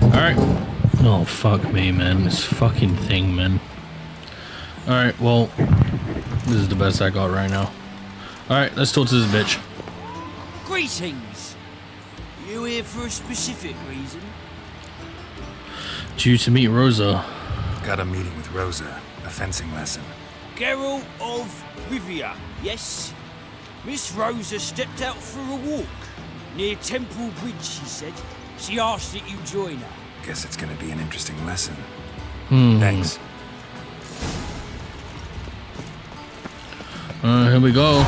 Alright. Oh, fuck me, man. This fucking thing, man. Alright, well, this is the best I got right now. Alright, let's talk to this bitch. Greetings! You here for a specific reason? Due to meet Rosa. Got a meeting with Rosa. A fencing lesson. Geralt of Rivia, yes? Miss Rosa stepped out for a walk. Near Temple Bridge, she said. She asked that you join her. Guess it's gonna be an interesting lesson. Hmm. Thanks. Here we go.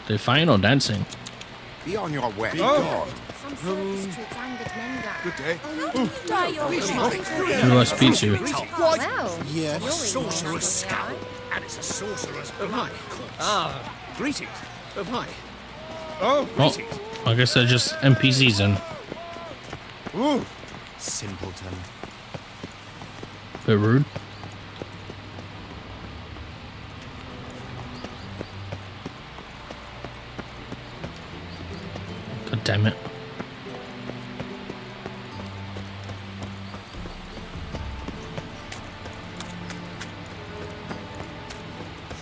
They fighting or dancing? Be on your way. Some circus tricks angered Mengar. Good day. Who do I speak to? Well, Yes. you're Sorcerer's scout. And it's a sorcerer's Hi. Greetings. Oh, hi. Oh, I guess they're just NPCs then. simpleton. Bit rude. God damn it.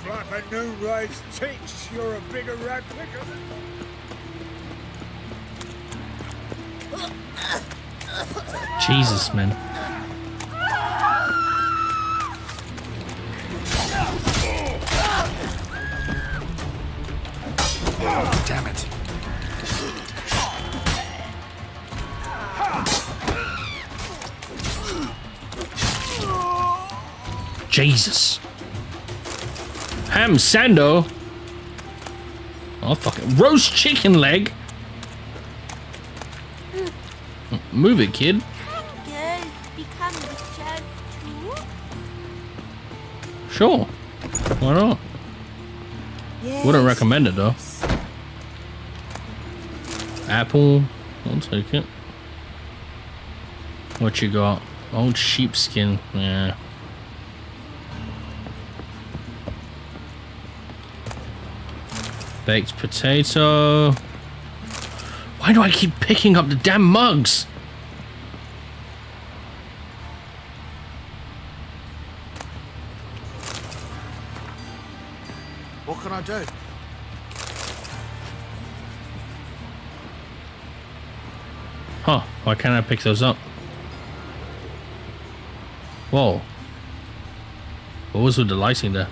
Like a new race teach, you're a bigger rat picker. Jesus, man. Damn it. Jesus. Ham Sando. Oh, fucking roast chicken leg. Move it, kid. Can girls become witches too? Sure. Why not? Yes. Wouldn't recommend it though. Apple. I'll take it. What you got? Old sheepskin. Yeah. Baked potato. Why do I keep picking up the damn mugs? What can I do? Huh, why can't I pick those up? Whoa. What was with the lighting there?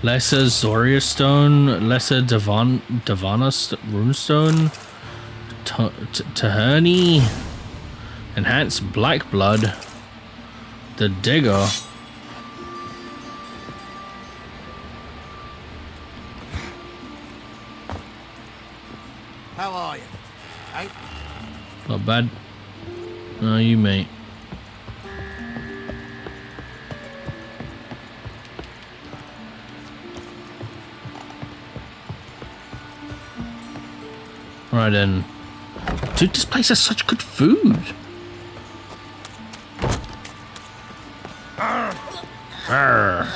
Lesser Zoria Stone, Lesser Divana Runestone, Tahani, Enhanced Black Blood, the Digger. How are you? Hey? Not bad. No, you mate. Right then. Dude, this place has such good food. Arr.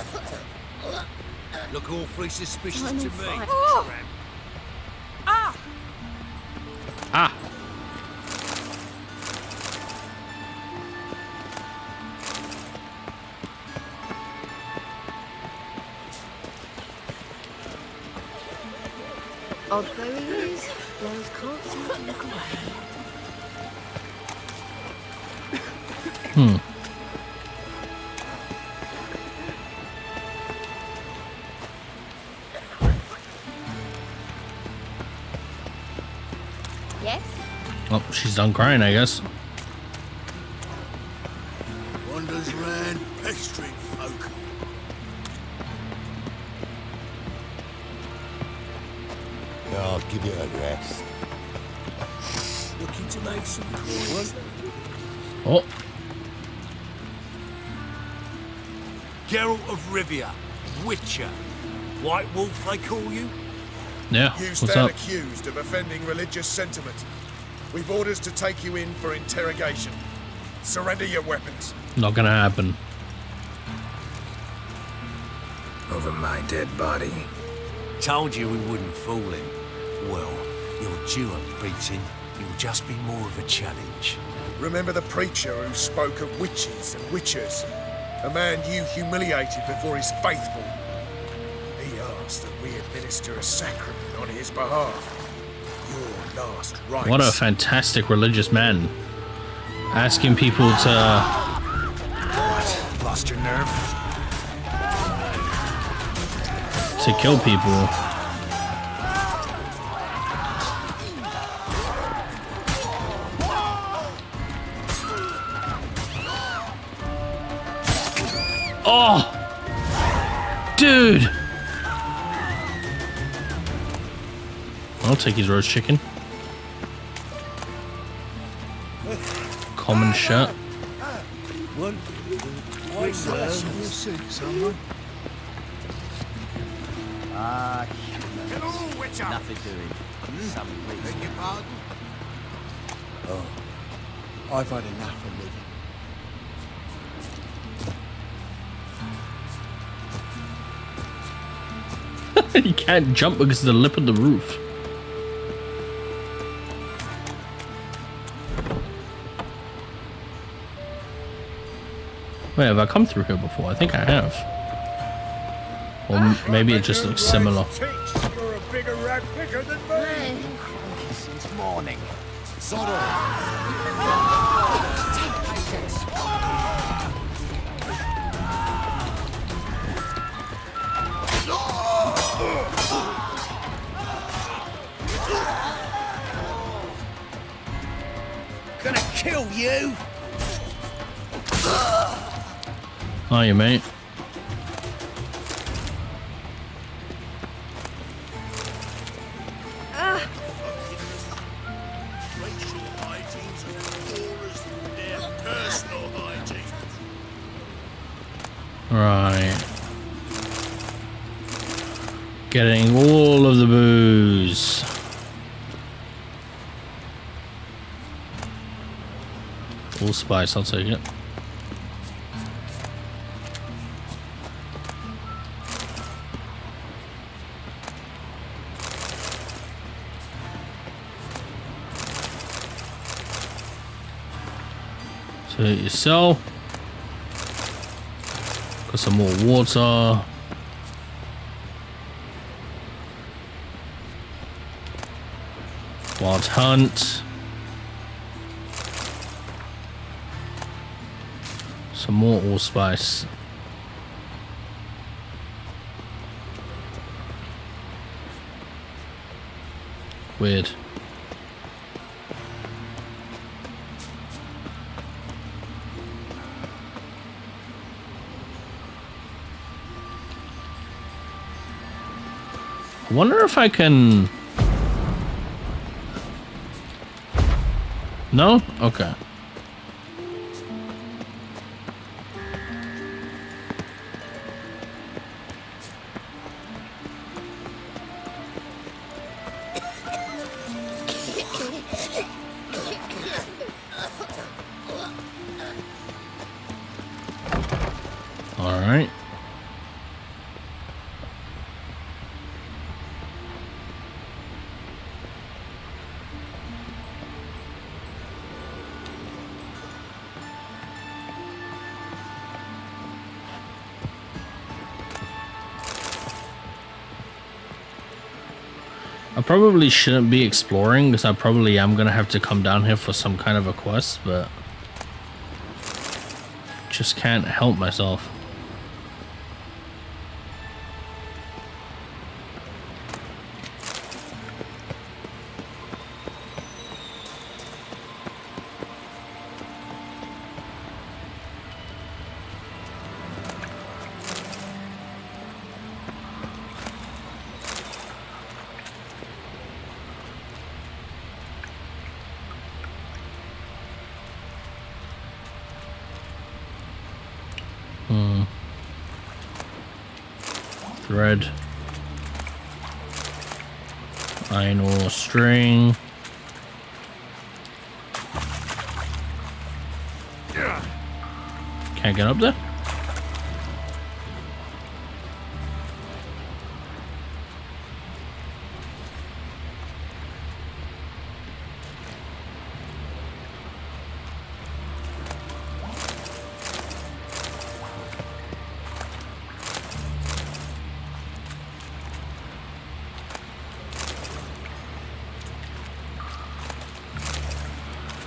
Look awfully suspicious to me. Ah. Odd though he is, girls can't seem to look away. Yes? Oh, she's done crying, I guess. Wanders round pestering folk. I'll give you a rest. Looking to make some coin. Oh, Geralt of Rivia, Witcher. White Wolf, they call you? yeah. You What's stand up? accused of offending religious sentiment. We've orders to take you in for interrogation. Surrender your weapons. Not gonna happen. Over my dead body. Told you we wouldn't fool him. Well, you're due a beating. It'll just be more of a challenge. Remember the preacher who spoke of witches and witchers? A man you humiliated before his faithful. He asked that we administer a sacrament on his behalf. Your last rites. What a fantastic religious man. Asking people to What? Lost your nerve? kill people. Oh, dude. I'll take his roast chicken. Common shut. What? We'll see, someone. Hello, Witcher. Nothing doing. Some reason. Beg your pardon? Oh, I've had enough of living. You can't jump because of the lip of the roof. Wait, have I come through here before? I think I have. Or maybe it just looks similar. You're a bigger rat picker than me. Since morning. Gonna kill you! Oh, you mate. Racial hygiene's as poor as their personal hygiene. Right. Getting all of the booze. Allspice, I'll take it. So you sell. Got some more water. Wild hunt. Some more allspice. Weird. I wonder if I can... No? Okay. All right. I probably shouldn't be exploring because I probably am gonna have to come down here for some kind of a quest, but just can't help myself. Thread. Iron ore string. Can't get up there?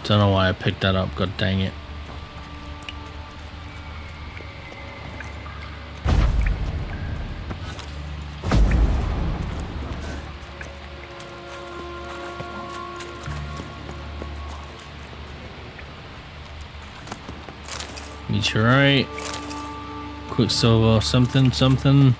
Don't know why I picked that up, god dang it. Meteorite, Quicksilver, something.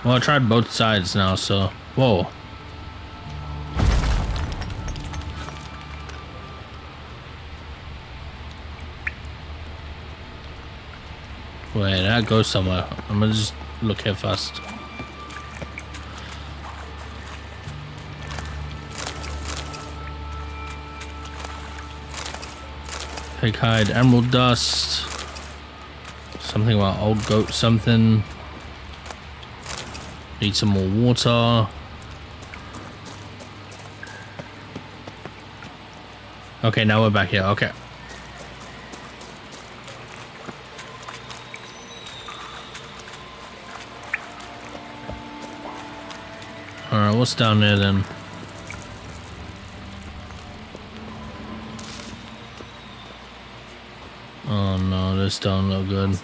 Well, I tried both sides now, so... Whoa. Wait, that goes somewhere. I'm gonna just look here first. Pig hide, emerald dust. Something about old goat something. Need some more water. Okay, now we're back here. Okay. Alright, what's down there then? Oh no, this don't look good.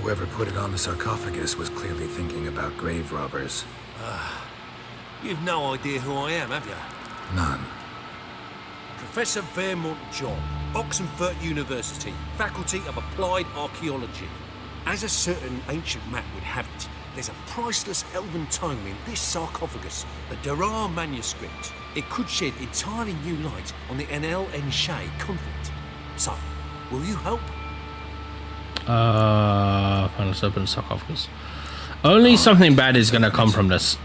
Whoever put it on the sarcophagus was clearly thinking about grave robbers. You've no idea who I am, have you? None. Professor Vermont John, Oxenford University, Faculty of Applied Archaeology. As a certain ancient map would have it, there's a priceless elven tome in this sarcophagus, the Durar manuscript. It could shed entirely new light on the Enel and Shay conflict. So, will you help? Find us open sarcophagus. Only something bad is gonna come from this.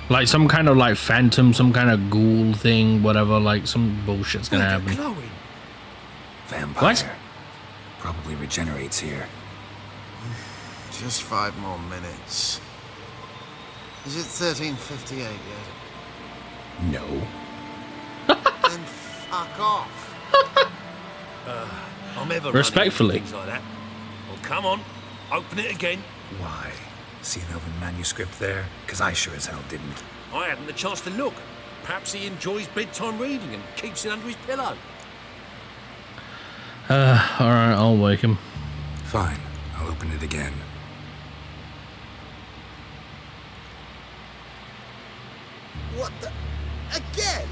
Like some kind of like phantom, some kind of ghoul thing, whatever, like some bullshit's gonna happen. Vampire. What? Probably regenerates here. Just 5 more minutes. Is it 13:58 yet? No. Then fuck off. I'm ever Respectfully. running into things like that. Well, come on, open it again. Why? See an elven manuscript there? Because I sure as hell didn't. I hadn't the chance to look. Perhaps he enjoys bedtime reading and keeps it under his pillow. Alright, I'll wake him. Fine. I'll open it again. What the? Again?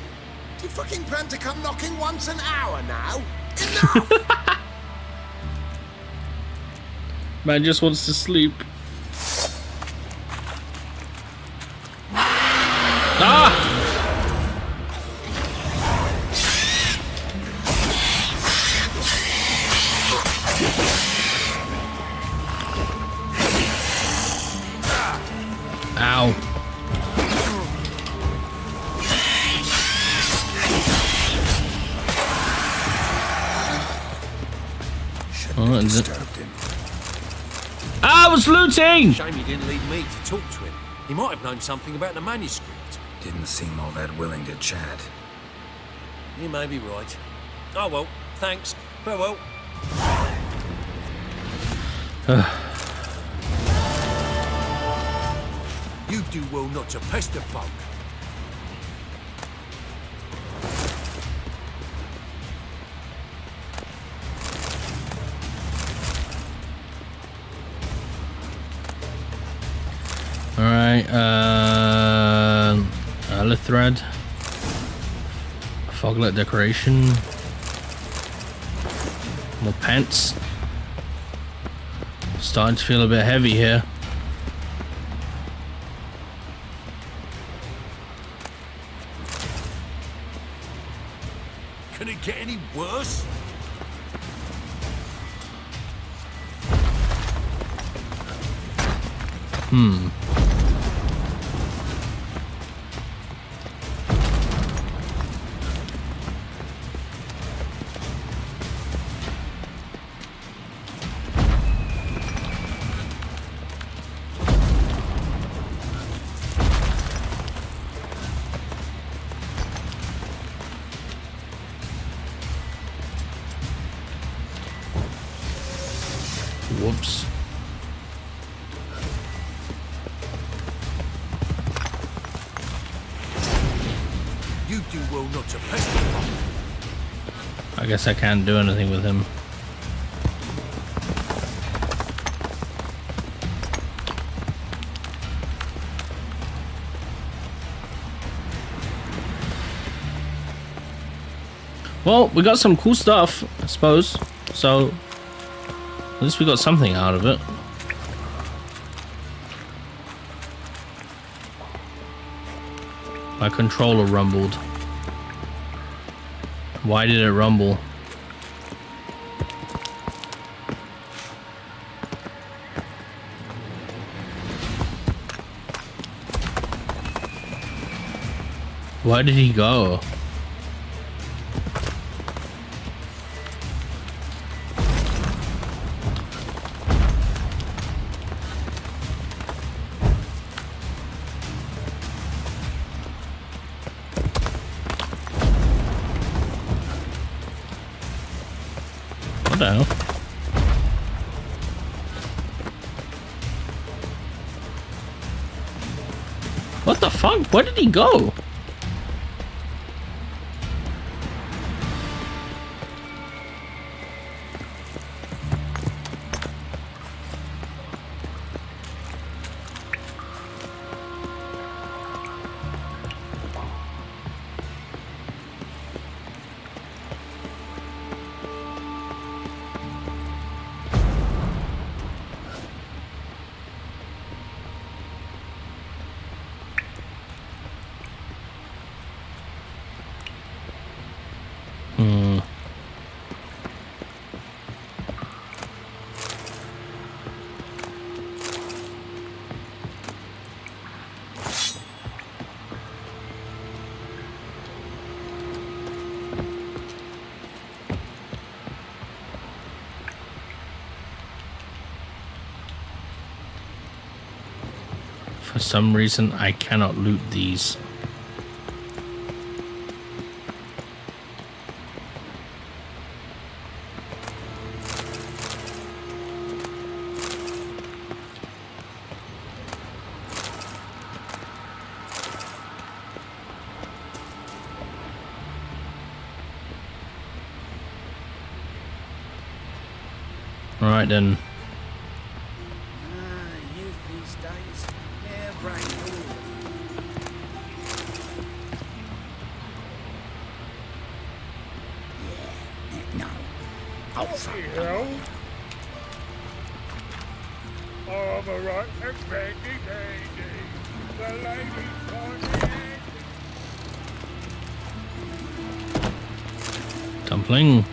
Do you fucking plan to come knocking once an hour now? Enough! Man just wants to sleep. Ah! Ow. Shouldn't have disturbed him. I was looting! Shame you didn't leave me to talk to him. He might have known something about the manuscript. Didn't seem all that willing to chat. You may be right. Oh well, thanks. Farewell. You do well not to pester folk. Alright, Thread. Foglet decoration. More pants. Starting to feel a bit heavy here. Can it get any worse? Whoops. You do well not to pester folk. I guess I can't do anything with him. Well, we got some cool stuff, I suppose. So, at least we got something out of it. My controller rumbled. Why did it rumble? Why did he go? What the hell? What the fuck? Where did he go? For some reason, I cannot loot these. All right then. Youth these days, they're brain Yeah, no. Oh, fuck. I'm a right expecting lady. The lady's calling. Dumpling.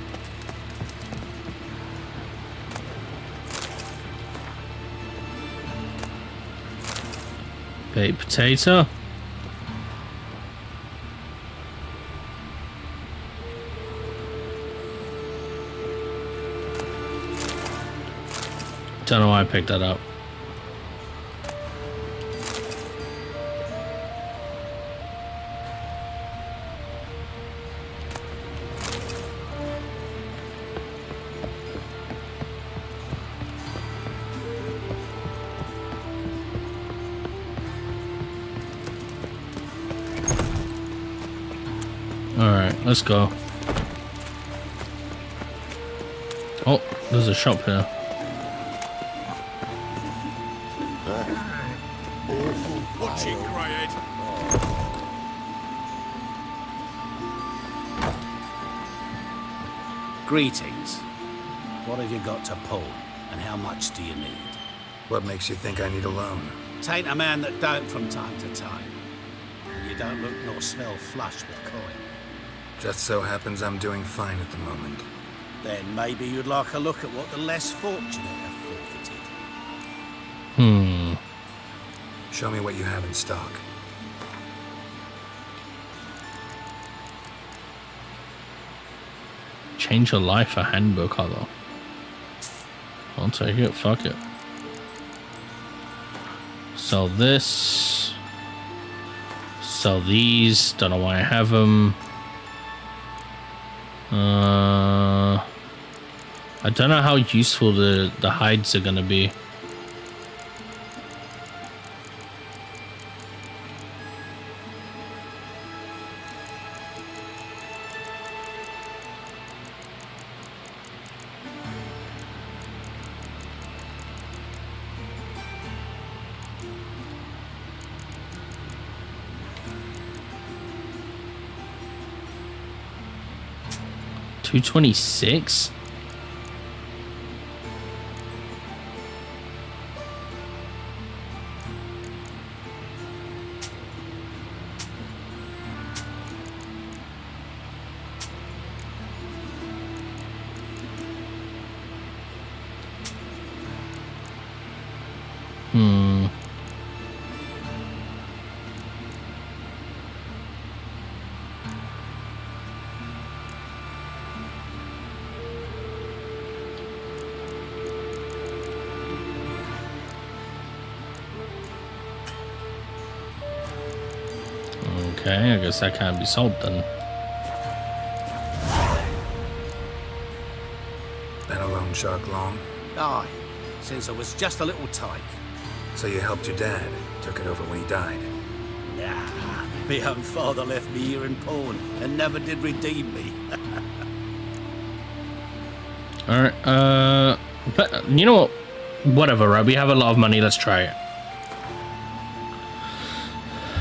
Baked potato. Don't know why I picked that up. let's go. Oh, there's a shop here. Watch it, Greyhead. Greetings. What have you got to pull, and how much do you need? What makes you think I need a loan? Tain't a man that don't from time to time. And you don't look nor smell flush with coin. Just so happens I'm doing fine at the moment. Then maybe you'd like a look at what the less fortunate have forfeited. Show me what you have in stock. Change your life, a handbook cover. I'll take it, fuck it. Sell this. Sell these, don't know why I have them. I don't know how useful the hides are gonna be. $226? Okay, I guess that can't be sold then. Been a loan shark long? Aye, since I was just a little tyke. So you helped your dad, took it over when he died. Nah, my own father left me here in pawn and never did redeem me. Alright, but you know what? Whatever, right? We have a lot of money, let's try it.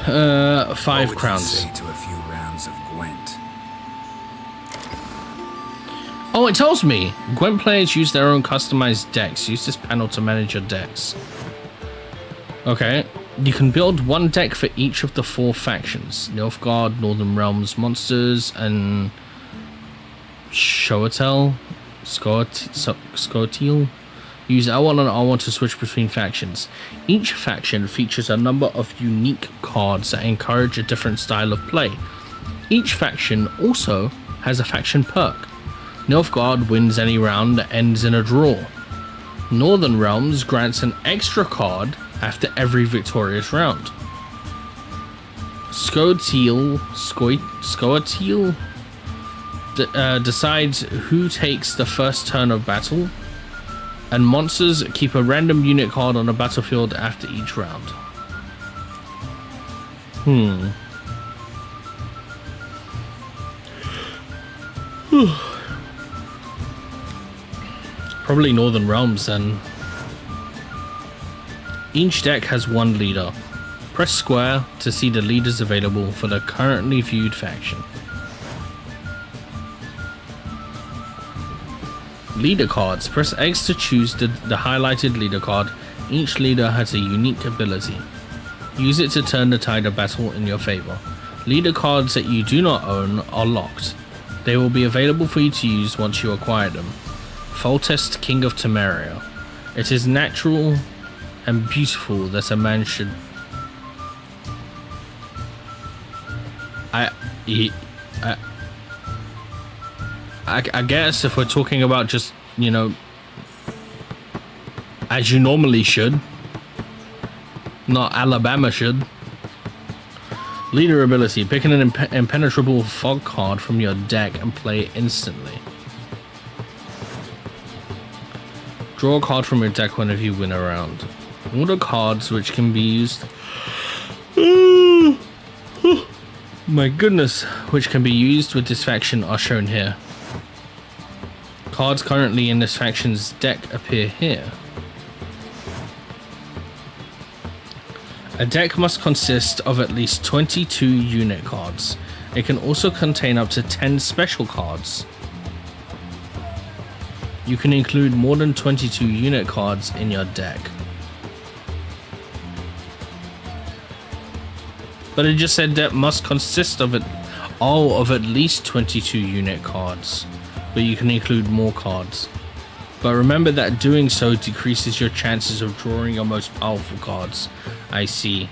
5 What would crowns. you say to a few rounds of Gwent? Oh, it tells me. Gwent players use their own customized decks. Use this panel to manage your decks. Okay. You can build one deck for each of the 4 factions. Nilfgaard, Northern Realms Monsters, and Shoatel. Scotil. Use L1 and R1 to switch between factions. Each faction features a number of unique cards that encourage a different style of play. Each faction also has a faction perk. Nilfgaard wins any round that ends in a draw. Northern Realms grants an extra card after every victorious round. Scotil decides who takes the first turn of battle, and monsters keep a random unit card on the battlefield after each round. Probably Northern Realms then. Each deck has one leader. Press square to see the leaders available for the currently viewed faction. Leader cards. Press X to choose the highlighted leader card. Each leader has a unique ability. Use it to turn the tide of battle in your favor. Leader cards that you do not own are locked. They will be available for you to use once you acquire them. Foltest, King of Temeria. It is natural and beautiful that a man should... I guess if we're talking about just, you know, as you normally should, not Alabama should. Leader ability. Pick an impenetrable fog card from your deck and play it instantly. Draw a card from your deck whenever you win a round. All the cards which can be used My goodness, which can be used with this faction are shown here. Cards currently in this faction's deck appear here. A deck must consist of at least 22 unit cards. It can also contain up to 10 special cards. You can include more than 22 unit cards in your deck. But it just said that must consist of at least 22 unit cards. But you can include more cards. But remember that doing so decreases your chances of drawing your most powerful cards. I see.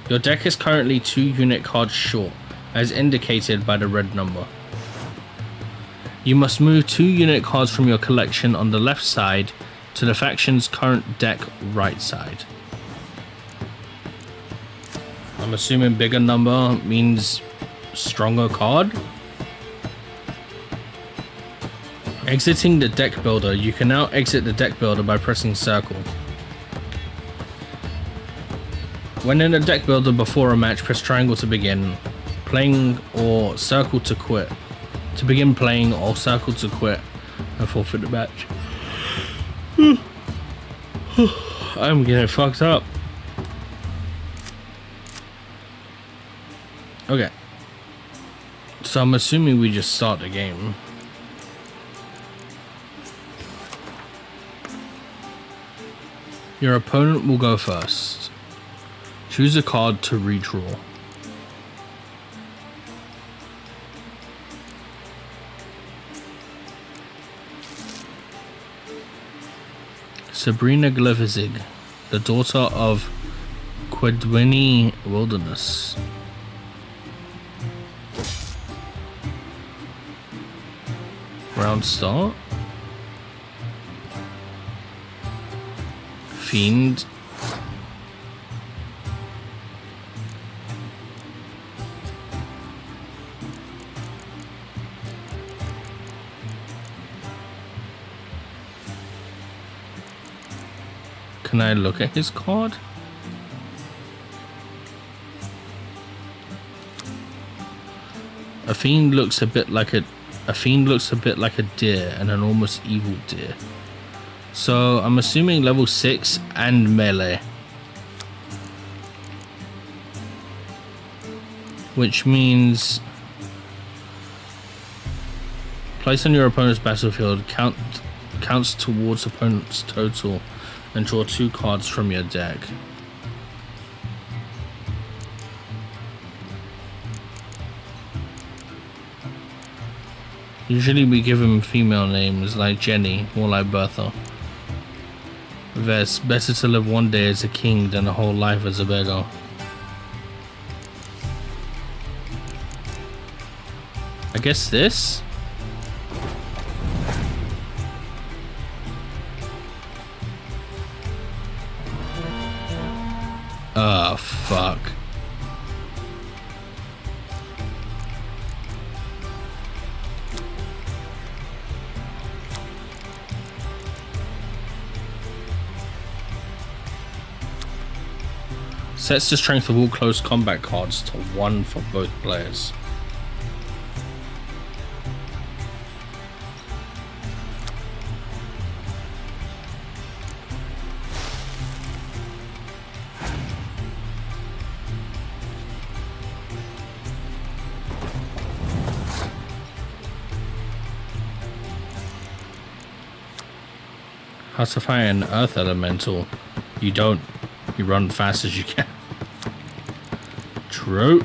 Your deck is currently 2 unit cards short, as indicated by the red number. You must move 2 unit cards from your collection on the left side to the faction's current deck right side. I'm assuming bigger number means stronger card. Exiting the deck builder. You can now exit the deck builder by pressing circle. When in a deck builder before a match, press triangle to begin playing or circle to quit. To begin playing or circle to quit and forfeit the match. I'm getting fucked up. Okay. So I'm assuming we just start the game. Your opponent will go first. Choose a card to redraw. Sabrina Glevizig, the daughter of Quedwini Wilderness. Round start. Fiend. Can I look at his card? A fiend looks a bit like a deer, and an almost evil deer. So I'm assuming level 6 and melee. Which means place on your opponent's battlefield, counts towards opponent's total, and draw 2 cards from your deck. Usually we give him female names like Jenny, more like Bertha. Vess, better to live one day as a king than a whole life as a beggar. I guess this? Oh, fuck. Sets the strength of all close combat cards to 1 for both players. How to fight an earth elemental? You don't. You run fast as you can. True.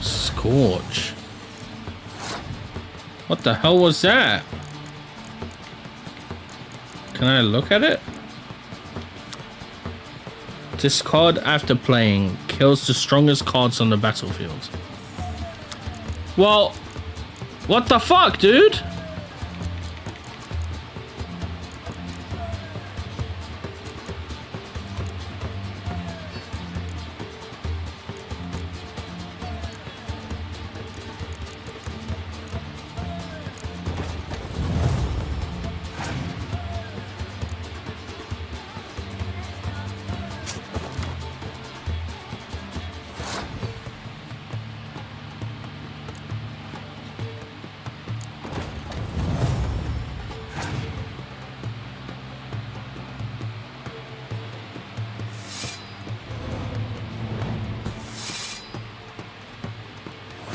Scorch. What the hell was that? Can I look at it? Discard after playing. Kills the strongest cards on the battlefield. Well, what the fuck, dude?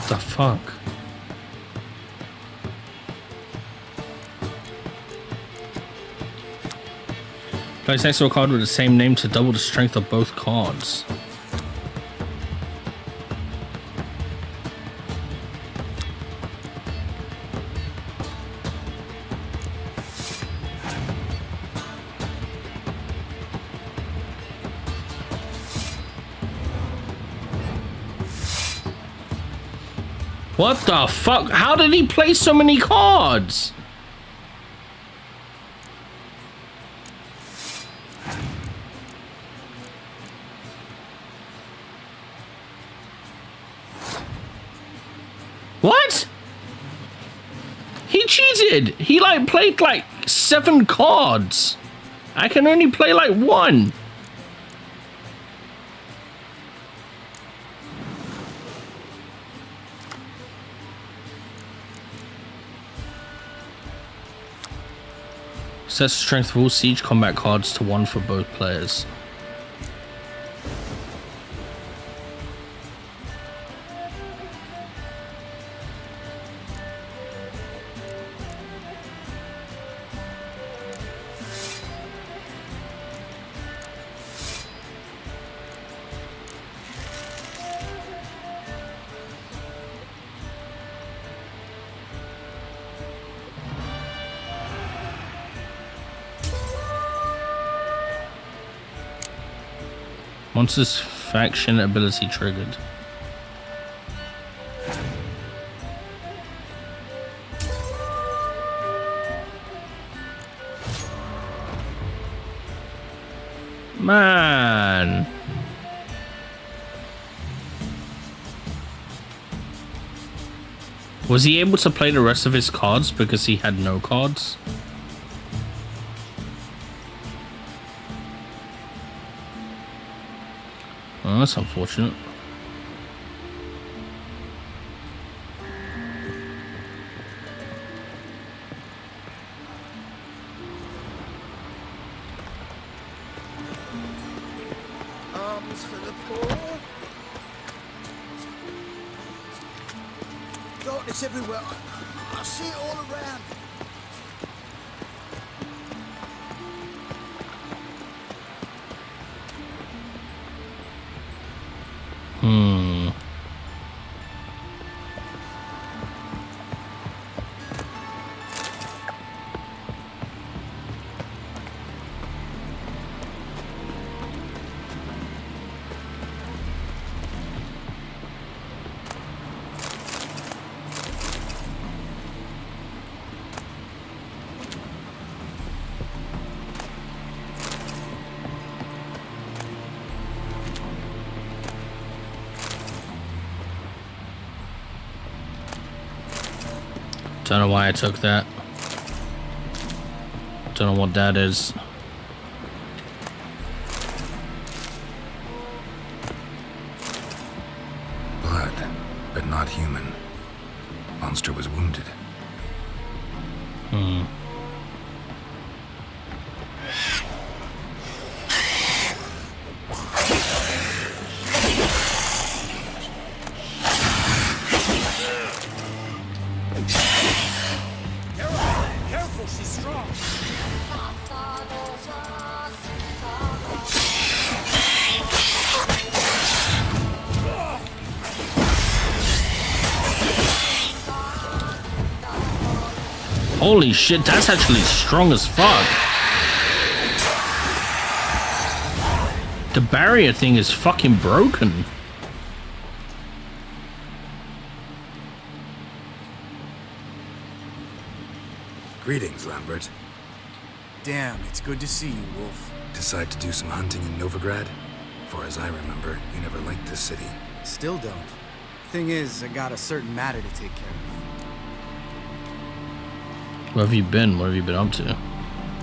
the fuck? Place next to a card with the same name to double the strength of both cards. What the fuck? How did he play so many cards? What? He cheated. He like played like 7 cards. I can only play like 1. Sets the strength of all siege combat cards to 1 for both players. Monster's faction ability triggered. Man. Was he able to play the rest of his cards because he had no cards? Oh, that's unfortunate. Arms for the poor. Darkness everywhere. I see it all around. Don't know why I took that. Don't know what that is. Blood, but not human. Monster was wounded. Careful, she's strong. Holy shit, that's actually strong as fuck. The barrier thing is fucking broken. Greetings, Lambert. Damn, it's good to see you, Wolf. Decide to do some hunting in Novigrad? For as I remember, you never liked this city. Still don't. Thing is, I got a certain matter to take care of. Where have you been? What have you been up to?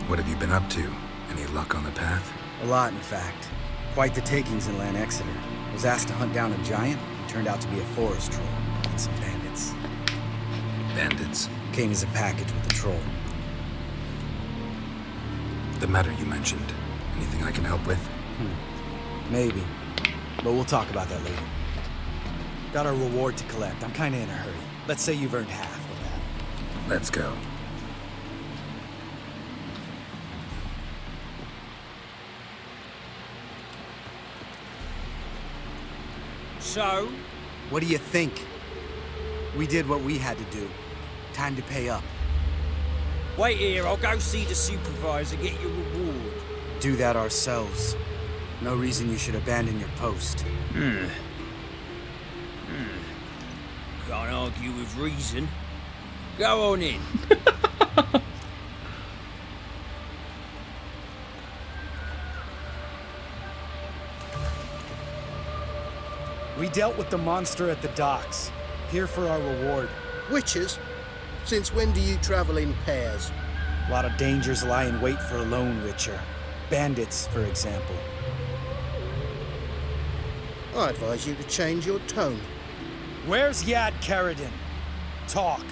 What have you been up to? Any luck on the path? A lot, in fact. Quite the takings in Lan Exeter. Was asked to hunt down a giant. Turned out to be a forest troll and some bandits. Bandits? Came as a package with the troll. The matter you mentioned. Anything I can help with? Maybe. But we'll talk about that later. Got our reward to collect. I'm kinda in a hurry. Let's say you've earned half of that. Let's go. So, What do you think? We did what we had to do. Time to pay up. wait here, I'll go see the supervisor, get your reward. Do that ourselves. No reason you should abandon your post. Can't argue with reason. Go on in. We dealt with the monster at the docks. Here for our reward. Witches? Since when do you travel in pairs? A lot of dangers lie in wait for a lone witcher. Bandits, for example. I advise you to change your tone. Where's Yad Karadin? Talk.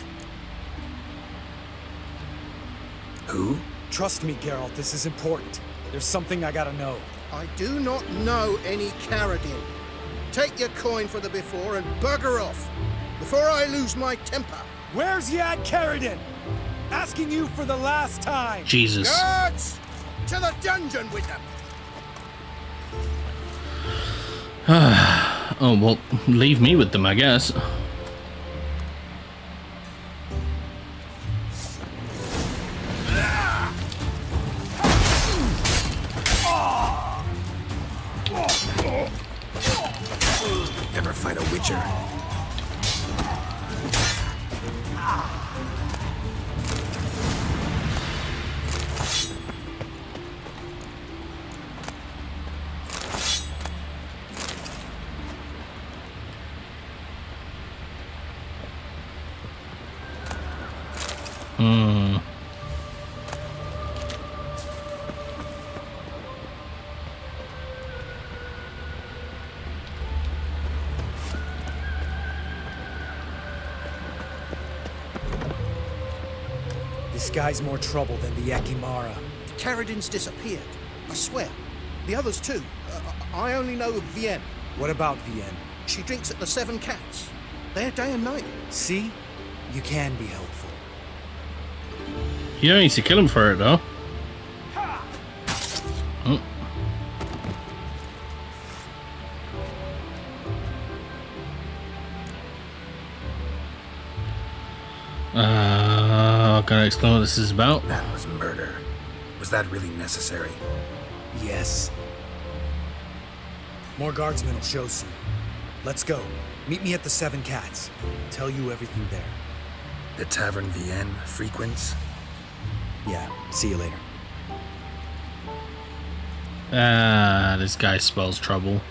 Who? Trust me, Geralt, this is important. There's something I gotta know. I do not know any Karadin. Take your coin for the before and bugger off, before I lose my temper. Where's Yad Karadin? Asking you for the last time. Jesus. Guards! To the dungeon with them! Oh, well, leave me with them, I guess. Ever fight a witcher? This guy's more trouble than the Yakimara. Karadin's disappeared. I swear. The others too. I only know of Vienne. What about Vienne? She drinks at the Seven Cats. There day and night. See? You can be helpful. You don't need to kill him for it, though. Oh. Gonna explain what this is about? That was murder. Was that really necessary? Yes. More guardsmen will show soon. Let's go. Meet me at the Seven Cats. Tell you everything there. The Tavern Vienne frequents? Yeah, see you later. This guy spells trouble.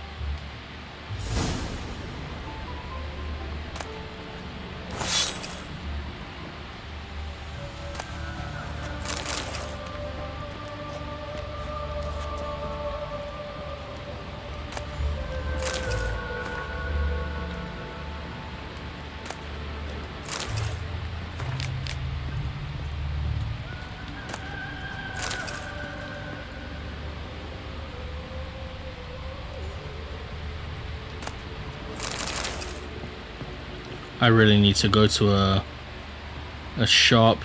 I really need to go to a shop.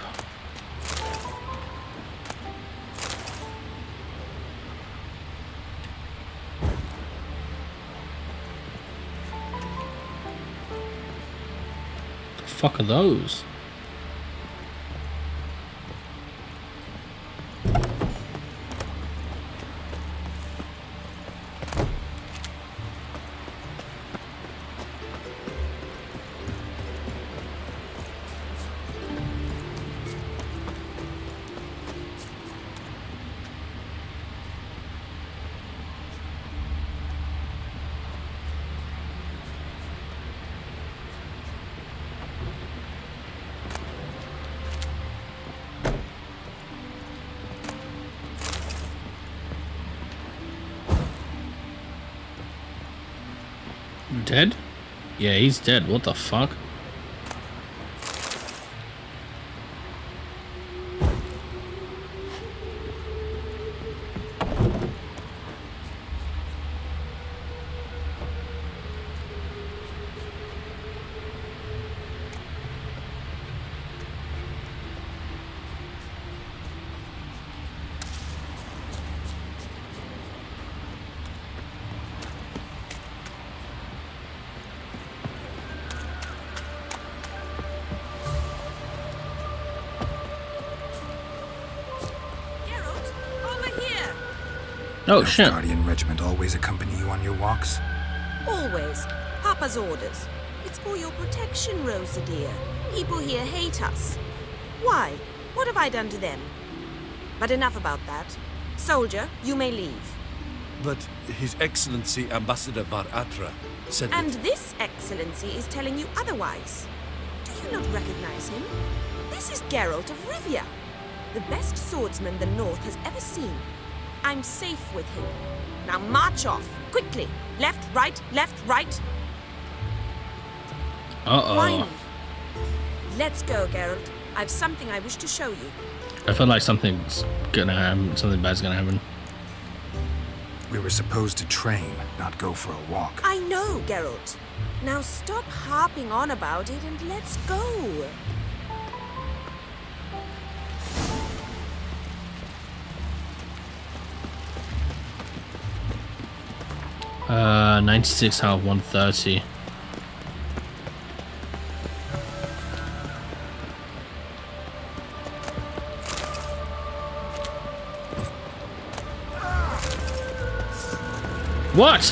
The fuck are those? Dead? Yeah, he's dead. What the fuck? Oh shit. Guardian regiment always accompany you on your walks? Always. Papa's orders. It's for your protection, Rosa dear. People here hate us. Why? What have I done to them? But enough about that. Soldier, you may leave. But His Excellency Ambassador Var Atra said And that... this excellency is telling you otherwise. Do you not recognize him? This is Geralt of Rivia, the best swordsman the North has ever seen. I'm safe with him. Now march off, quickly. Left, right, left, right. Why? Let's go, Geralt. I've something I wish to show you. I feel like something's gonna happen. Something bad's gonna happen. We were supposed to train, not go for a walk. I know, Geralt. Now stop harping on about it and let's go. 96 out of 130. What?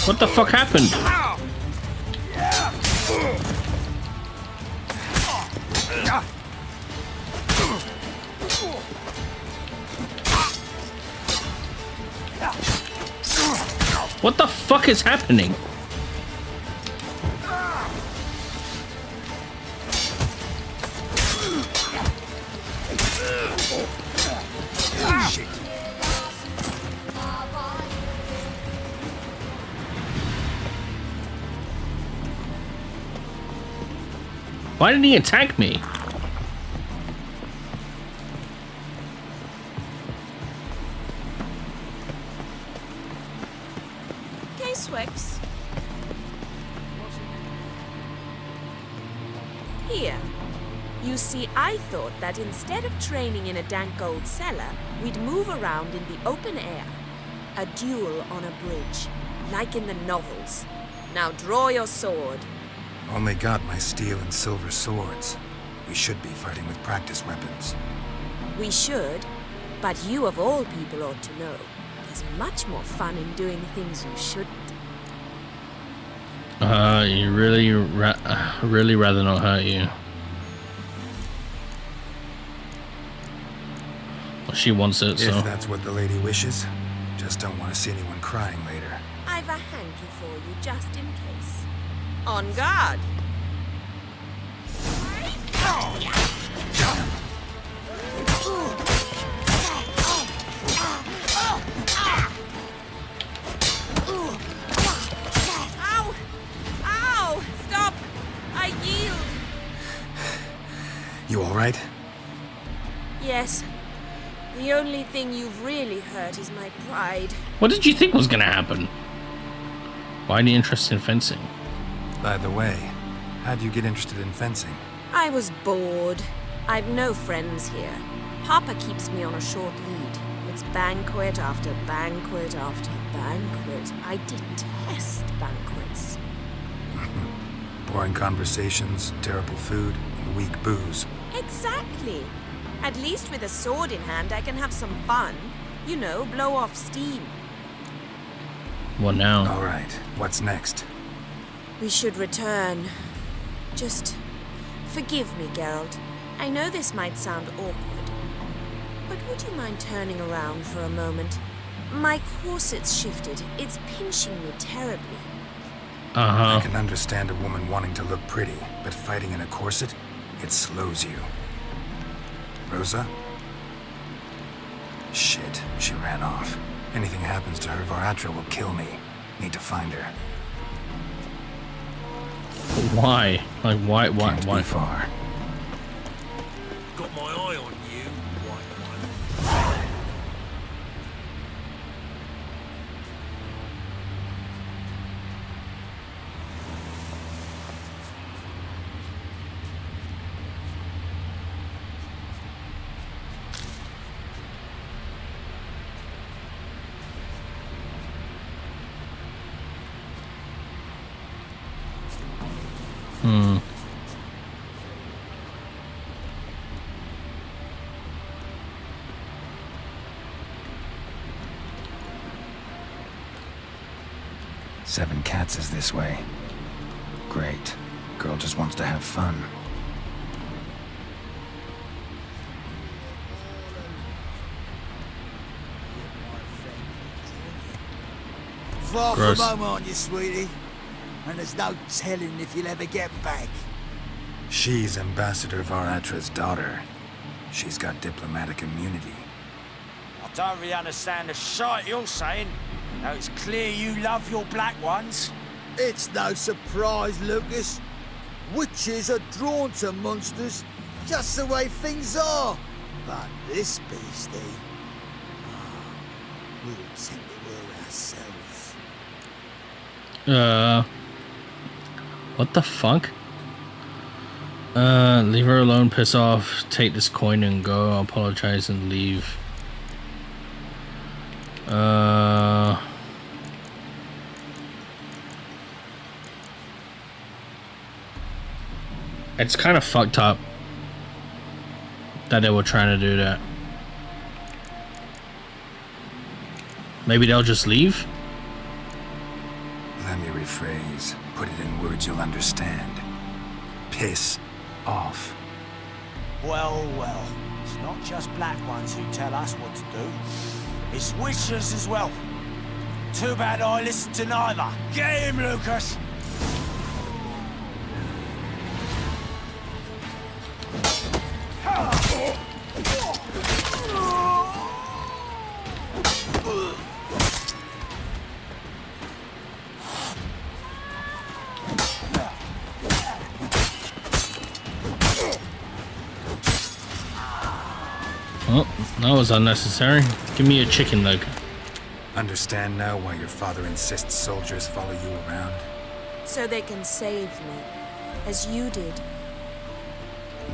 What the fuck happened? What the fuck is happening? Why did he attack me? Swix. Here. You see, I thought that instead of training in a dank old cellar, we'd move around in the open air. A duel on a bridge, like in the novels. Now draw your sword. Only got my steel and silver swords. We should be fighting with practice weapons. We should, but you of all people ought to know. There's much more fun in doing things you shouldn't. You really rather not hurt you. Well, she wants it, so. If that's what the lady wishes, just don't want to see anyone crying later. I've a hanky for you, just in case. On guard! You all right? Yes. The only thing you've really hurt is my pride. What did you think was gonna happen? Why the interest in fencing? By the way, how'd you get interested in fencing? I was bored. I've no friends here. Papa keeps me on a short lead. It's banquet after banquet after banquet. I detest banquets. Boring conversations, terrible food, and weak booze. Exactly. At least with a sword in hand, I can have some fun. You know, blow off steam. What now? All right, what's next? We should return. Just forgive me, Geralt. I know this might sound awkward, but would you mind turning around for a moment? My corset's shifted. It's pinching me terribly. I can understand a woman wanting to look pretty, but fighting in a corset, it slows you. Rosa? Shit, she ran off. Anything happens to her, Var Atra will kill me. Need to find her. Why? Like, why? Can't be far. Got my eye on you, white one. Seven Cats is this way. Great. Girl just wants to have fun. Far Gross. from home, aren't you, sweetie? And there's no telling if you'll ever get back. She's Ambassador Varatra's daughter. She's got diplomatic immunity. I don't really understand the shite you're saying. Now it's clear you love your black ones. It's no surprise, Lucas. Witches are drawn to monsters, just the way things are. But this beastie, we'll tend to her ourselves. What the fuck? Leave her alone, piss off, take this coin and go, apologize and leave. It's kind of fucked up that they were trying to do that. Maybe they'll just leave? Let me rephrase. Put it in words you'll understand. Piss off. Well, well, it's not just black ones who tell us what to do. It's witches as well. Too bad I listened to neither. Get him, Lucas! Oh, that was unnecessary. Give me a chicken leg. Understand now why your father insists soldiers follow you around? So they can save me, as you did.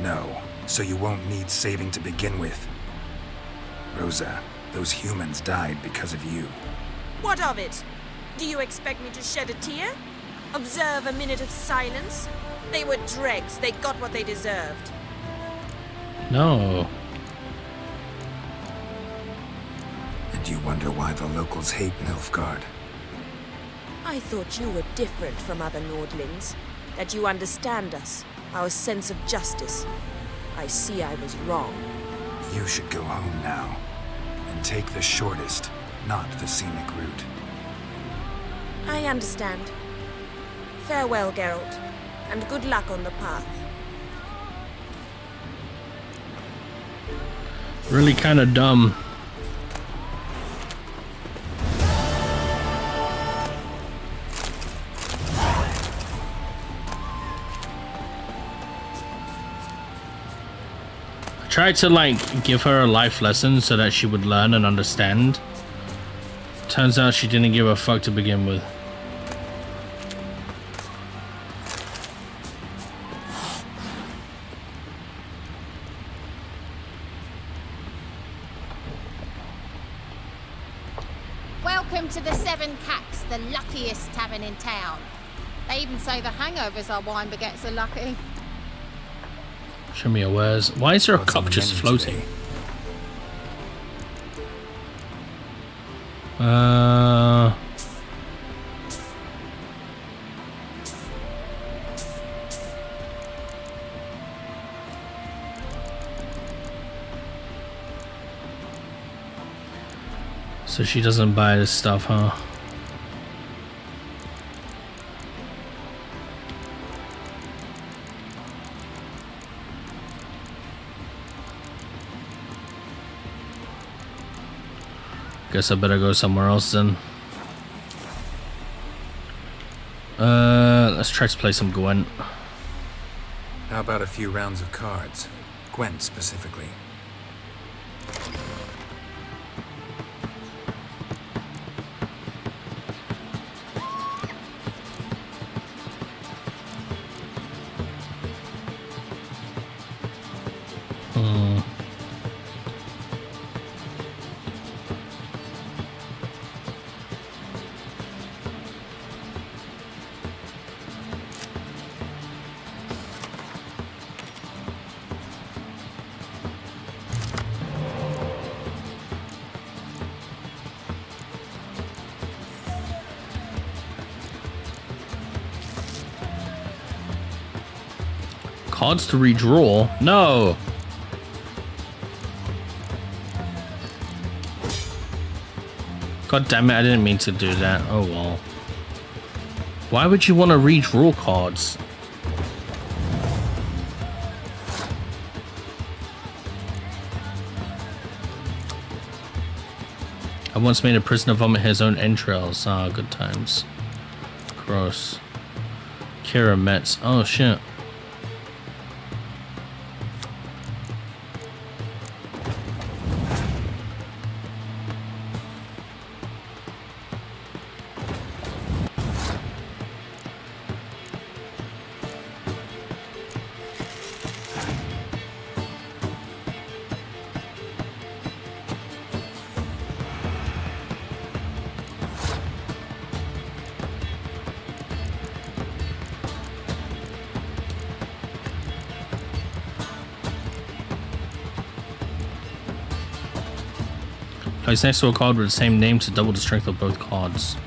No, so you won't need saving to begin with. Rosa, those humans died because of you. What of it? Do you expect me to shed a tear? Observe a minute of silence? They were dregs. They got what they deserved. No. And you wonder why the locals hate Nilfgaard. I thought you were different from other Nordlings. That you understand us, our sense of justice. I see I was wrong. You should go home now. And take the shortest, not the scenic route. I understand. Farewell, Geralt, and good luck on the path. Really kind of dumb. I tried to like give her a life lesson so that she would learn and understand. Turns out she didn't give a fuck to begin with. Welcome to the Seven Cats, the luckiest tavern in town. They even say the hangovers our wine baguettes are lucky. Show me a wares. Why is there a cup just floating? So she doesn't buy this stuff, huh? Guess I better go somewhere else then. Let's try to play some Gwent. How about a few rounds of cards? Gwent specifically. Cards to redraw? No! God damn it, I didn't mean to do that. Oh well. Why would you want to redraw cards? I once made a prisoner vomit his own entrails. Ah, good times. Gross. Kira Metz. Oh shit. Place next to a card with the same name to double the strength of both cards.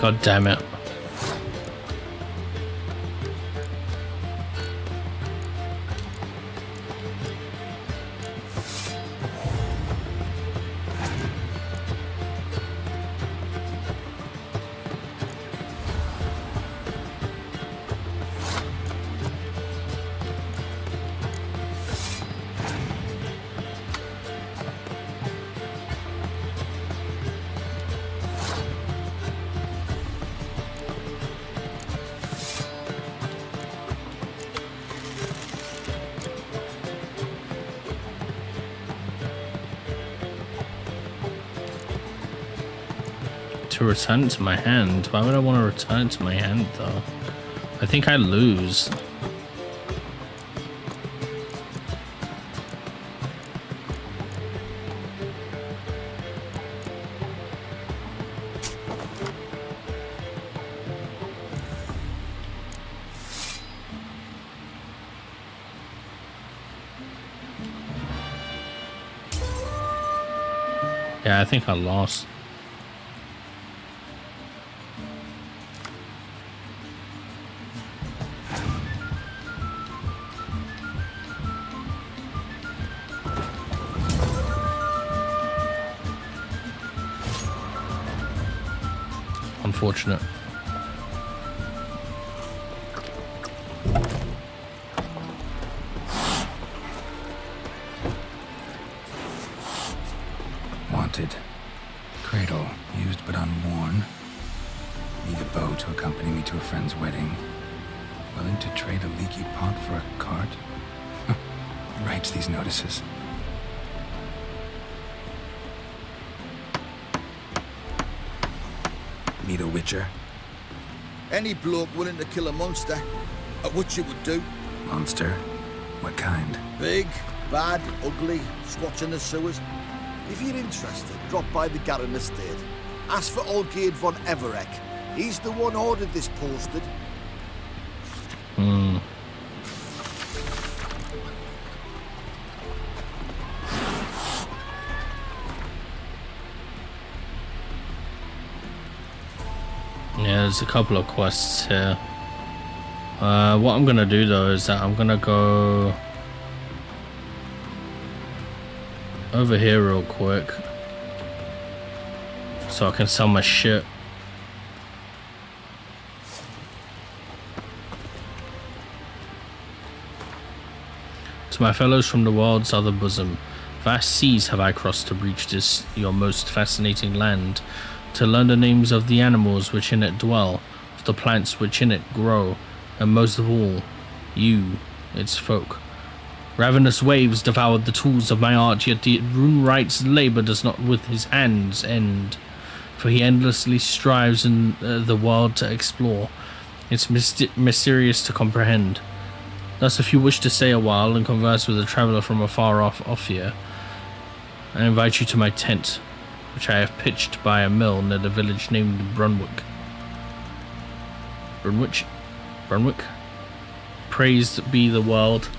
God damn it. To return it to my hand? Why would I want to return it to my hand though? I think I lose. Yeah, I think I lost. Unfortunate. Wanted. Cradle, used but unworn. Need a bow to accompany me to a friend's wedding. Willing to trade a leaky pot for a cart? Who writes these notices? Need a witcher? Any bloke willing to kill a monster, a witcher would do. Monster? What kind? Big, bad, ugly, squatching the sewers. If you're interested, drop by the Garren estate. Ask for Olgierd von Everek. He's the one ordered this posted. Yeah, there's a couple of quests here. What I'm gonna do though is that I'm gonna go over here real quick so I can sell my shit. To my fellows from the world's other bosom, vast seas have I crossed to reach this your most fascinating land, to learn the names of the animals which in it dwell, of the plants which in it grow, and most of all, you, its folk. Ravenous waves devoured the tools of my art, yet the Runewright's labor does not with his hands end, for he endlessly strives in the world to explore. It's mysterious to comprehend. Thus, if you wish to stay a while and converse with a traveller from afar off here, I invite you to my tent, which I have pitched by a mill near the village named Brunwick. Brunwick? Praised be the world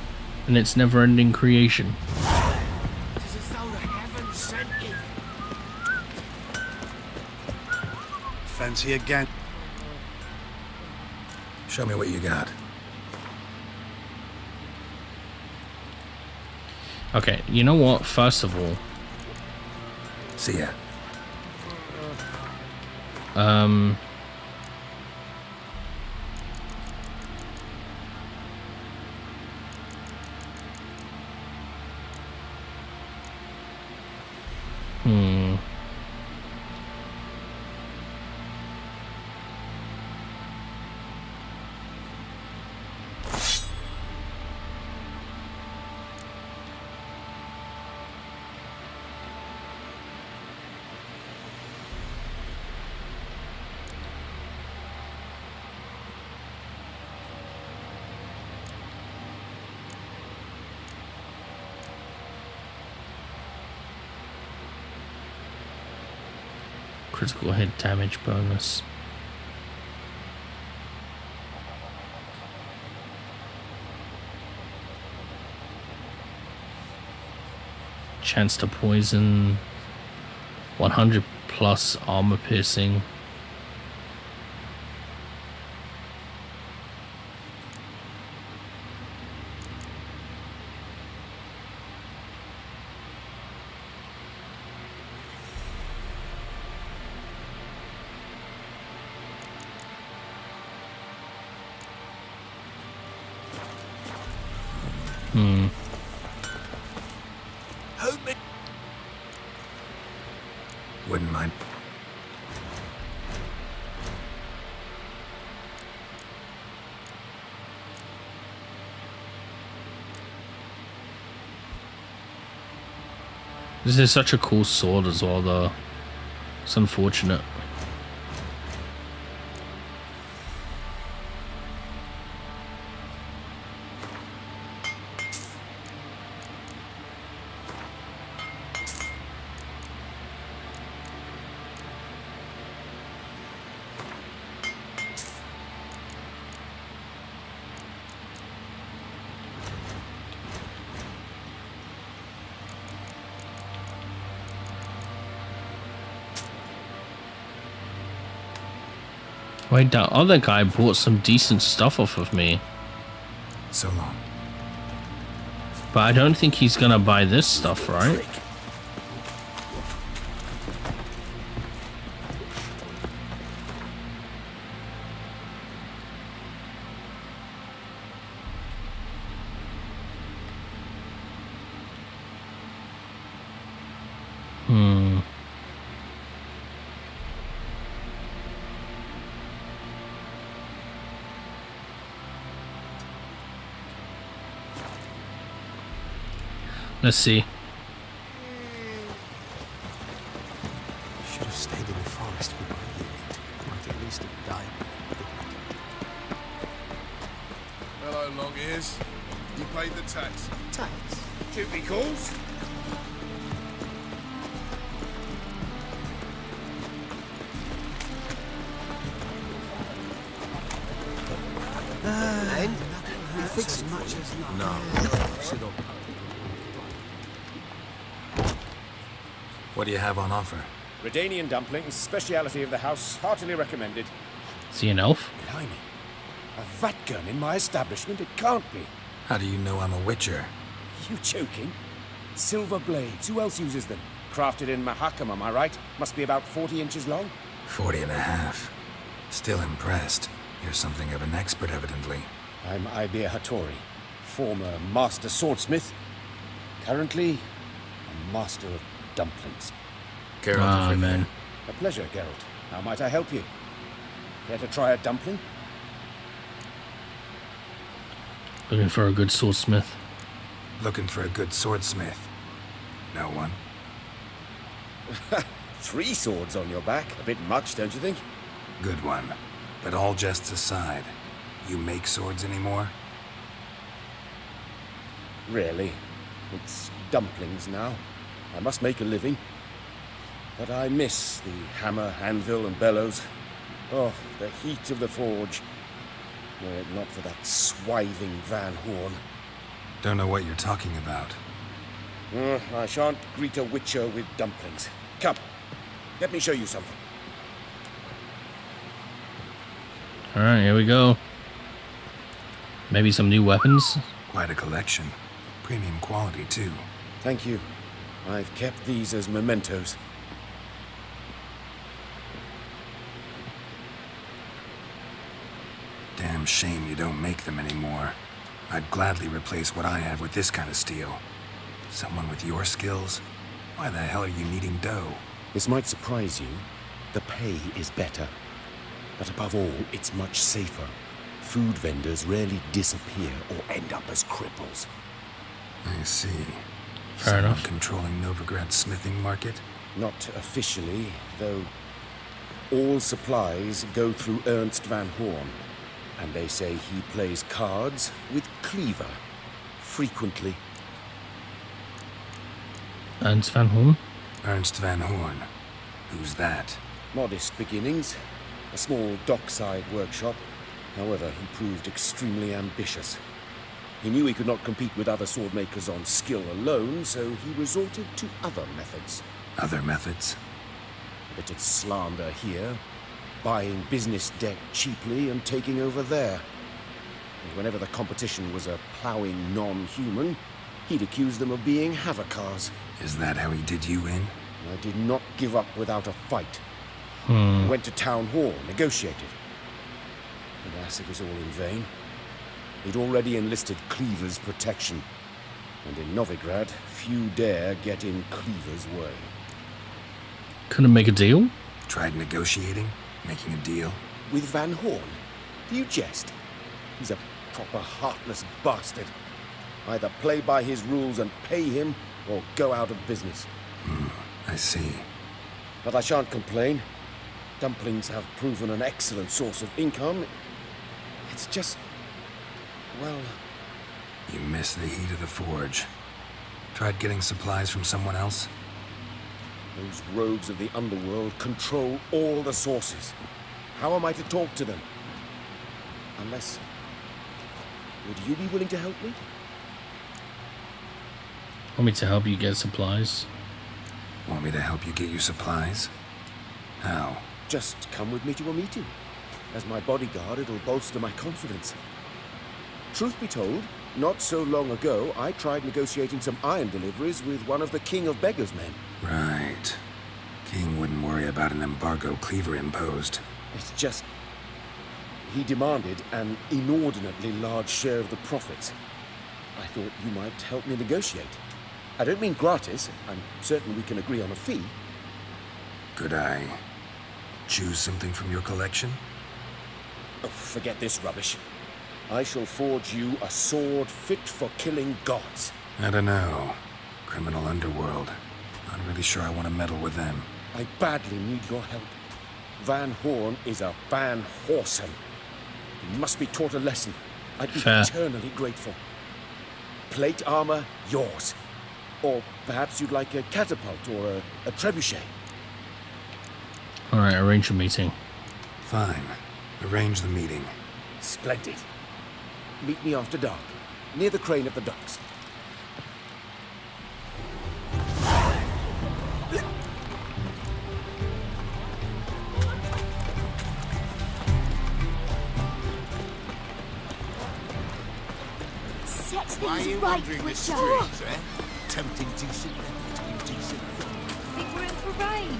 and its never-ending creation. It's as though the heavens sent you. Fancy a gang? Show me what you got. Okay, you know what? First of all, See ya. critical hit damage bonus. Chance to poison. 100 plus armor piercing. Wouldn't mind. This is such a cool sword as well, though. It's unfortunate. Wait, that other guy bought some decent stuff off of me. So long. But I don't think he's gonna buy this stuff, right? Let's see. Should have stayed in the forest with my unit. Might at least have died. Hello, long ears. You paid the tax. Tax? Duty calls? And you fix as much as No. Sit up. What do you have on offer? Redanian dumplings, speciality of the house, heartily recommended. Is he an elf? Blimey. A vat gun in my establishment? It can't be. How do you know I'm a witcher? You joking? Silver blades, who else uses them? Crafted in Mahakam, am I right? Must be about 40 inches long? 40 and a half. Still impressed. You're something of an expert, evidently. I'm Ibir Hattori, former master swordsmith. Currently, a master of dumplings. Geralt Ah, of Rivia. man. A pleasure, Geralt. How might I help you? Care to try a dumpling? Looking for a good swordsmith. Looking for a good swordsmith. No one? 3 swords on your back. A bit much, don't you think? Good one. But all jests aside, you make swords anymore? Really? It's dumplings now. I must make a living. But I miss the hammer, anvil, and bellows. Oh, the heat of the forge. Were it not for that swiving Van Horn. Don't know what you're talking about. I shan't greet a witcher with dumplings. Come, let me show you something. Alright, here we go. Maybe some new weapons? Quite a collection. Premium quality, too. Thank you. I've kept these as mementos. Damn shame you don't make them anymore. I'd gladly replace what I have with this kind of steel. Someone with your skills? Why the hell are you needing dough? This might surprise you. The pay is better. But above all, it's much safer. Food vendors rarely disappear or end up as cripples. I see. Fair enough. Controlling Novigrad's smithing market? Not officially, though all supplies go through Ernst Van Horn. And they say he plays cards with Cleaver. Frequently. Ernst Van Horn? Ernst Van Horn. Who's that? Modest beginnings. A small dockside workshop. However, he proved extremely ambitious. He knew he could not compete with other swordmakers on skill alone, so he resorted to other methods. Other methods? A bit of slander here, buying business debt cheaply and taking over there. And whenever the competition was a ploughing non-human, he'd accuse them of being Havocars. Is that how he did you in? I did not give up without a fight. Hmm. Went to Town Hall, negotiated. Alas, it was all in vain. He'd already enlisted Cleaver's protection. And in Novigrad, few dare get in Cleaver's way. Couldn't make a deal? Tried negotiating? Making a deal? With Van Horn? Do you jest? He's a proper heartless bastard. Either play by his rules and pay him, or go out of business. I see. But I shan't complain. Dumplings have proven an excellent source of income. It's just... well... You miss the heat of the forge. Tried getting supplies from someone else? Those rogues of the underworld control all the sources. How am I to talk to them? Unless... would you be willing to help me? Want me to help you get supplies? Want me to help you get you supplies? How? Just come with me to a meeting. As my bodyguard, it'll bolster my confidence. Truth be told, not so long ago, I tried negotiating some iron deliveries with one of the King of Beggars' men. Right. King wouldn't worry about an embargo Cleaver imposed. It's just... he demanded an inordinately large share of the profits. I thought you might help me negotiate. I don't mean gratis. I'm certain we can agree on a fee. Could I choose something from your collection? Oh, forget this rubbish. I shall forge you a sword fit for killing gods. I don't know. Criminal underworld. Not really sure I want to meddle with them. I badly need your help. Van Horn is a Van Horsen. He must be taught a lesson. I'd be eternally grateful. Plate armor, yours. Or perhaps you'd like a catapult or a trebuchet. Alright, arrange a meeting. Fine. Arrange the meeting. Splendid. Meet me after dark, near the crane at the docks. Set Why are things you right, wandering the Witcher. streets, eh? Tempting decent between decent. Think we're in for rain.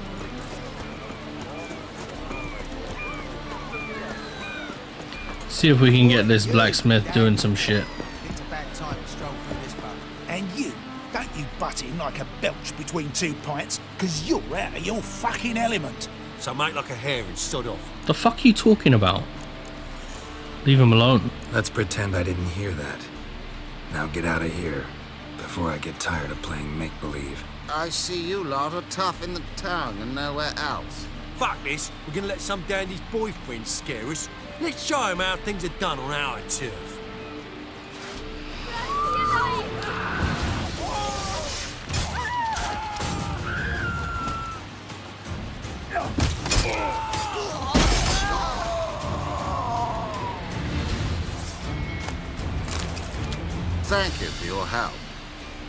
See if we can get this blacksmith doing some shit. It's a bad time to stroll through this pub. And you, don't you butt in like a belch between 2 pints, because you're out of your fucking element. So make like a hare and sod off. The fuck are you talking about? Leave him alone. Let's pretend I didn't hear that. Now get out of here. before I get tired of playing make-believe. I see you lot are tough in the tongue and nowhere else. Fuck this. We're gonna let some dandy's boyfriend scare us. Let's show him how things are done on our turf. Thank you for your help.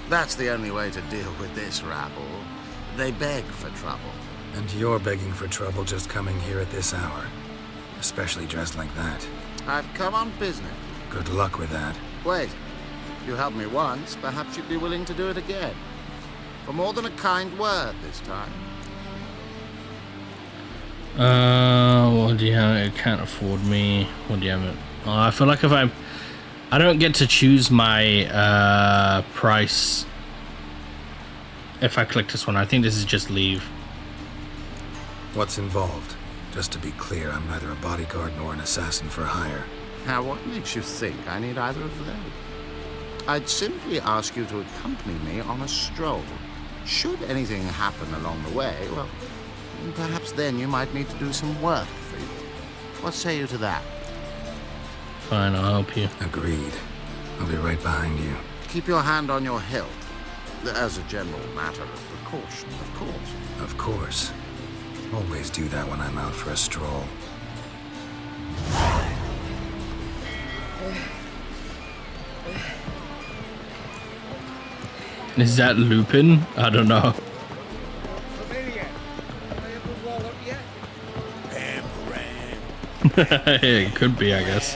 That's the only way to deal with this rabble. They beg for trouble. And you're begging for trouble just coming here at this hour. Especially dressed like that. I've come on business. Good luck with that. Wait. You helped me once, perhaps you'd be willing to do it again. For more than a kind word this time. What do you have? It can't afford me. What do you have? I feel like if I don't get to choose my price if I click this one. I think this is just leave. What's involved? Just to be clear, I'm neither a bodyguard nor an assassin for hire. Now, what makes you think I need either of those? I'd simply ask you to accompany me on a stroll. Should anything happen along the way, well, perhaps then you might need to do some work for you. What say you to that? Fine, I'll help you. Agreed. I'll be right behind you. Keep your hand on your hilt. As a general matter of precaution, of course. Of course. Always do that when I'm out for a stroll. Is that Lupin? I don't know. It could be, I guess.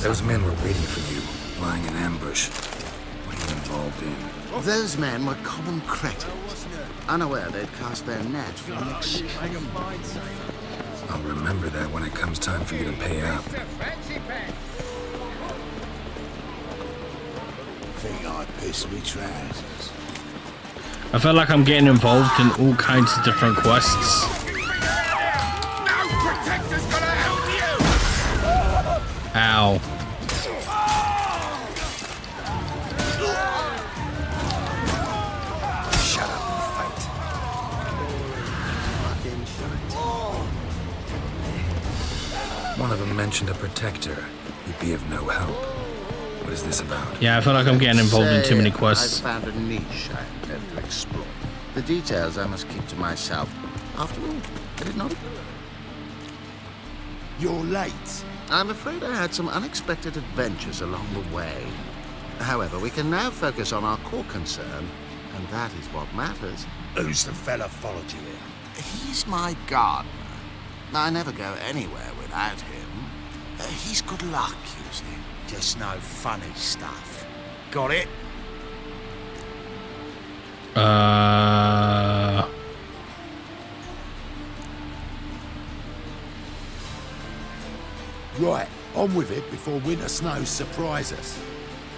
Those men were waiting for you, lying in ambush. What are you involved in? Those men were common cretins, unaware they'd cast their net for the next. I'll remember that when it comes time for you to pay up. Think I pissed me trousers. I feel like I'm getting involved in all kinds of different quests. No protector's gonna help you! Ow. Shut up and fight. One of them mentioned a protector. He'd be of no help. What is this about? Yeah, I feel like I'm getting involved in too many quests. I've found a niche I intend to explore. The details I must keep to myself. After all, did it not? You're late. I'm afraid I had some unexpected adventures along the way. However, we can now focus on our core concern, and that is what matters. Who's the fella followed you here? He's my gardener. I never go anywhere without him. He's good luck, you see. Just no funny stuff. Got it? Right, on with it before winter snows surprise us.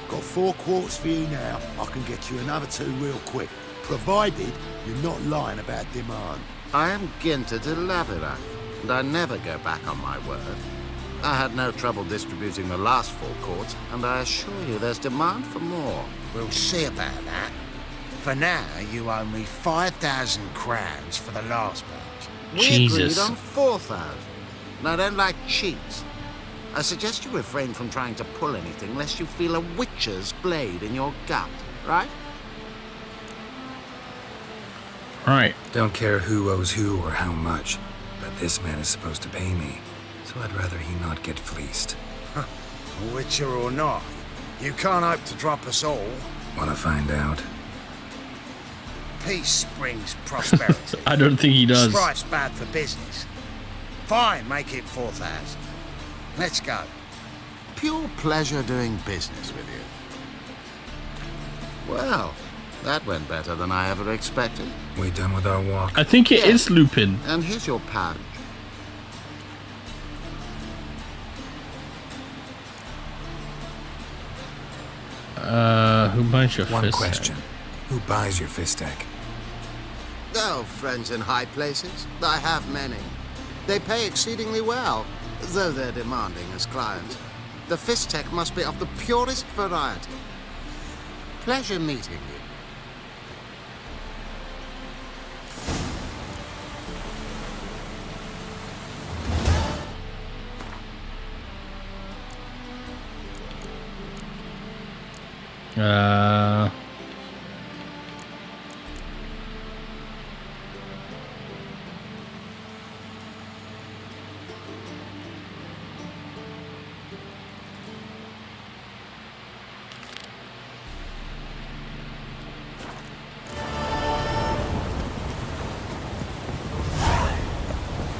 Got 4 quarts for you now. I can get you another 2 real quick, provided you're not lying about demand. I am Ginter de Laverack, and I never go back on my word. I had no trouble distributing the last 4 quarts, and I assure you there's demand for more. We'll see about that. For now, you owe me 5,000 crowns for the last batch. We agreed on 4,000. And I don't like cheats. I suggest you refrain from trying to pull anything lest you feel a witcher's blade in your gut, right? Right. Don't care who owes who or how much, but this man is supposed to pay me, so I'd rather he not get fleeced. Witcher or not, you can't hope to drop us all. Wanna find out? Peace brings prosperity. I don't think he does. Strife's bad for business. Fine, make it 4,000. Let's go. Pure pleasure doing business with you. Well, that went better than I ever expected. We done with our walk? I think it is Lupin. And here's your pouch. Who buys your One fist? question. Who buys your Fistek? Oh, friends in high places. I have many. They pay exceedingly well, though they're demanding as clients. The Fistek must be of the purest variety. Pleasure meeting you.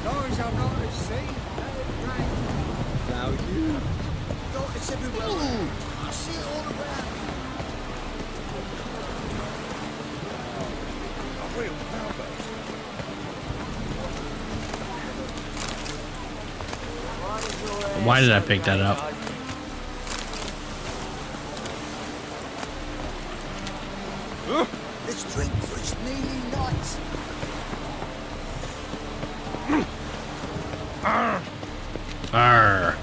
Noise I've noticed, see? Now you. Notice everywhere. I see it all around. A real cowbird. Why did I pick that up? This drink for its nearly nights. Arr.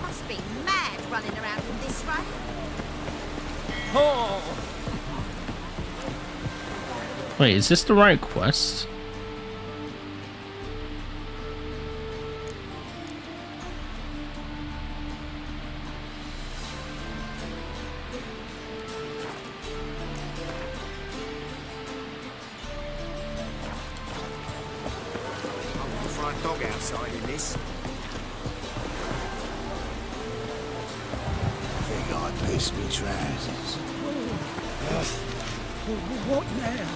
Must be mad running around in this rain. Wait, is this the right quest? Front dog outside in this. Think I pissed me trousers. What now?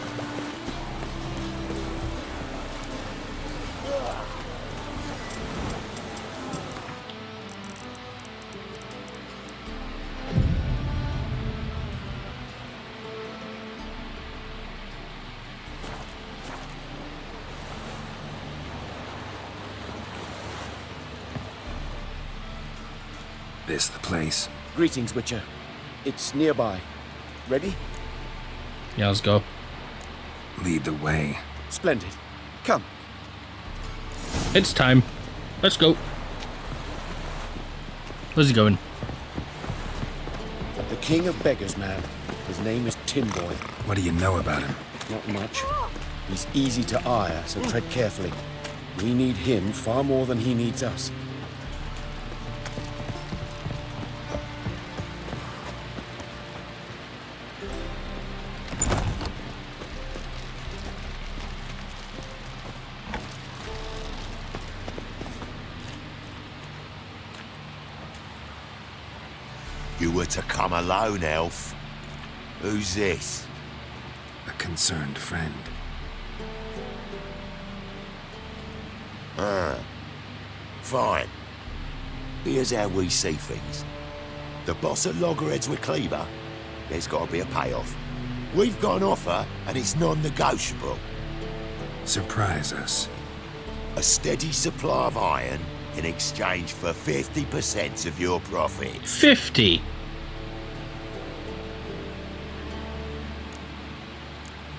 This the place? Greetings, Witcher. It's nearby. Ready? Yeah, let's go. Lead the way. Splendid. Come. It's time. Let's go. Where's he going? The king of beggars, man. His name is Tinboy. What do you know about him? Not much. He's easy to ire, so tread carefully. We need him far more than he needs us. You were to come alone, elf. Who's this? A concerned friend. Ah. Fine. Here's how we see things. The boss at Loggerheads with Cleaver, there's got to be a payoff. We've got an offer, and it's non-negotiable. Surprise us. A steady supply of iron in exchange for 50% of your profit. 50.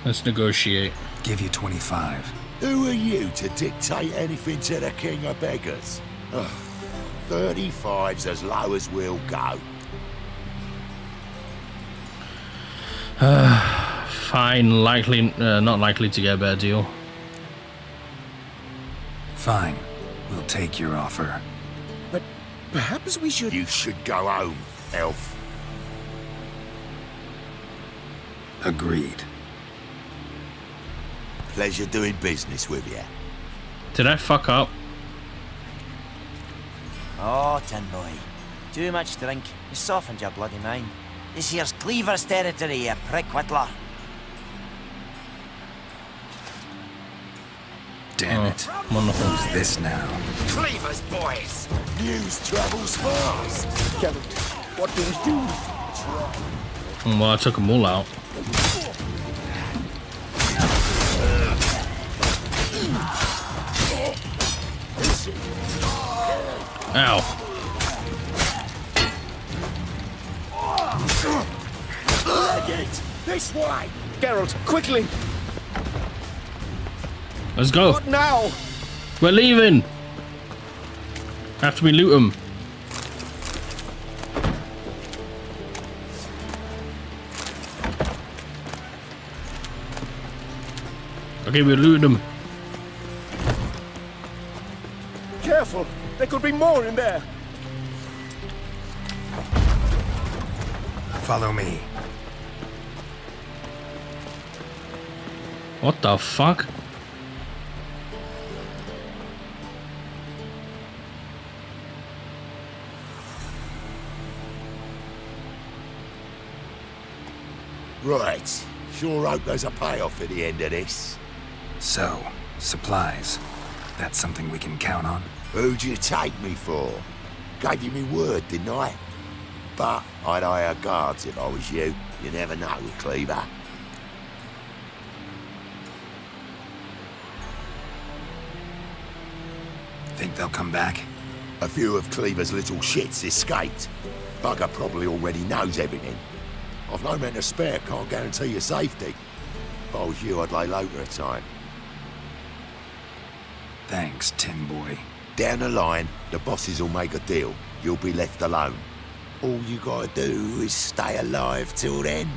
Let's negotiate. Give you 25. Who are you to dictate anything to the king of beggars? Ugh, 35's as low as we'll go. Fine, likely, not likely to get a better deal. Fine. We'll take your offer. But perhaps we should... You should go home, elf. Agreed. Pleasure doing business with you. Did I fuck up? Oh, Tinboy. Too much drink. You softened your bloody mind. This here's Cleaver's territory, you prick whittler. Damn it. Wonderful. Who's this now? Cleaver's boys! News travels fast! Geralt, what do we do? Well, I took them all out. Ow. This way! Geralt, quickly! Let's go. What now? We're leaving. After we loot them. Okay, we loot them. Careful! There could be more in there! Follow me. What the fuck? Right. Sure hope there's a payoff at the end of this. So, supplies. That's something we can count on? Who'd you take me for? Gave you me word, didn't I? But I'd hire guards if I was you. You never know with Cleaver. Think they'll come back? A few of Cleaver's little shits escaped. Bugger probably already knows everything. I've no men to spare, can't guarantee your safety. If I was you, I'd lay low for a time. Thanks, Tin Boy. Down the line, the bosses will make a deal. You'll be left alone. All you gotta do is stay alive till then.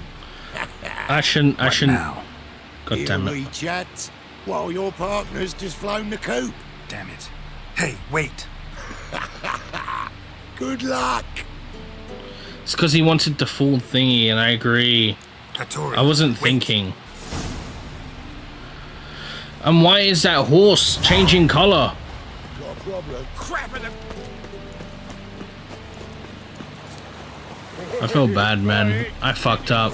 I shouldn't. Now? God damn Here we it. chat while your partner's just flown the coop. Damn it. Hey, wait. Good luck. It's because he wanted the full thingy, and I agree. Hattori, I wasn't thinking. And why is that horse changing color? Got a problem. Crap in the... I feel bad, man. I fucked up.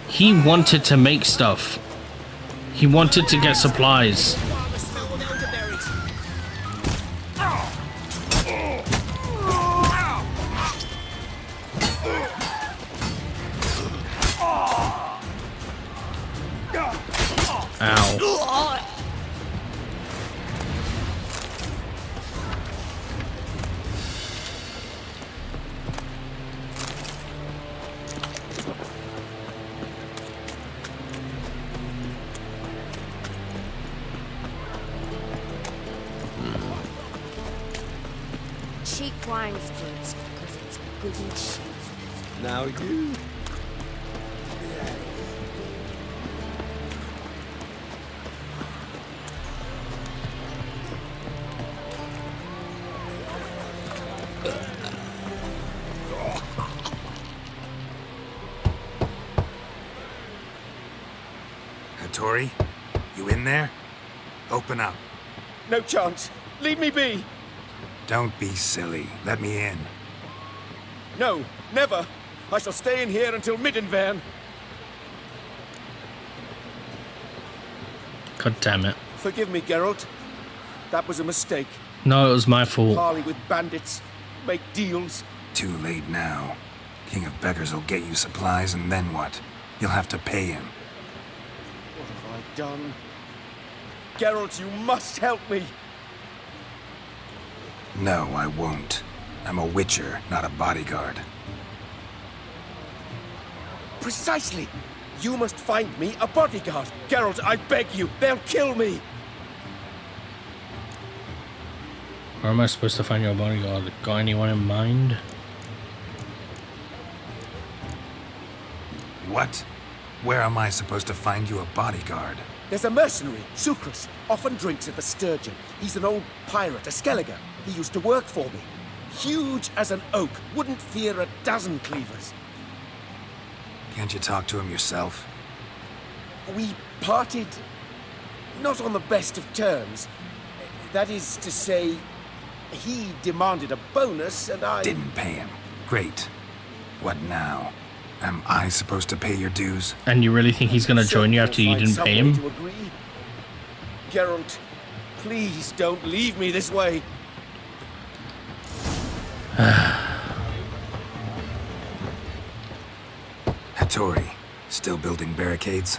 He wanted to make stuff. He wanted to get supplies. Ow. Cheap wine's good because it's good and cheap. Now you. Hattori, you in there? Open up. No chance. Leave me be. Don't be silly. Let me in. No, never. I shall stay in here until Middenvern. God damn it. Forgive me, Geralt. That was a mistake. No, it was my fault. Parley with bandits. Make deals. Too late now. King of Beggars will get you supplies, and then what? You'll have to pay him. What have I done? Geralt, you must help me. No, I won't. I'm a witcher, not a bodyguard. Precisely. You must find me a bodyguard. Geralt, I beg you. They'll kill me. Where am I supposed to find your bodyguard? Got anyone in mind? What? Where am I supposed to find you a bodyguard? There's a mercenary, Sucrus. Often drinks at the Sturgeon. He's an old pirate, a Skelliger. He used to work for me. Huge as an oak. Wouldn't fear a dozen cleavers. Can't you talk to him yourself? We parted not on the best of terms. That is to say, he demanded a bonus and I... Didn't pay him. Great. What now? Am I supposed to pay your dues? And you really think he's gonna join you after you didn't pay him? To agree. Geralt, please don't leave me this way. Tori, still building barricades?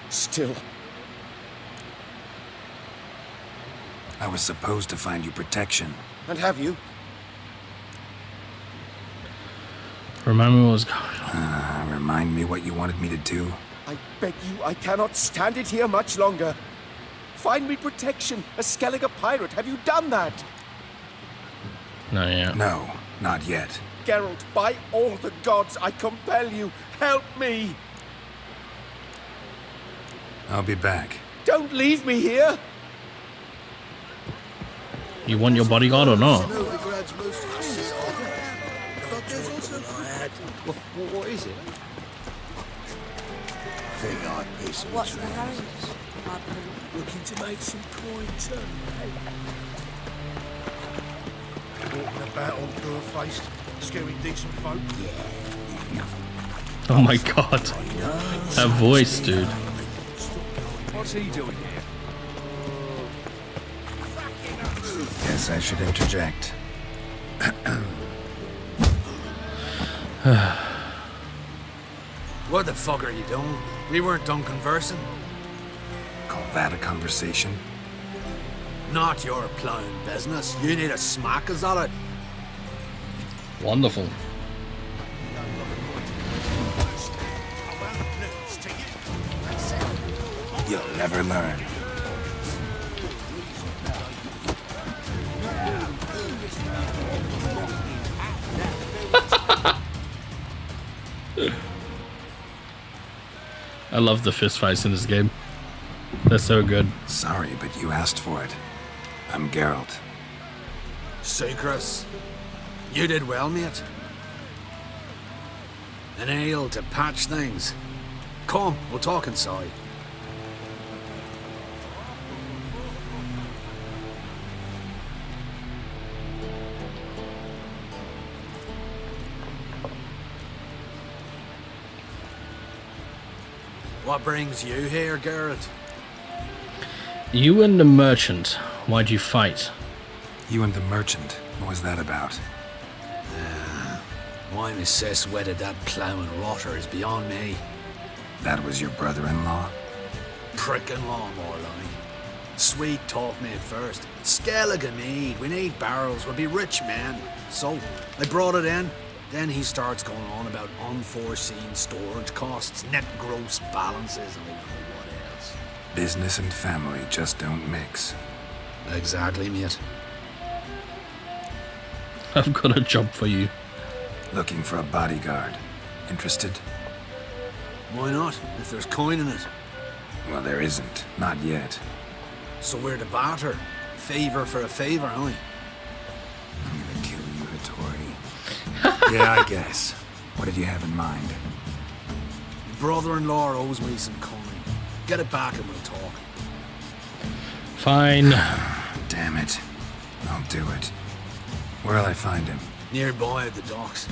Still. I was supposed to find you protection. And have you? Remember what was going on. Remind me what you wanted me to do? I beg you, I cannot stand it here much longer. Find me protection, a Skellige pirate. Have you done that? Not yet. No, not yet. Geralt, by all the gods, I compel you, help me! I'll be back. Don't leave me here! You want your bodyguard or not? What is it? Think I piss me What's the trousers. hurry? Looking to make some coin turn, Walking about all door-faced, scaring decent folk. Oh my god. That voice, dude. What's he doing here? Guess I should interject. What the fuck are you doing? We weren't done conversing. Call that a conversation? Not your plowing business. You need a smack, is that it? Wonderful. You'll never learn. I love the fist fights in this game. They're so good. Sorry, but you asked for it. I'm Geralt. Sucrus, you did well, mate. An ale to patch things. Come, we'll talk inside. What brings you here, Geralt? You and the merchant, why'd you fight? You and the merchant, what was that about? Why my sis wedded that ploughing rotter is beyond me. That was your brother-in-law? Prick-in-law, more like. Sweet talk me at first. Skellige mead, we need barrels, we'll be rich men. So, I brought it in. Then he starts going on about unforeseen storage costs, net gross balances, and I don't know what else. Business and family just don't mix. Exactly, mate. I've got a job for you. Looking for a bodyguard. Interested? Why not, if there's coin in it? Well, there isn't. Not yet. So we're to barter. Favor for a favor, aye? I'm gonna kill you, Hattori. Yeah, I guess. What did you have in mind? Your brother-in-law owes me some coin. Get it back and we'll talk. Fine. Damn it. I'll do it. Where'll I find him? Nearby at the docks.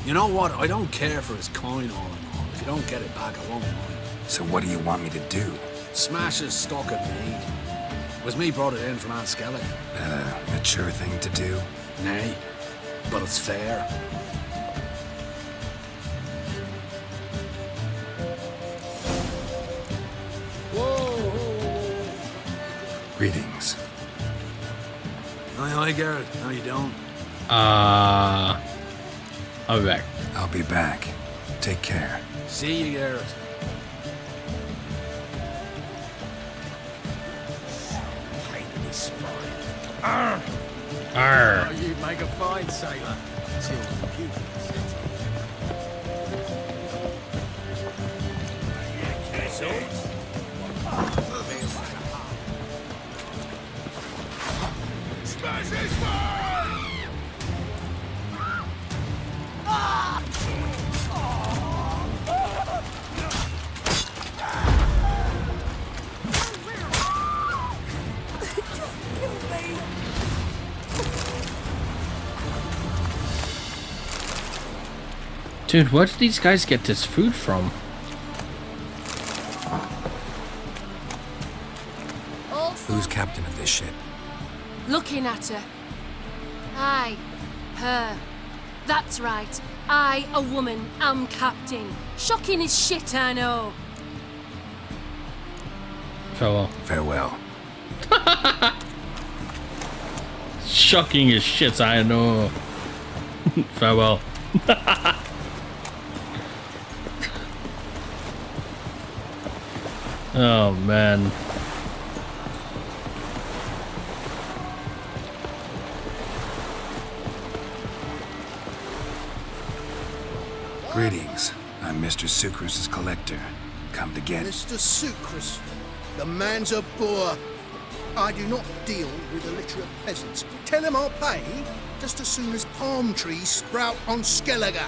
You know what? I don't care for his coin all in all. If you don't get it back, I won't mind. So what do you want me to do? Smash his stock of mead. Was me brought it in from Aunt Skellige. That a mature thing to do? Nay, but it's fair. Greetings. Aye, Geralt. How you doing? I'll be back. I'll be back. Take care. See you, Geralt. Arr. Oh, you make a fine sailor. Dude, where did these guys get this food from? Who's captain of this ship? Looking at her. Aye, her. That's right. I, a woman, am captain. Shocking as shit, I know. Farewell. Farewell. Shocking as shit, I know. Farewell. Oh man. Greetings. I'm Mr. Sucrus' collector. Come to get... Mr. Sucrus, the man's a boor. I do not deal with illiterate peasants. Tell him I'll pay just as soon as palm trees sprout on Skellige.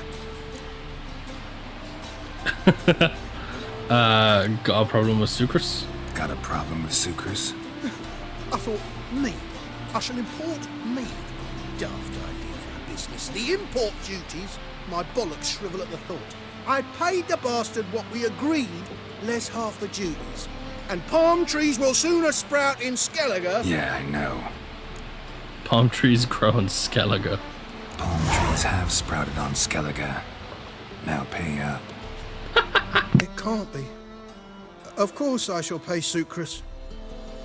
Got a problem with Sucrus? Got a problem with Sucrus? I thought, mead. I shall import mead. Daft idea for a business. The import duties, my bollocks shrivel at the thought. I paid the bastard what we agreed, less half the duties. And palm trees will sooner sprout in Skellige. Yeah, I know. Palm trees grow in Skellige. Palm trees have sprouted on Skellige. Now pay up. It can't be. Of course I shall pay Sucrus.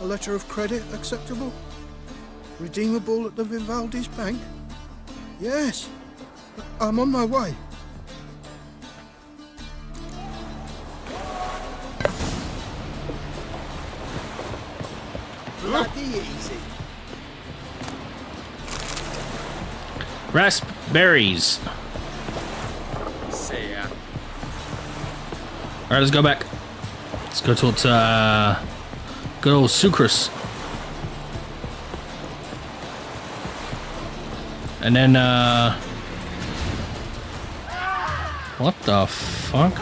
A letter of credit acceptable? Redeemable at the Vivaldi's bank? Yes. I'm on my way. Bloody easy. Raspberries. See ya. Alright, let's go back. Let's go talk to good old Sucrus. And then what the fuck?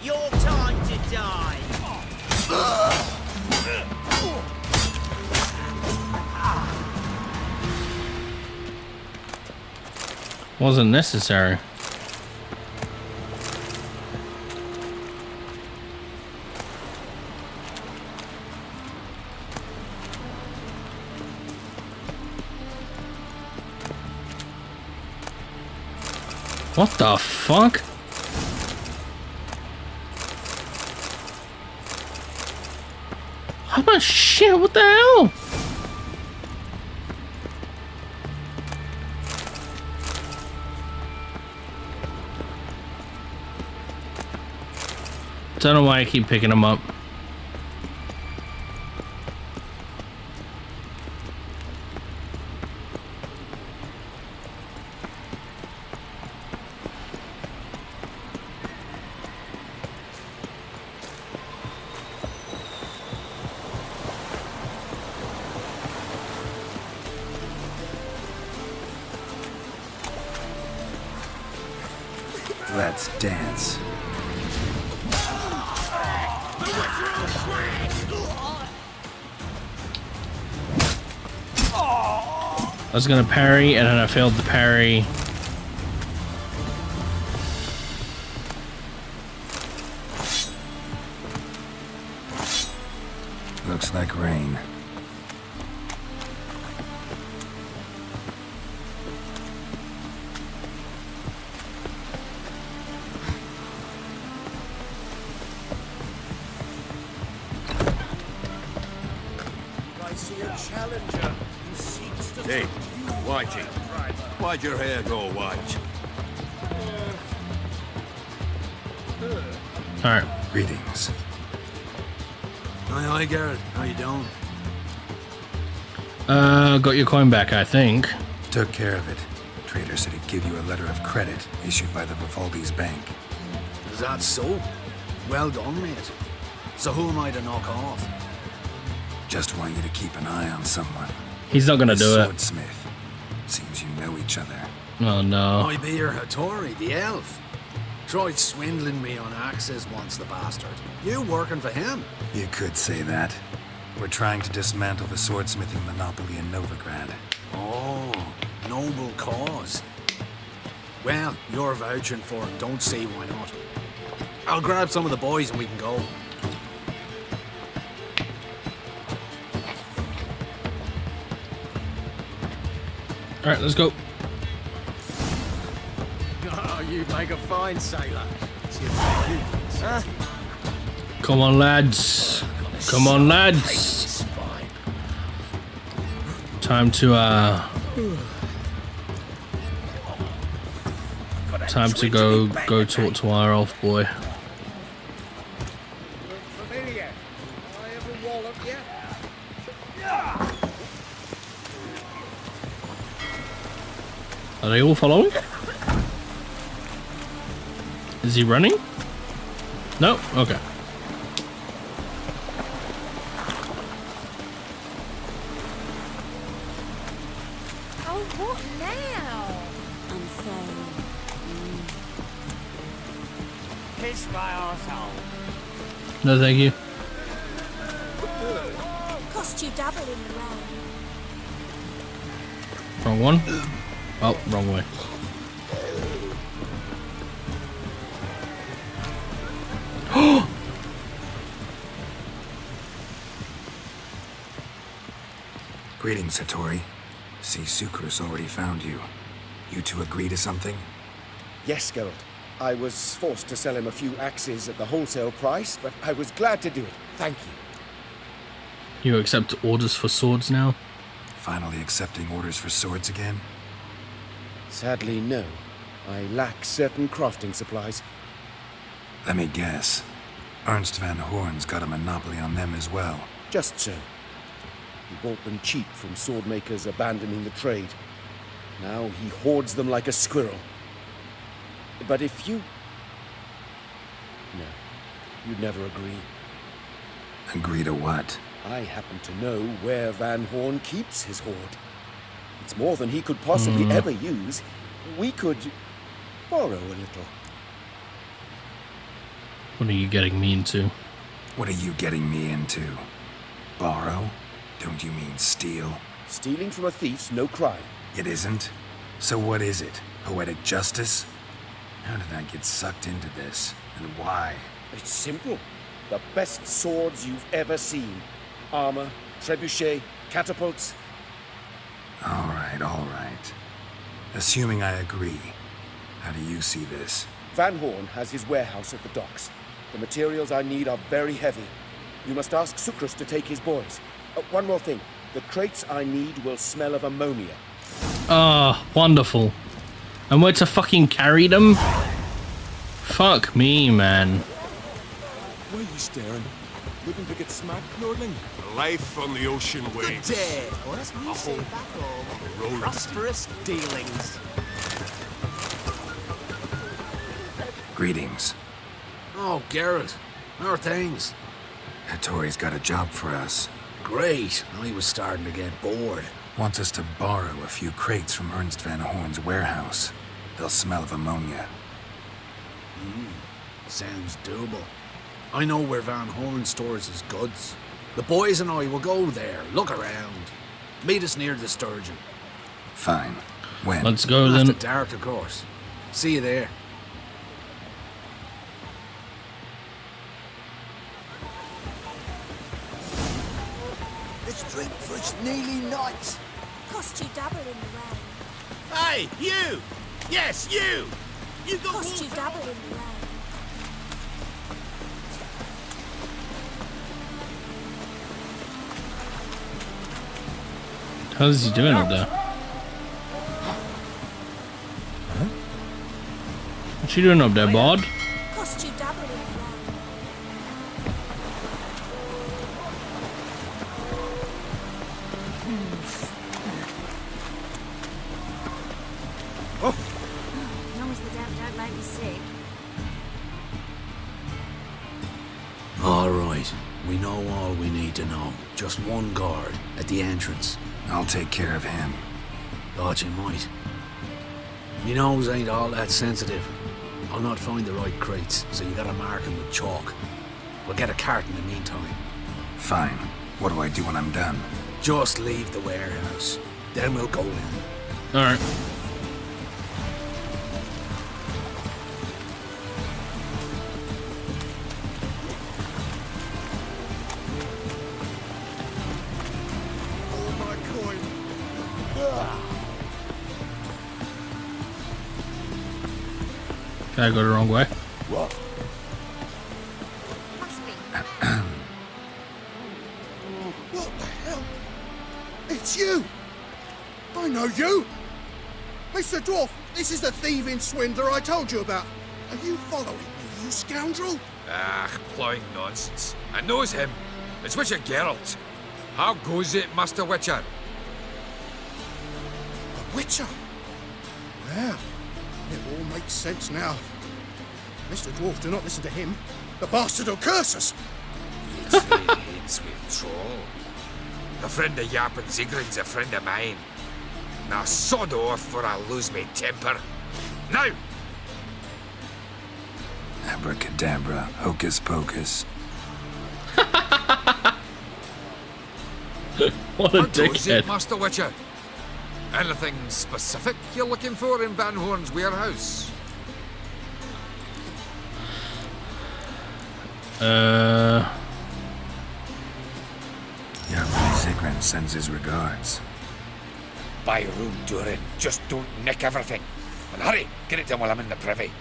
Your time to die. Wasn't necessary. What the fuck? How much shit? What the hell? Don't know why I keep picking them up. Let's dance. I was gonna parry and then I failed the parry. Looks like rain. I see a challenger who seeks to... Hey, Whitey, why'd your hair go white? Alright. Greetings. Aye, Garrett. How you doing? Got your coin back, I think. Took care of it. Trader said he'd give you a letter of credit issued by the Vivaldi's bank. Is that so? Well done, mate. So who am I to knock off? Just want you to keep an eye on someone. He's not gonna do it. Swordsmith. Seems you know each other. Oh no. I be your Hattori, the elf. Tried swindling me on access once, the bastard. You working for him? You could say that. We're trying to dismantle the swordsmithing monopoly in Novigrad. Oh, noble cause. Well, you're vouching for it. Don't see why not. I'll grab some of the boys and we can go. Alright, let's go. Oh, you make a fine sailor. Come on, lads. Come on, lads. Time to go talk to our elf boy. Familiar. I ever wallop you? Are they all following? Is he running? No? Okay. Oh, what now? I'm saying. Kiss my arsehole. No, thank you. Cost you double in the round. Wrong one. Oh, wrong way. Greetings, Hattori. See, Sukrus already found you. You two agree to something? Yes, Geralt. I was forced to sell him a few axes at the wholesale price, but I was glad to do it. Thank you. You accept orders for swords now? Finally accepting orders for swords again? Sadly, no. I lack certain crafting supplies. Let me guess. Ernst van Horn's got a monopoly on them as well. Just so. He bought them cheap from sword makers abandoning the trade. Now he hoards them like a squirrel. But if you... No, you'd never agree. Agree to what? I happen to know where Van Horn keeps his hoard. It's more than he could possibly ever use. We could borrow a little. What are you getting me into? What are you getting me into? Borrow? Don't you mean steal? Stealing from a thief's no crime. It isn't? So what is it? Poetic justice? How did I get sucked into this? And why? It's simple. The best swords you've ever seen. Armor, trebuchet, catapults. All right. Assuming I agree, how do you see this? Van Horn has his warehouse at the docks. The materials I need are very heavy. You must ask Sukrus to take his boys. One more thing. The crates I need will smell of ammonia. Ah, wonderful. And where to fucking carry them? Fuck me, man. Why are you staring? Looking to get smacked, Nordling? Life on the ocean waves. Dead. Well, that's what you say back home. Rolling Prosperous dealings. Greetings. Oh, Geralt. How are things? Hattori's got a job for us. Great. I was starting to get bored. Wants us to borrow a few crates from Ernst van Horn's warehouse. They'll smell of ammonia. Sounds doable. I know where Van Horn stores his goods. The boys and I will go there, look around. Meet us near the Sturgeon. Fine. When? Let's go then. After dark, of course. See you there. Let's drink for it's nearly night. Cost you double in the round. Hey, you! Yes, you! You got Cost you double in the round. How's he doing up there? What you doing up there, bud? Cost you double in the round. As long as the damn don't make me sick. All right. We know all we need to know. Just one guard at the entrance. I'll take care of him. Thought you might. Me nose ain't all that sensitive. I'll not find the right crates, so you gotta mark them with chalk. We'll get a cart in the meantime. Fine. What do I do when I'm done? Just leave the warehouse. Then we'll go in. Alright. I go the wrong way. What? What the hell? It's you! I know you! Mr. Dwarf, this is the thieving swindler I told you about. Are you following me, you scoundrel? Ah, ploying nonsense. I knows him. It's Witcher Geralt. How goes it, Master Witcher? The Witcher? Well, it all makes sense now. Mr. Dwarf, do not listen to him. The bastard will curse us. It's with Troll. A friend of Yap and Zigrin's a friend of mine. Now sod off or I'll lose my temper. Now! Abracadabra, hocus pocus. What a How goes it, dickhead. Master Witcher? Anything specific you're looking for in Van Horn's warehouse? Yarvin Zigrin sends his regards. By room, Durin. Just don't nick everything. And hurry, get it done while I'm in the privy.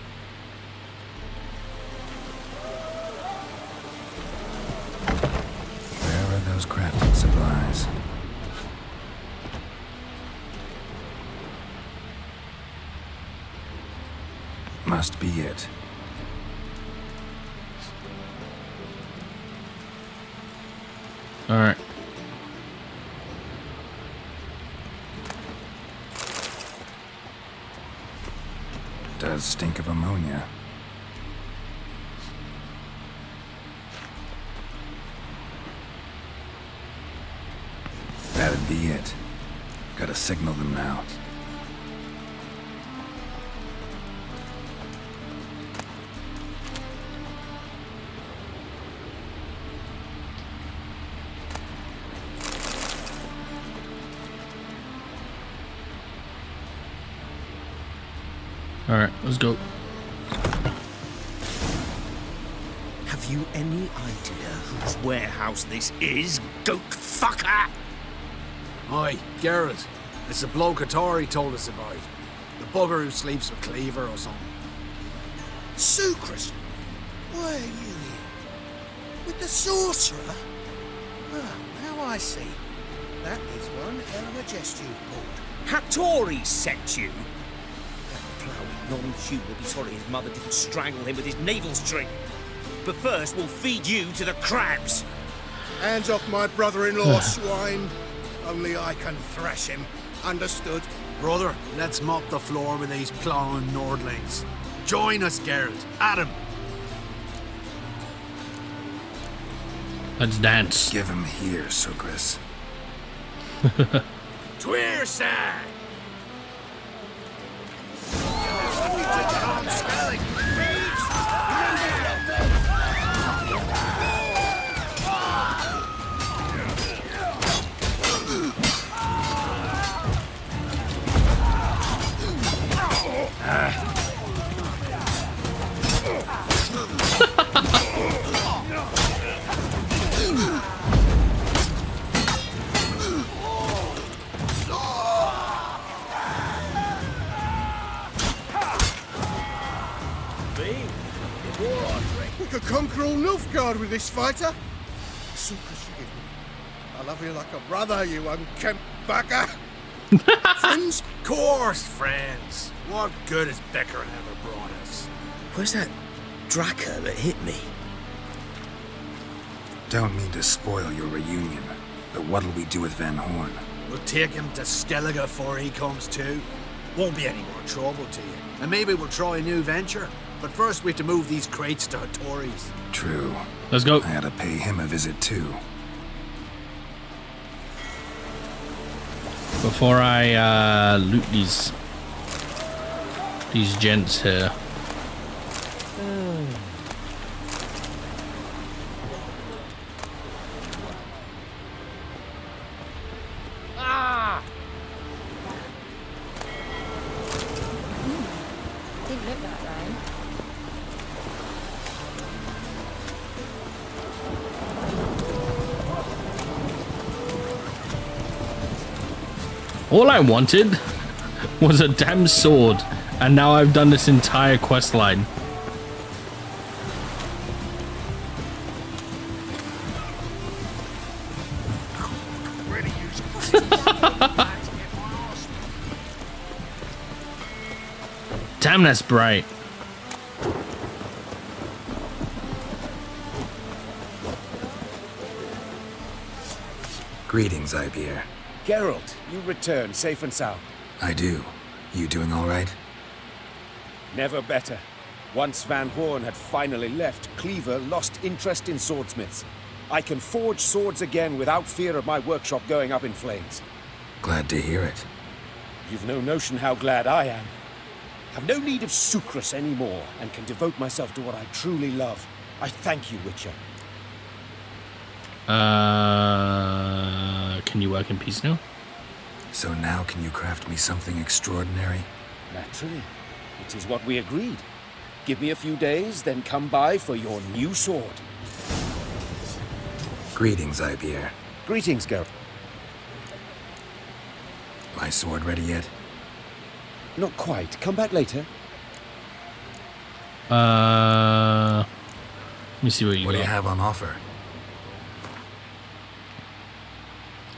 Where are those crafting supplies? Must be it. All right. Does stink of ammonia. That'd be it. Gotta signal them now. All right, let's go. Have you any idea whose warehouse this is, goat fucker? Aye, Geralt. It's the bloke Atari told us about. The bugger who sleeps with Cleaver or something. Sucrus, why are you here? With the sorcerer? Oh, now I see. That is one hell of a jest you pulled. Hattori sent you? That ploughing non-Hugh will be sorry his mother didn't strangle him with his navel string. But first, we'll feed you to the crabs. Hands off my brother-in-law, swine. Only I can thrash him. Understood? Brother, let's mop the floor with these plowing Nordlings. Join us, Geralt. Adam. Let's dance. Give him here, Sucrus. Tweerside! We could conquer all Nilfgaard with this fighter. Sucrus, forgive me. I love you like a brother, you unkempt bugger. Friends? Course, friends. What good has Beckering ever brought us? Where's that Draka that hit me? Don't mean to spoil your reunion, but what'll we do with Van Horn? We'll take him to Skellige before he comes to. Won't be any more trouble to you. And maybe we'll try a new venture. But first we have to move these crates to Hattori's. True. Let's go. I had to pay him a visit too. Before I loot these gents here. Didn't look that way. All I wanted was a damn sword And now I've done this entire quest line. Damn, that's bright. Greetings, Ibeer. Geralt, you return safe and sound. I do. You doing all right? Never better. Once Van Horn had finally left, Cleaver lost interest in swordsmiths. I can forge swords again without fear of my workshop going up in flames. Glad to hear it. You've no notion how glad I am. I've no need of Sucrus anymore, and can devote myself to what I truly love. I thank you, Witcher. Can you work in peace now? So now can you craft me something extraordinary? Naturally. It is what we agreed. Give me a few days, then come by for your new sword. Greetings, Ibeer. Greetings, Geralt. My sword ready yet? Not quite. Come back later. Let me see what you got. What do you have on offer?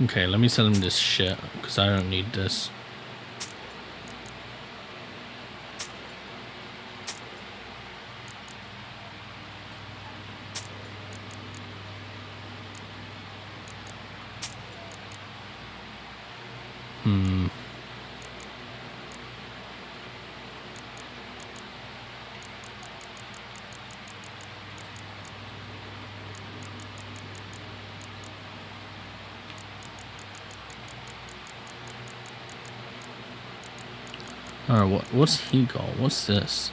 Okay, let me sell him this shit, because I don't need this. Alright, what's he got? What's this?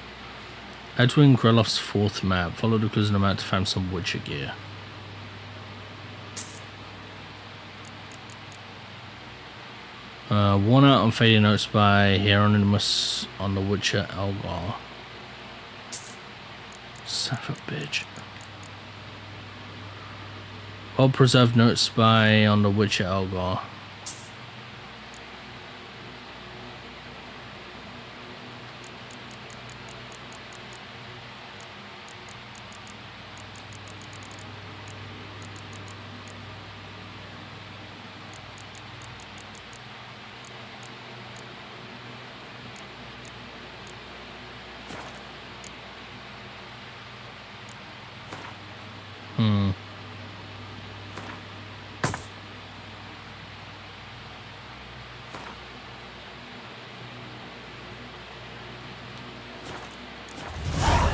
Edwin Greloff's 4th map. Follow the clues on the map to find some Witcher gear. Worn out and fading notes by Hieronymus on the Witcher Elgar. Son of a bitch. Well preserved notes by on the Witcher Elgar.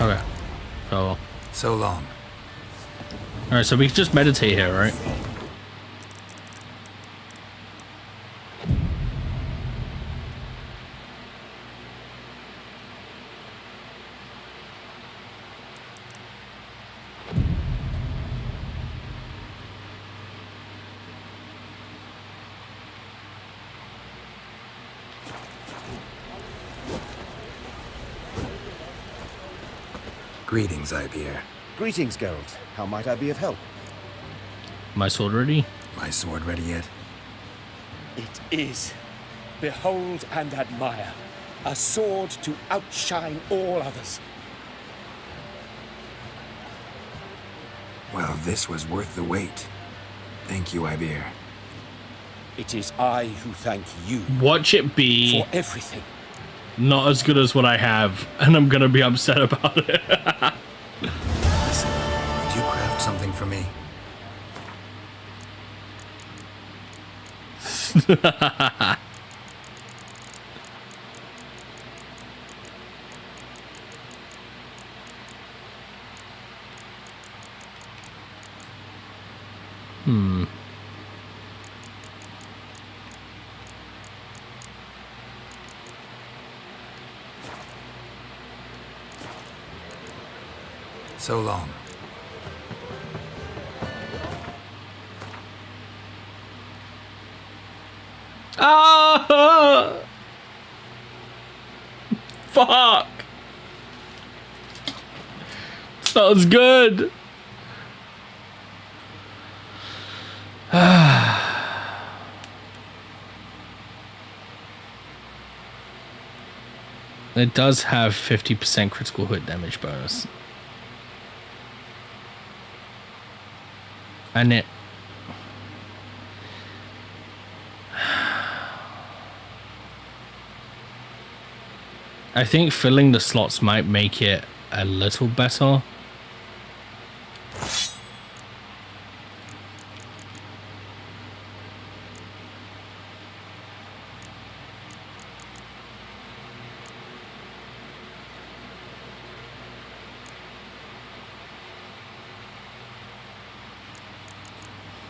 Okay. So long. Alright, so we can just meditate here, right? Greetings, Ibeer. Greetings, Geralt. How might I be of help? My sword ready? My sword ready yet? It is. Behold and admire. A sword to outshine all others. Well, this was worth the wait. Thank you, Ibeer. It is I who thank you. Watch it be for everything. Not as good as what I have, and I'm gonna be upset about it. Listen, would you craft something for me? So long. Ah! Fuck! Sounds good. It does have 50% critical hit damage bonus. And it... I think filling the slots might make it a little better.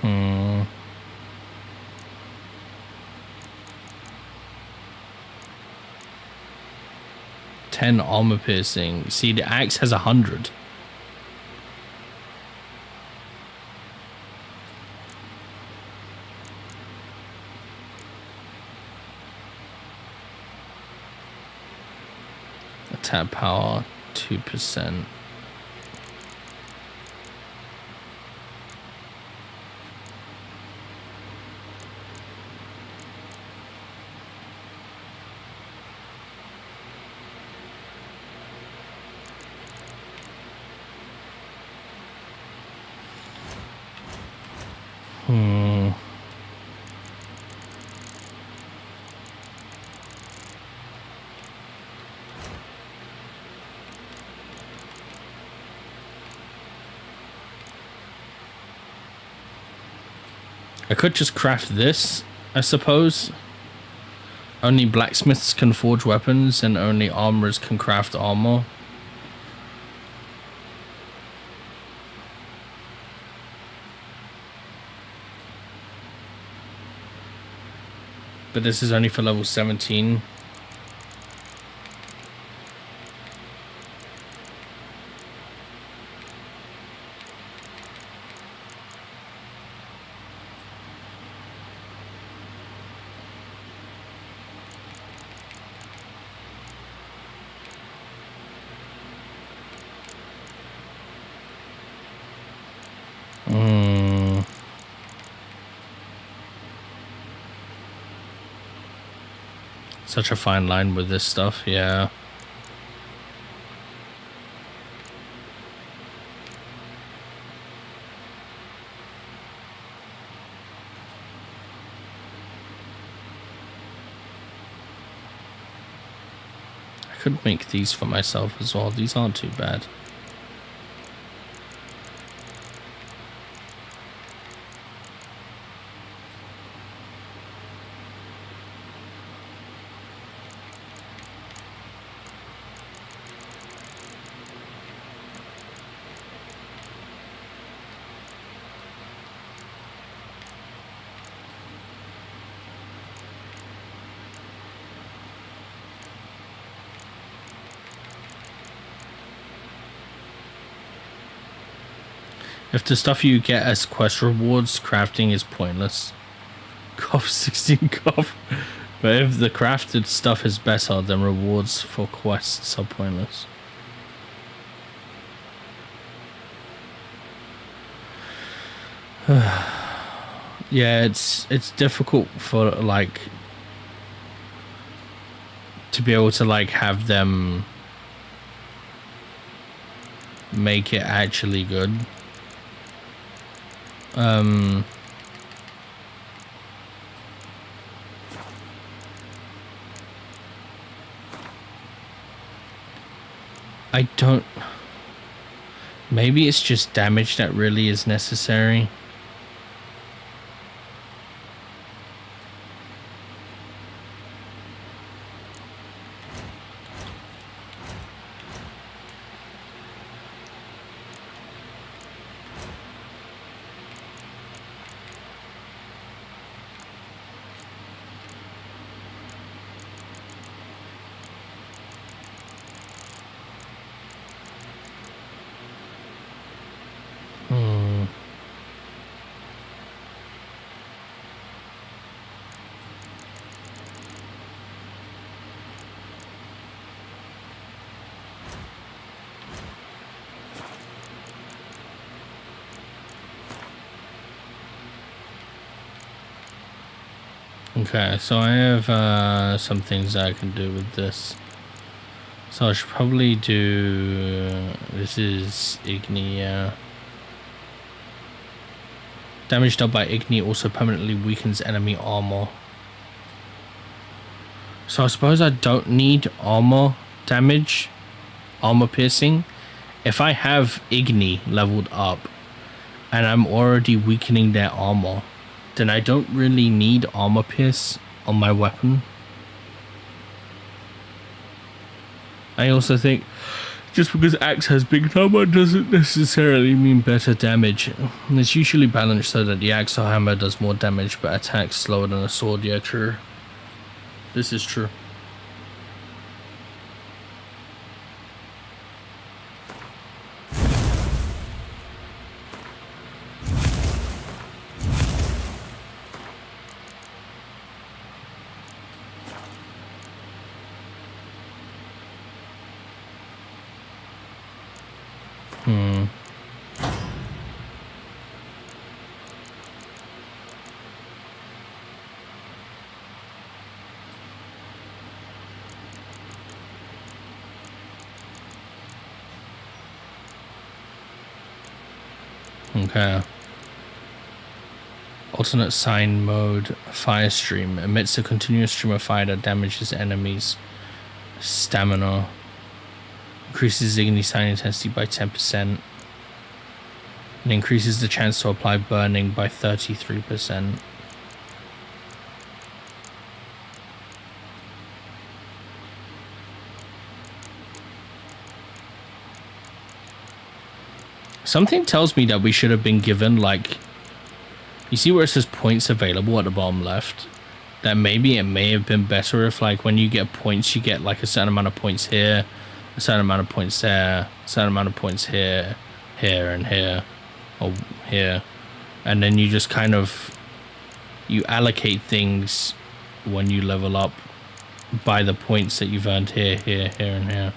Hmm. Ten armor piercing. See, the axe has 100. Attack power 2%. I could just craft this, I suppose. Only blacksmiths can forge weapons and only armorers can craft armor. But this is only for level 17. Such a fine line with this stuff, yeah. I could make these for myself as well. These aren't too bad. If the stuff you get as quest rewards, crafting is pointless. Cough 16 cough. But if the crafted stuff is better, then rewards for quests are pointless. Yeah, it's difficult for like to be able to like have them make it actually good. I don't... Maybe it's just damage that really is necessary. Okay, so I have some things I can do with this. So I should probably do... This is Igni, yeah. Damage dealt by Igni also permanently weakens enemy armor. So I suppose I don't need armor damage, armor piercing. If I have Igni leveled up and I'm already weakening their armor, then I don't really need armor pierce on my weapon. I also think just because axe has big armor doesn't necessarily mean better damage. It's usually balanced so that the axe or hammer does more damage but attacks slower than a sword. Yeah, true. This is true. Okay. Alternate sign mode fire stream emits a continuous stream of fire that damages enemies' stamina. Increases Igni sign intensity by 10% and increases the chance to apply burning by 33%. Something tells me that we should have been given, like, you see where it says points available at the bottom left? That maybe it may have been better if, like, when you get points, you get like a certain amount of points here, a certain amount of points there, a certain amount of points here, here, and here, or here. And then you just kind of, you allocate things when you level up by the points that you've earned here, here, here, and here.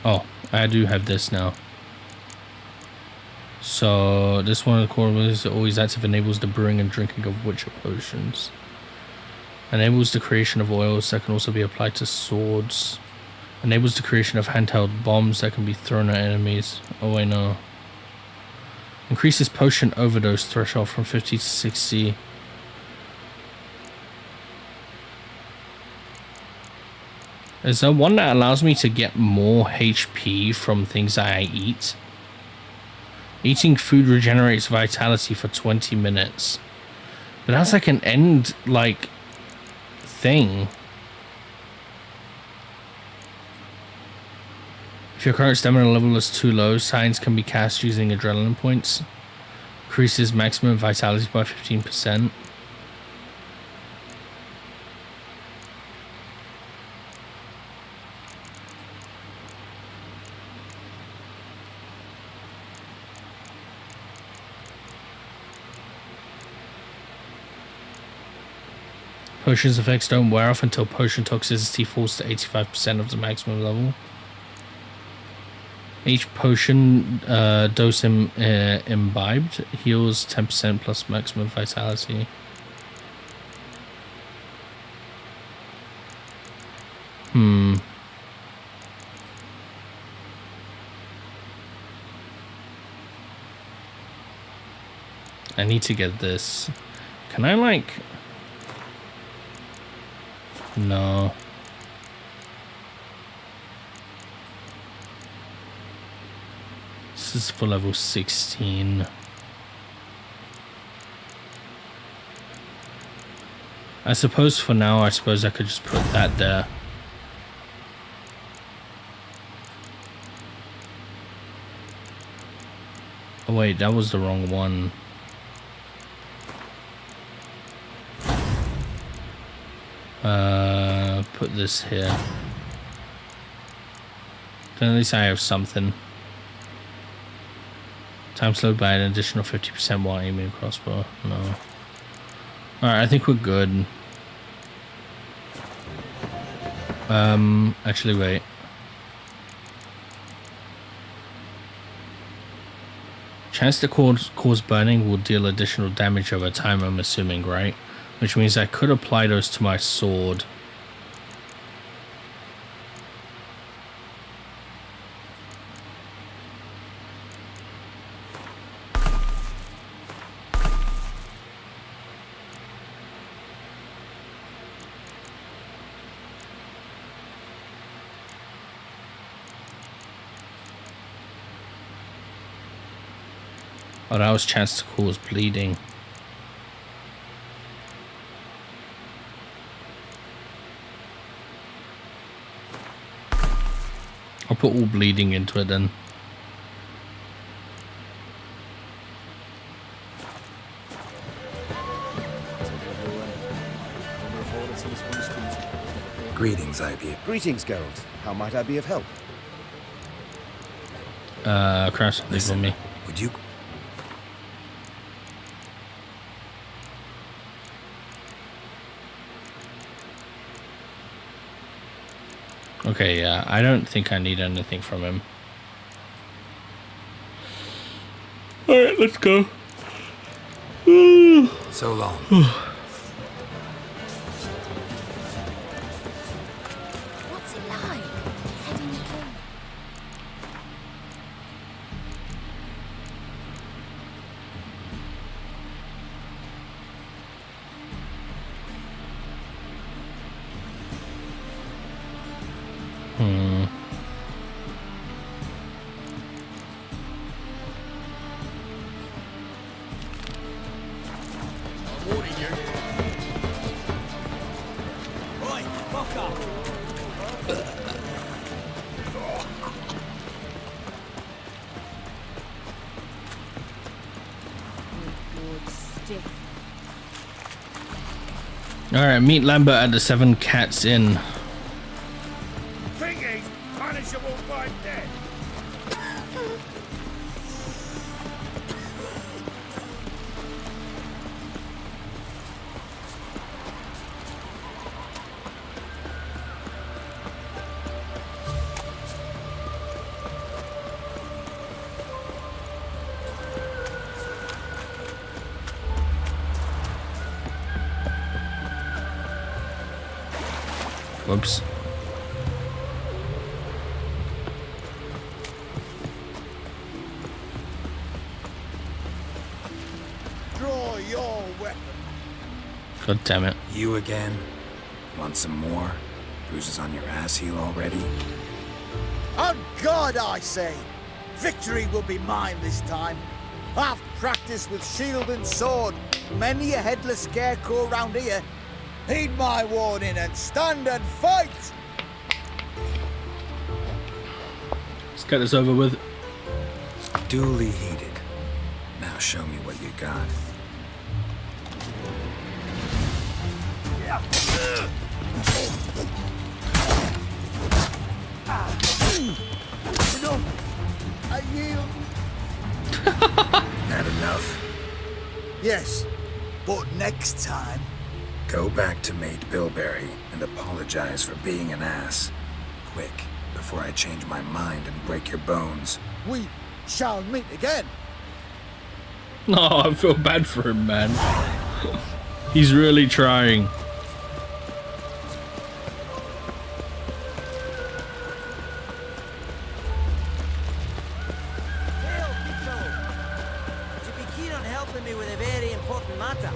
Oh, I do have this now. So this one of the core is always active, enables the brewing and drinking of witcher potions. Enables the creation of oils that can also be applied to swords. Enables the creation of handheld bombs that can be thrown at enemies. Oh wait, no. Increases potion overdose threshold from 50 to 60. Is there one that allows me to get more HP from things I eat? Eating food regenerates vitality for 20 minutes. But that's like an end, like, thing. If your current stamina level is too low, signs can be cast using adrenaline points. Increases maximum vitality by 15%. Potions effects don't wear off until potion toxicity falls to 85% of the maximum level. Each potion dose imbibed heals 10% plus maximum vitality. I need to get this. Can I, like... No. This is for level 16. I suppose for now, I suppose I could just put that there. Oh wait, that was the wrong one. Put this here. Then at least I have something. Time slowed by an additional 50% while aiming a crossbow. No. Alright, I think we're good. Actually, wait. Chance to cause burning will deal additional damage over time, I'm assuming, right? Which means I could apply those to my sword. Oh, that was chance to cause bleeding. I'll put all bleeding into it then. Greetings, IB. Greetings, Geralt. How might I be of help? Crash, leave with me. Would you... Okay, yeah, I don't think I need anything from him. Alright, let's go. So long. What's it like? Heading again. Alright, meet Lambert at the Seven Cats Inn. Thing is, punishable by death. Whoops. Draw your weapon. God damn it. You again? Want some more? Bruises on your ass heel already? On God, I say! Victory will be mine this time. I've practiced with shield and sword. Many a headless scarecrow round here. Heed my warning and stand and fight! Let's get this over with. Duly heated. Now show me what you got. No, I yield. Not enough. Yes, but next time. Go back to Mate Bilberry and apologize for being an ass. Quick, before I change my mind and break your bones. We shall meet again. Oh, I feel bad for him, man. He's really trying. Well, big fellow, would you be keen on helping me with a very important matter?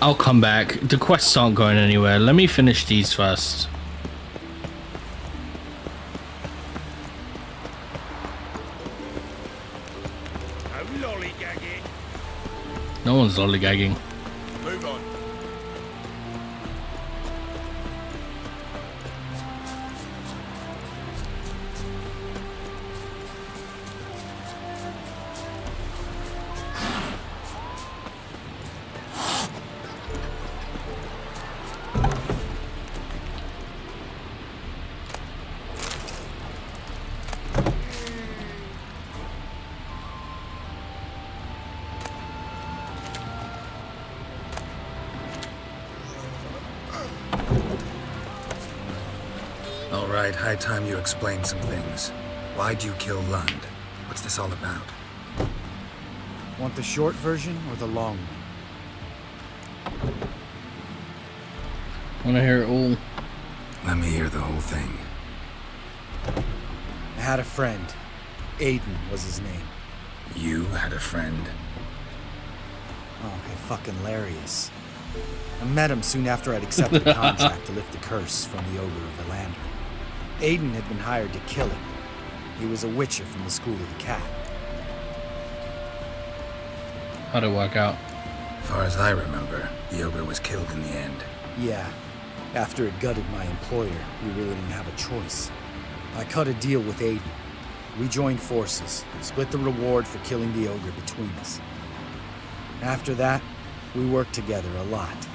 I'll come back. The quests aren't going anywhere. Let me finish these first. I'm lollygagging. No one's lollygagging. Move on. Alright, high time you explain some things. Why'd you kill Lund? What's this all about? Want the short version or the long one? I want to hear it all. Let me hear the whole thing. I had a friend. Aiden was his name. You had a friend? Oh, hey, fucking hilarious. I met him soon after I'd accepted a contract to lift the curse from the Ogre of Elander. Aiden had been hired to kill him. He was a witcher from the School of the Cat. How'd it work out? As far as I remember, the Ogre was killed in the end. Yeah. After it gutted my employer, we really didn't have a choice. I cut a deal with Aiden. We joined forces, split the reward for killing the Ogre between us. After that, we worked together a lot.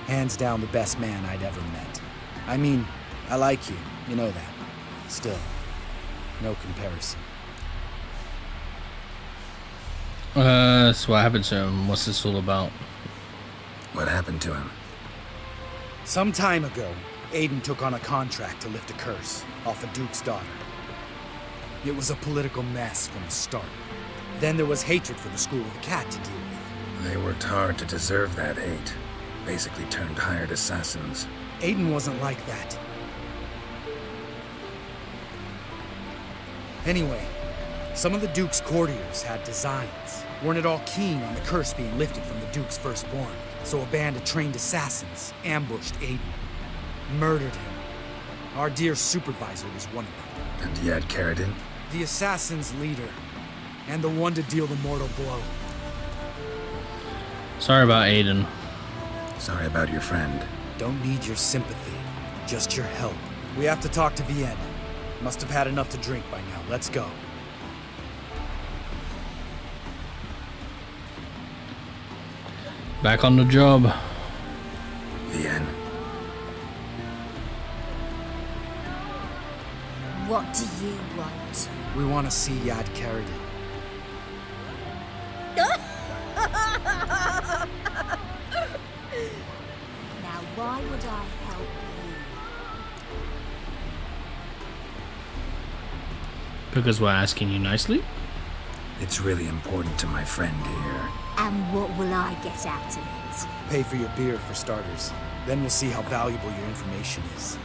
Hands down the best man I'd ever met. I mean, I like you, you know that. Still, no comparison. So what happened to him? What's this all about? What happened to him? Some time ago, Aiden took on a contract to lift a curse off a duke's daughter. It was a political mess from the start. Then there was hatred for the School of the Cat to deal with. They worked hard to deserve that hate. Basically turned hired assassins. Aiden wasn't like that. Anyway, some of the Duke's courtiers had designs. Weren't at all keen on the curse being lifted from the Duke's firstborn. So a band of trained assassins ambushed Aiden. Murdered him. Our dear supervisor was one of them. And you had Caridin? The assassin's leader. And the one to deal the mortal blow. Sorry about Aiden. Sorry about your friend. Don't need your sympathy. Just your help. We have to talk to Vienne. Must have had enough to drink by now. Let's go. Back on the job. Vienne. What do you want? We want to see Yad Caridin. Now, why would I help you? Because we're asking you nicely? It's really important to my friend here. And what will I get out of it? Pay for your beer, for starters. Then we'll see how valuable your information is.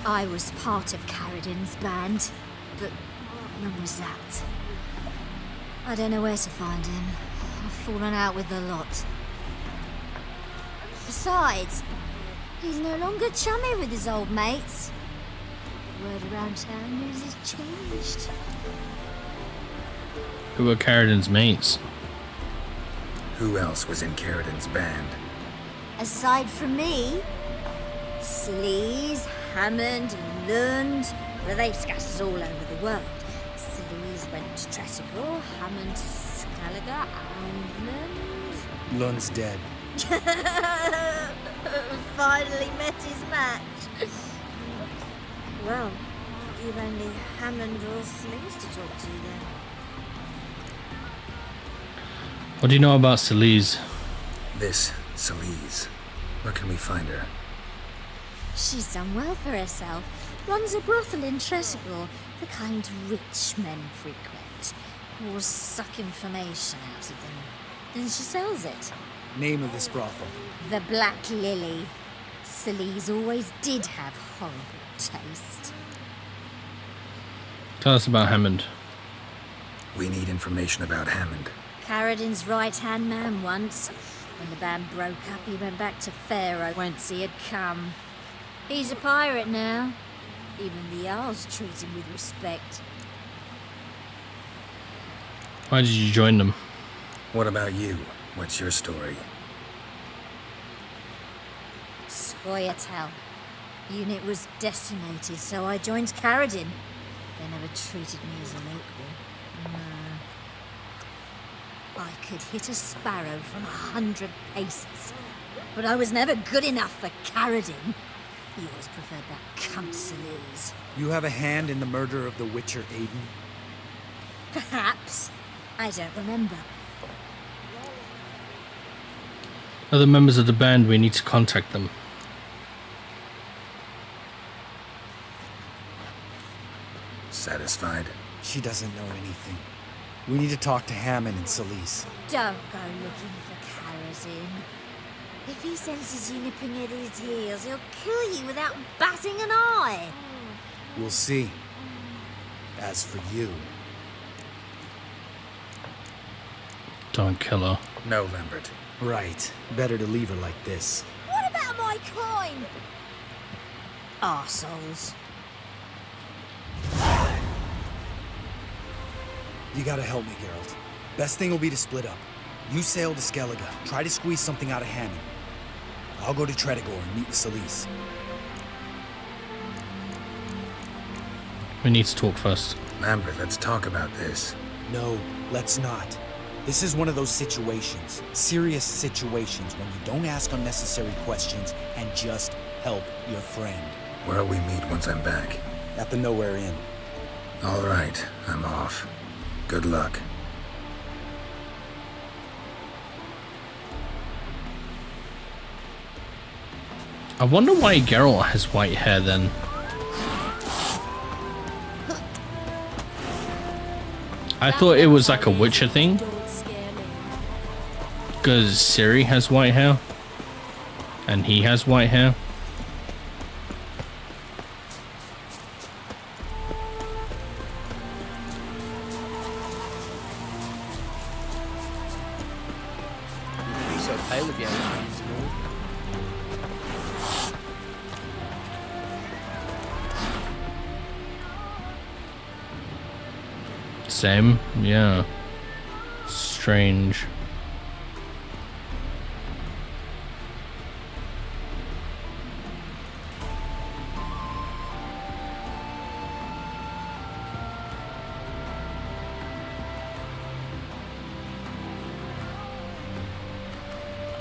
I was part of Caridin's band, but when was that? I don't know where to find him. I've fallen out with the lot. Besides, he's no longer chummy with his old mates. Word around town is he's changed. Who were Caridin's mates? Who else was in Caridin's band? Aside from me, Sleaze, Hammond, Lund, well, they've scattered all over the world. Sleaze went to Tretigal, Hammond to Skellige, and Lund... Lund's dead. Finally met his match. Well, you've only Hammond or Sleaze to talk to then. What do you know about Sleaze? This Sleaze. Where can we find her? She's done well for herself. Runs a brothel in Tretigal, the kind rich men frequent, or suck information out of them. And she sells it. Name of this brothel? The Black Lily. Sleaze always did have horrible taste. Tell us about Hammond. We need information about Hammond. Caridin's right-hand man once. When the band broke up, he went back to Pharaoh whence he had come. He's a pirate now. Even the Jarls treat him with respect. Why did you join them? What about you? What's your story? Scoia'tael. Unit was decimated, so I joined Caridin. They never treated me as an equal. No. I could hit a sparrow from 100 paces, but I was never good enough for Caridin. He always preferred that cunt Sleaze. You have a hand in the murder of the Witcher Aiden? Perhaps. I don't remember. Other members of the band, we need to contact them. Satisfied? She doesn't know anything. We need to talk to Hammond and Solis. Don't go looking for Karazin. If he senses you nipping at his heels, he'll kill you without batting an eye. We'll see. As for you... Don't kill her. No, Lambert. Right. Better to leave her like this. What about my coin? Arseholes. You gotta help me, Geralt. Best thing will be to split up. You sail to Skellige. Try to squeeze something out of Hammond. I'll go to Tretogor and meet with Solis. We need to talk first. Lambert, let's talk about this. No, let's not. This is one of those situations, serious situations, when you don't ask unnecessary questions and just help your friend. Where'll we meet once I'm back? At the Nowhere Inn. All right, I'm off. Good luck. I wonder why Geralt has white hair then. I thought it was like a Witcher thing. Because Ciri has white hair. And he has white hair. You'd be so pale if you hadn't been small. Same, yeah. Strange.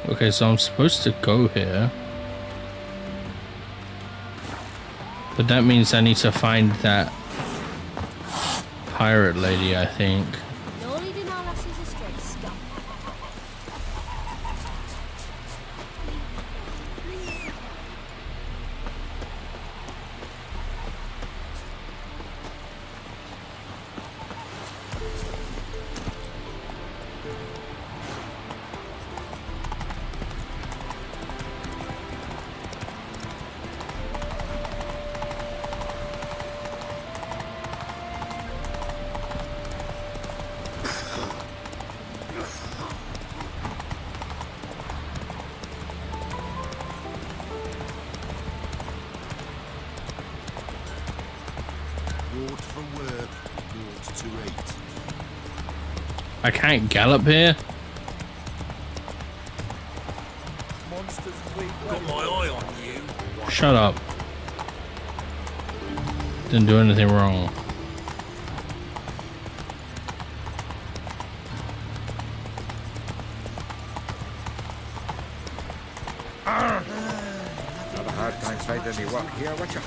Okay, so I'm supposed to go here. But that means I need to find that pirate lady, I think. Naught for work, naught to eat. I can't gallop here. Got my eye on you. Shut up. Didn't do anything wrong. Not a hard time finding any work here, Witcher.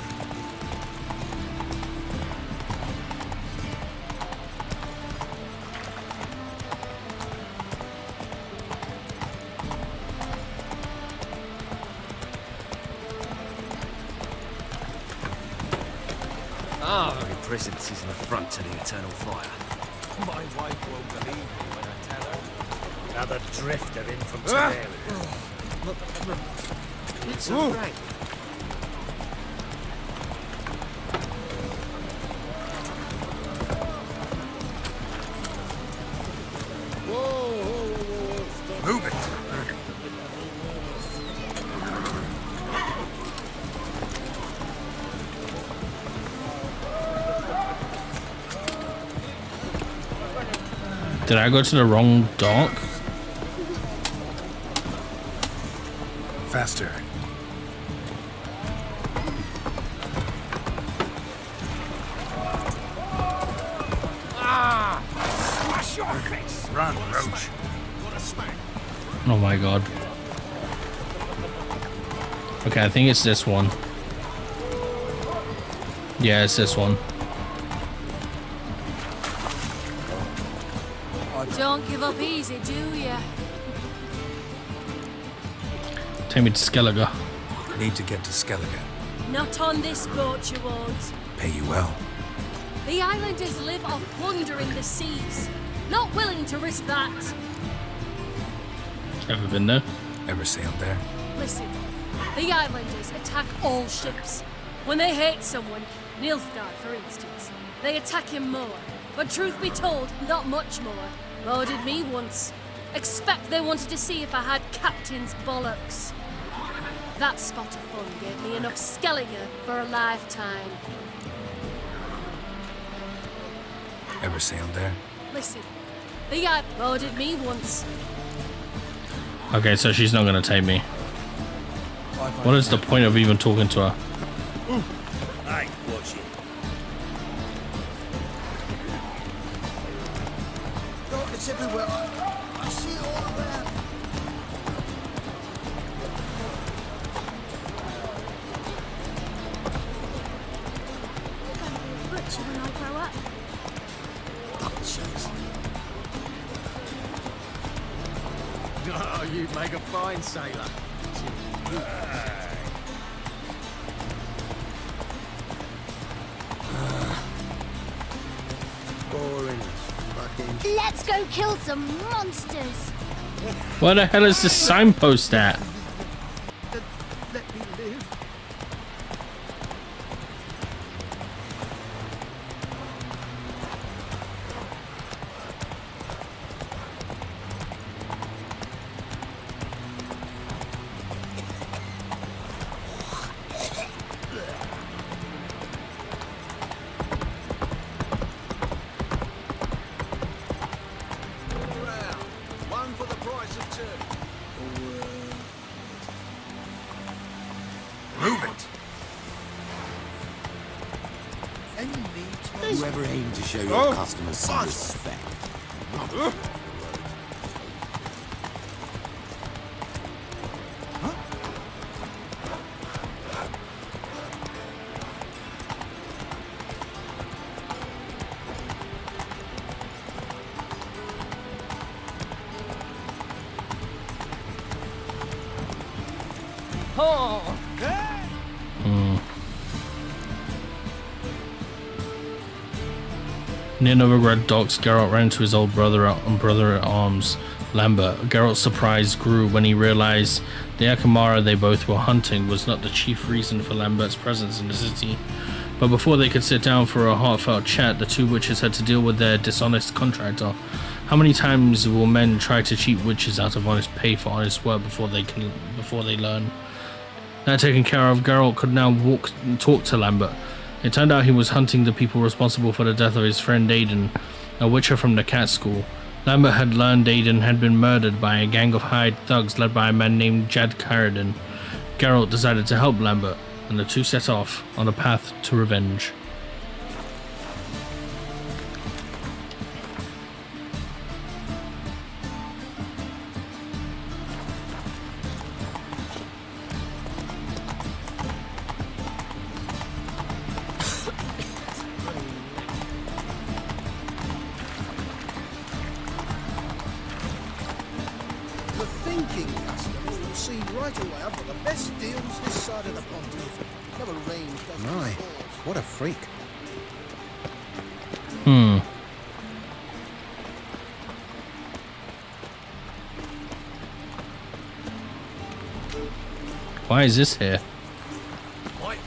Very presence is an affront to the eternal fire. My wife won't believe me when I tell her. Another drifter in from Temeria. It's all right. Move it! Did I go to the wrong dock? Faster. Smash your face! Run, Roach. Oh my god. Okay, I think it's this one. Yeah, it's this one. Don't give up easy, do ya? Take me to Skellige. Need to get to Skellige. Not on this boat, you won't. Pay you well. The islanders live off plunder in the seas. Not willing to risk that. Ever been there? Ever sailed there? Listen, the islanders attack all ships. When they hate someone, Nilfgaard for instance, they attack him more. But truth be told, not much more. More did me once. Expect they wanted to see if I had captain's bollocks. That spot of fun gave me enough Skellige for a lifetime. Ever sailed there? Listen, the eye boarded me once. Okay, so she's not gonna take me. What is the point of even talking to her? Hey, watch it. Rockets everywhere. I see it all around. I'm gonna be a butcher when I grow up. Oh, you'd make a fine sailor. Boring as fucking... Let's go kill some monsters. Where the hell is this signpost at? Let me live. One for the price of two. Move it! Any needs? You ever aim to show your customers some respect? Near Novigrad docks, Geralt ran into his old brother at arms, Lambert. Geralt's surprise grew when he realized the Akamara they both were hunting was not the chief reason for Lambert's presence in the city. But before they could sit down for a heartfelt chat, the two witches had to deal with their dishonest contractor. How many times will men try to cheat witches out of honest pay for honest work before they learn? Now taken care of, Geralt could now talk to Lambert. It turned out he was hunting the people responsible for the death of his friend Aiden, a witcher from the cat school. Lambert had learned Aiden had been murdered by a gang of hired thugs led by a man named Jad Carradine. Geralt decided to help Lambert, and the two set off on a path to revenge. The thinking customers will see right away I've got the best deals this side of the pond. Never rains, doesn't My, it? what a freak. Why is this here?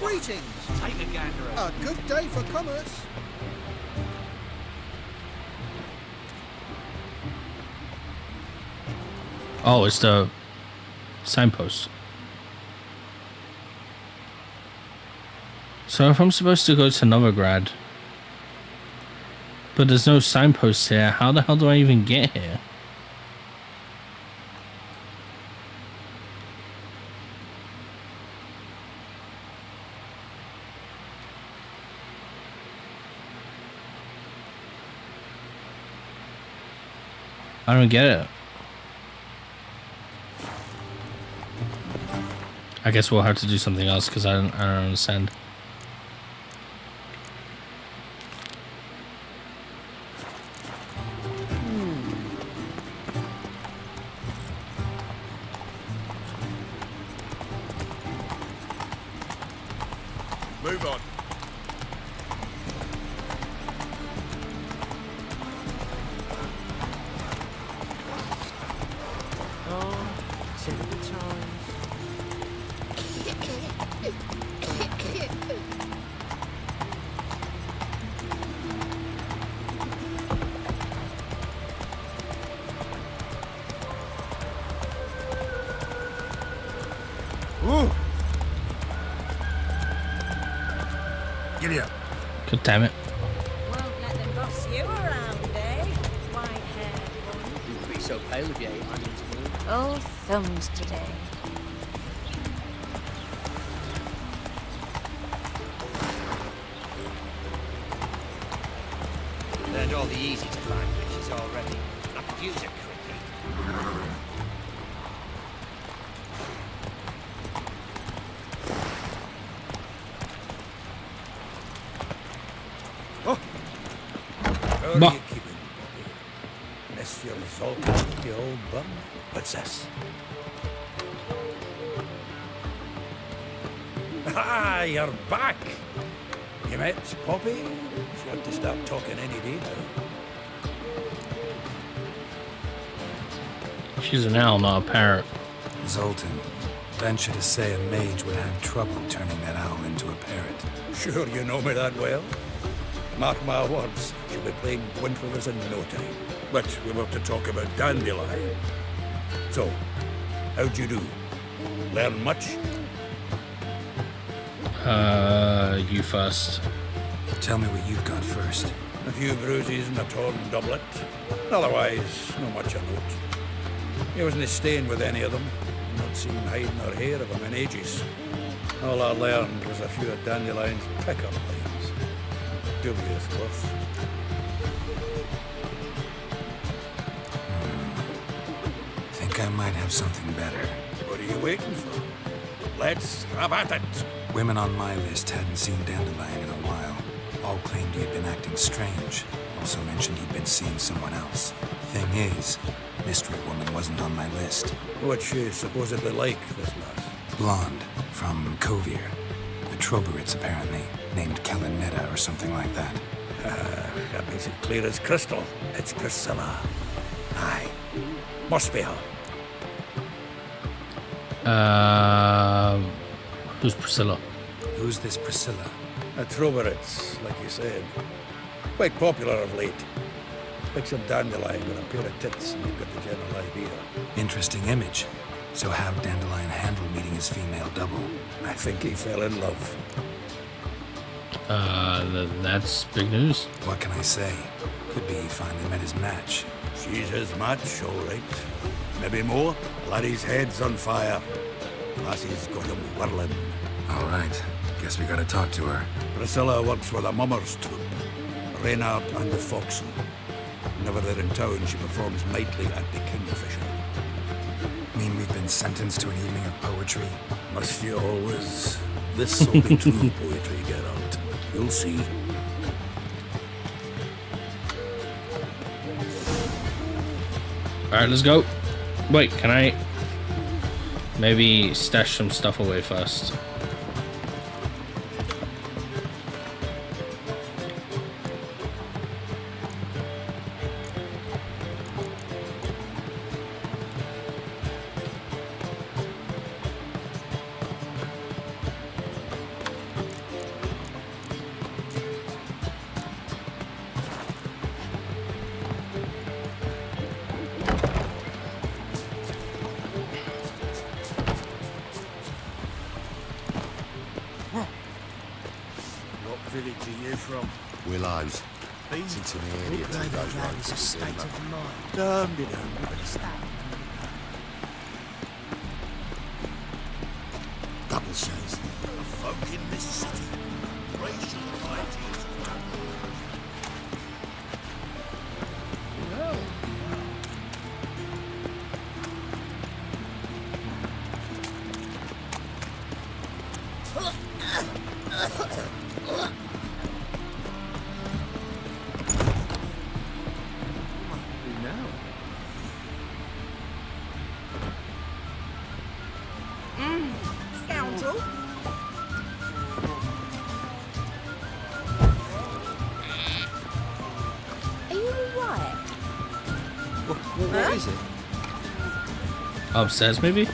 Greetings. Take a gander. A good day for commerce. Oh, it's the signpost. So if I'm supposed to go to Novigrad, but there's no signpost here, how the hell do I even get here? I don't get it. I guess we'll have to do something else because I don't understand. Move on. Oh, typical times. Ooh. Giddy up. God damn it. Won't let them boss you around, eh? White-haired one. You would be so pale if you ate onions blue. All thumbs today. Learned all the easy to find witches already. I could use a quickie. How are you keeping, Bobby? Miss your result, you old bum? What's this? Ah, you're back! You met Poppy? She ought to start talking any day now. She's an owl, not a parrot. Zoltan, venture to say a mage would have trouble turning that owl into a parrot. Sure you know me that well? Mark my words, she'll be playing Gwent with us in no time. But we were to talk about Dandelion. So, how'd you do? Learn much? You first. Tell me what you've got first. A few bruises and a torn doublet. Otherwise, not much of note. He wasn't staying with any of them. Not seen hide nor hair of him in ages. All I learned was a few of Dandelion's pickup lines. Dubious worth. Think I might have something better. What are you waiting for? Let's have at it. Women on my list hadn't seen Dandelion in a while. All claimed he had been acting strange. Also mentioned he'd been seeing someone else. Thing is, Mystery Woman wasn't on my list. What's she supposedly like, this lass? Blonde, from Kovir. The Troberits, apparently. Named Kalinetta or something like that. That makes it clear as crystal. It's Priscilla. Aye. Must be her. Who's Priscilla? Who's this Priscilla? A Troberits, like you said. Quite popular of late. Picture Dandelion with a pair of tits and you've got the general idea. Interesting image. So how'd Dandelion handle meeting his female double? I think he fell in love. That's big news. What can I say? Could be he finally met his match. She's his match, all right. Maybe more. Laddie's head's on fire. Lassie's got him whirling. All right. Guess we gotta talk to her. Priscilla works for the Mummers troupe. Reynard and the Foxen. Whenever they're in town, she performs nightly at the Kingfisher. Mean we've been sentenced to an evening of poetry? Must you always? This'll be true poetry, Geralt. You'll see. Alright, let's go. Wait, can I maybe stash some stuff away first? Village are you from? Willows. It's in the area to those roads. a state of mind. Double shows. Folk in this city. Racial varieties. Scoundrel. Upstairs, maybe?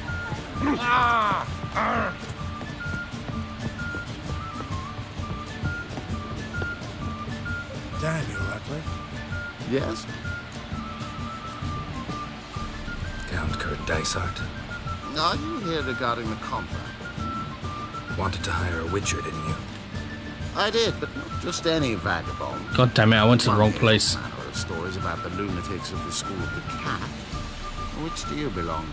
Daniel Radcliffe? Yes? Count Kurt Dysart. Are you here regarding the contract? Wanted to hire a witcher, didn't you? I did, but not just any vagabond. God damn it, I went to the wrong place. Manner of stories about the lunatics of the School of the Cat. Which do you belong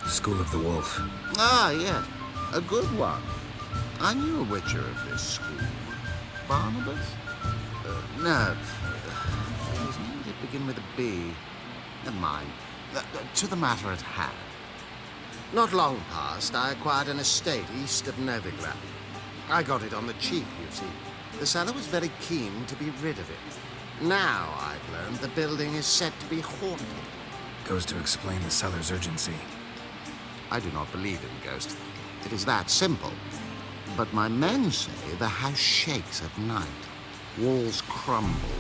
to? School of the Wolf. Ah, yes. A good one. I knew a witcher of this school. Barnabas? No. His name did begin with a B. Never mind. To the matter at hand. Not long past, I acquired an estate east of Novigrad. I got it on the cheap, you see. The seller was very keen to be rid of it. Now, I've learned the building is said to be haunted. Goes to explain the seller's urgency. I do not believe in ghosts. It is that simple. But my men say the house shakes at night. Walls crumble,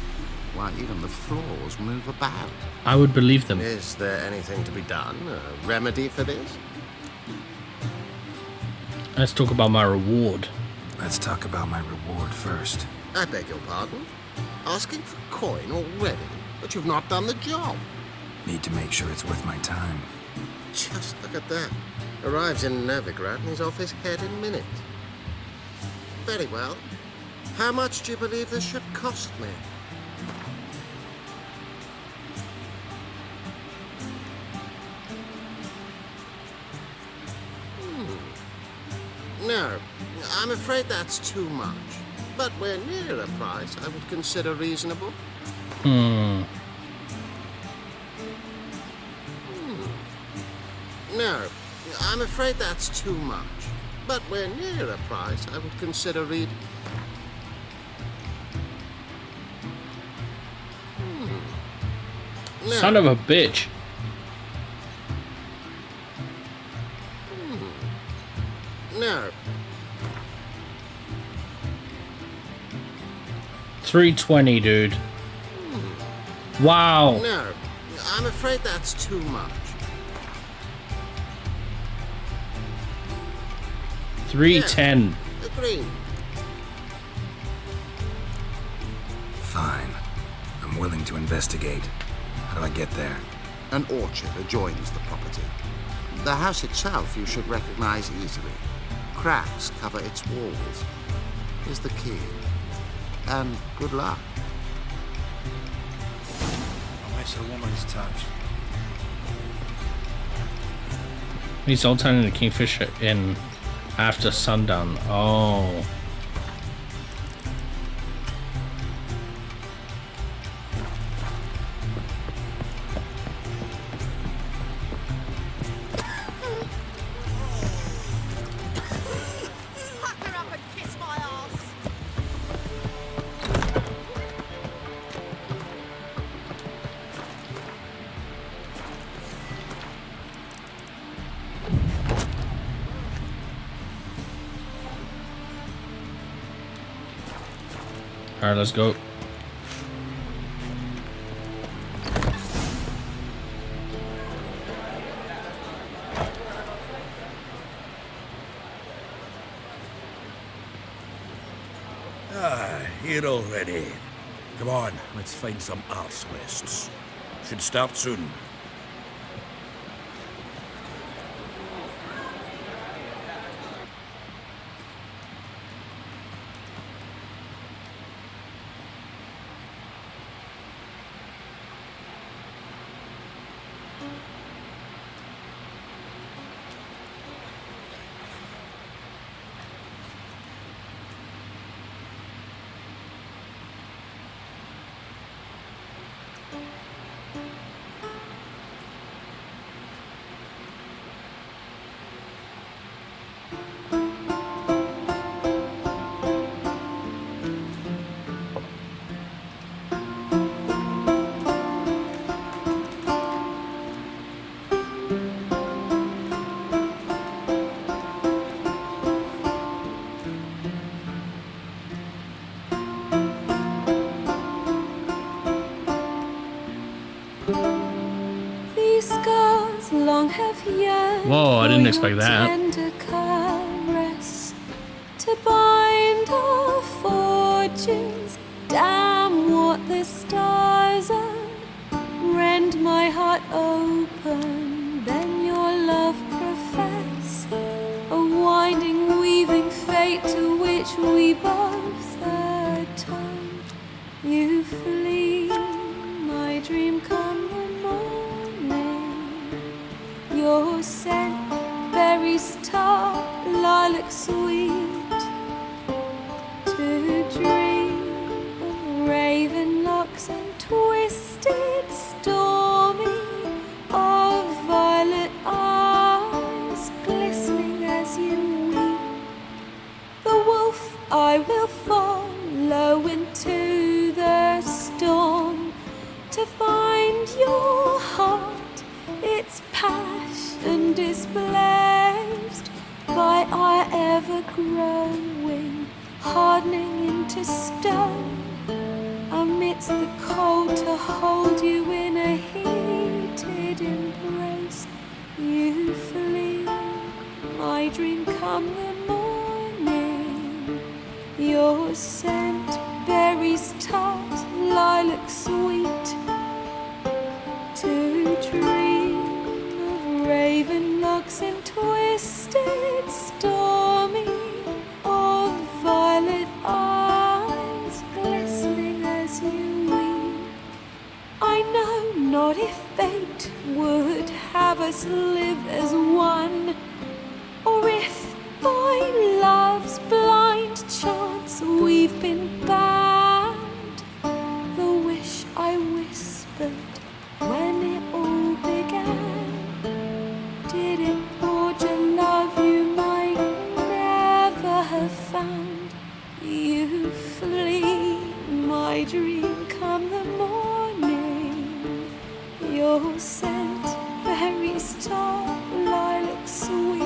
while even the floors move about. I would believe them. Is there anything to be done? A remedy for this? Let's talk about my reward. Let's talk about my reward first. I beg your pardon? Asking for coin already? But you've not done the job. Need to make sure it's worth my time. Just look at that. Arrives in Novigrad and he's off his head in minutes. Very well. How much do you believe this should cost me? No, I'm afraid that's too much. But we're near a price I would consider reasonable. No, I'm afraid that's too much. But we're near a price I would consider No. Son of a bitch. No. 320, dude. Wow. No, I'm afraid that's too much. 310. Yes, agreed. Fine. I'm willing to investigate. How do I get there? An orchard adjoins the property. The house itself you should recognize easily. Cracks cover its walls. Here's the key. And good luck. I'll miss a woman's touch. He's all turning the Kingfisher in after sundown. Oh. Alright, let's go. Here already. Come on, let's find some arse rests. Should start soon. scars long have yearned. Whoa, I didn't for expect your that. Tender caress to bind our fortunes. Damn what the stars are. Rend my heart open, then your love profess. A winding, weaving fate to which we both atone. You flee, my dream come the morning. Your scent, berries tart, lilac sweet. To dream of raven locks and twisted stormy, of violet eyes glistening as you weep. The wolf I will follow into the storm to find your heart, its passion displaced by our ever-growing, hardening into stone. Amidst the cold to hold you in a heated embrace. You flee, my dream come the morning. Your scent, berries tart, lilac sweet. To dream of raven locks and twisted stormy, of violet eyes glistening as you weep. I know not if fate would have us live as one, or if by love's blind chance we've been bound. The wish I whispered when it all began, did it forge a love you might never have found? You flee, my dream come the morning. Your scent, berries tart, lilac sweet.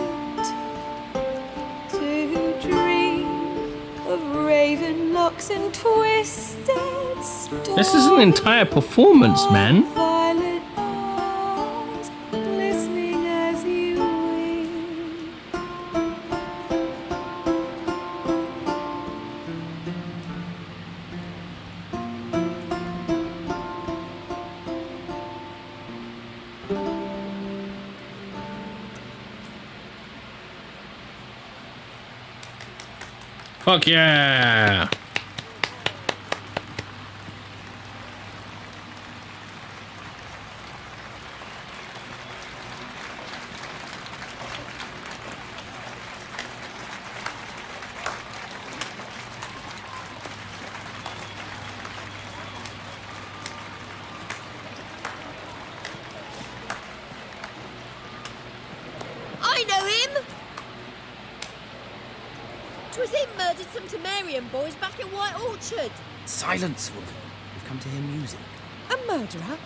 To dream of raven locks and twisted storms. This is an entire performance, man. Violet eyes glistening as you weep. Fuck yeah! I know him! 'Twas him murdered some Temerian boys back at White Orchard. Silence, woman. We've come to hear music. A murderer?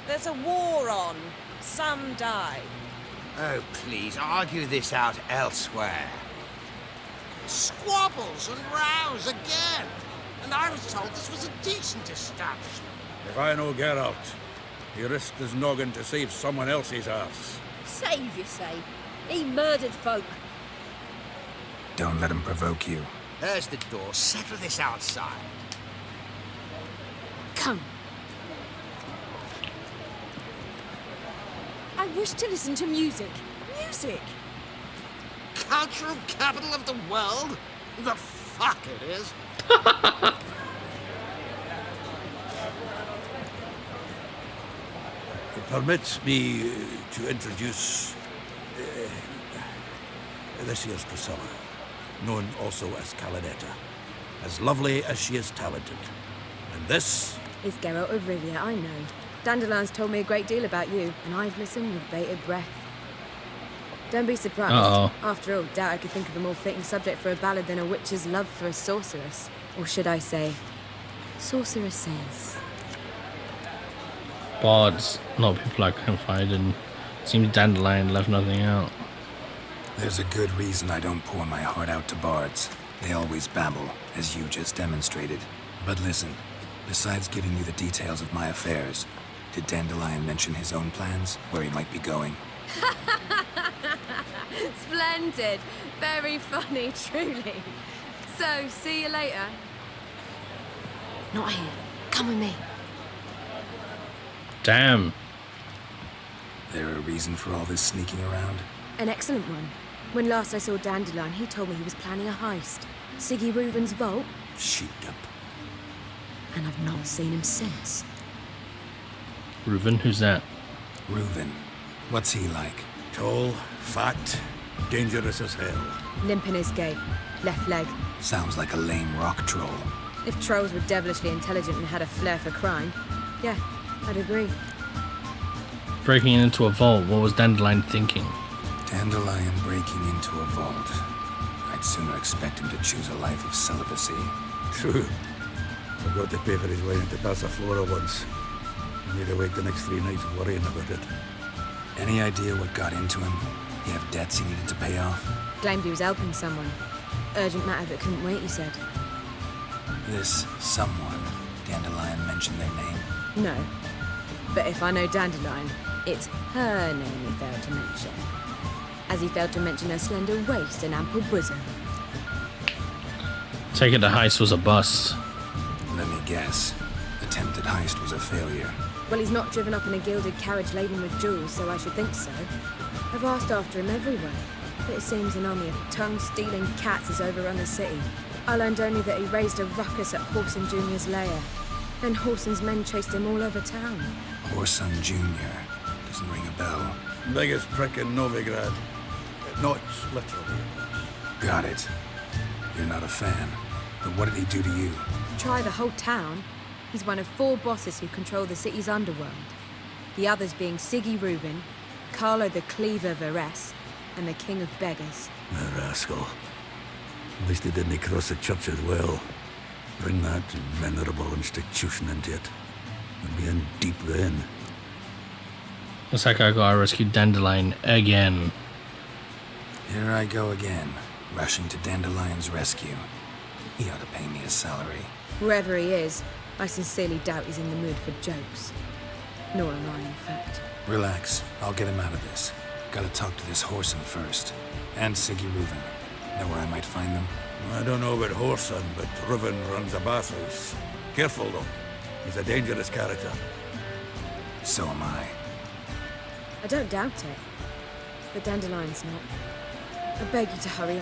There's a war on. Some die. Oh, please, argue this out elsewhere. Squabbles and rows again. And I was told this was a decent establishment. If I know Geralt, he risked his noggin to save someone else's ass. Save, you say? He murdered folk. Don't let him provoke you. There's the door. Settle this outside. Come. I wish to listen to music. Music! Cultural capital of the world? The fuck it is. Permit me to introduce this here's Priscilla, known also as Calinetta. As lovely as she is talented. And this is Geralt of Rivia, I know. Dandelion's told me a great deal about you, and I've listened with bated breath. Don't be surprised. After all, doubt I could think of a more fitting subject for a ballad than a witch's love for a sorceress. Or should I say, sorceresses. Bards, not people I confide in. Seems Dandelion left nothing out. There's a good reason I don't pour my heart out to bards. They always babble, as you just demonstrated. But listen, besides giving you the details of my affairs, Did Dandelion mention his own plans, where he might be going? Splendid. Very funny, truly. So, see you later. Not here. Come with me. Damn. There a reason for all this sneaking around? An excellent one. When last I saw Dandelion, he told me he was planning a heist. Siggy Reuven's vault. Shoot up. And I've not seen him since. Reuven, who's that? Reuven. What's he like? Tall, fat, dangerous as hell. Limp in his gait. Left leg. Sounds like a lame rock troll. If trolls were devilishly intelligent and had a flair for crime, yeah, I'd agree. Breaking into a vault, what was Dandelion thinking? Dandelion breaking into a vault. I'd sooner expect him to choose a life of celibacy. True. Forgot to pay for his way into Passaflora once. Made to wait the next 3 nights worrying about it. Any idea what got into him? He have debts he needed to pay off? Claimed he was helping someone. Urgent matter that couldn't wait, he said. This someone, Dandelion mentioned their name? No. But if I know Dandelion, it's her name he failed to mention. As he failed to mention her slender waist and ample bosom. Take it the heist was a bust. Let me guess. Attempted heist was a failure. Well, he's not driven up in a gilded carriage laden with jewels, so I should think so. I've asked after him everywhere, but it seems an army of tongue-stealing cats has overrun the city. I learned only that he raised a ruckus at Whoreson Jr.'s lair. Then Whoreson's men chased him all over town. Whoreson Jr. Doesn't ring a bell. Biggest prick in Novigrad. Not literally. Got it. You're not a fan. But what did he do to you? Try the whole town. He's one of 4 bosses who control the city's underworld. The others being Siggy Reuven, Carlo the Cleaver Varese, and the King of Beggars. The rascal. At least he didn't cross the church as well. Bring that venerable institution into it. We'd be in deep then. Looks like I gotta rescue Dandelion again. Here I go again, rushing to Dandelion's rescue. He ought to pay me a salary. Wherever he is, I sincerely doubt he's in the mood for jokes. Nor am I, in fact. Relax. I'll get him out of this. Gotta talk to this Whoreson first. And Siggy Reuven. Know where I might find them? I don't know about Whoreson, but Reuven runs a bathhouse. Careful, though. He's a dangerous character. So am I. I don't doubt it. But Dandelion's not. I beg you to hurry.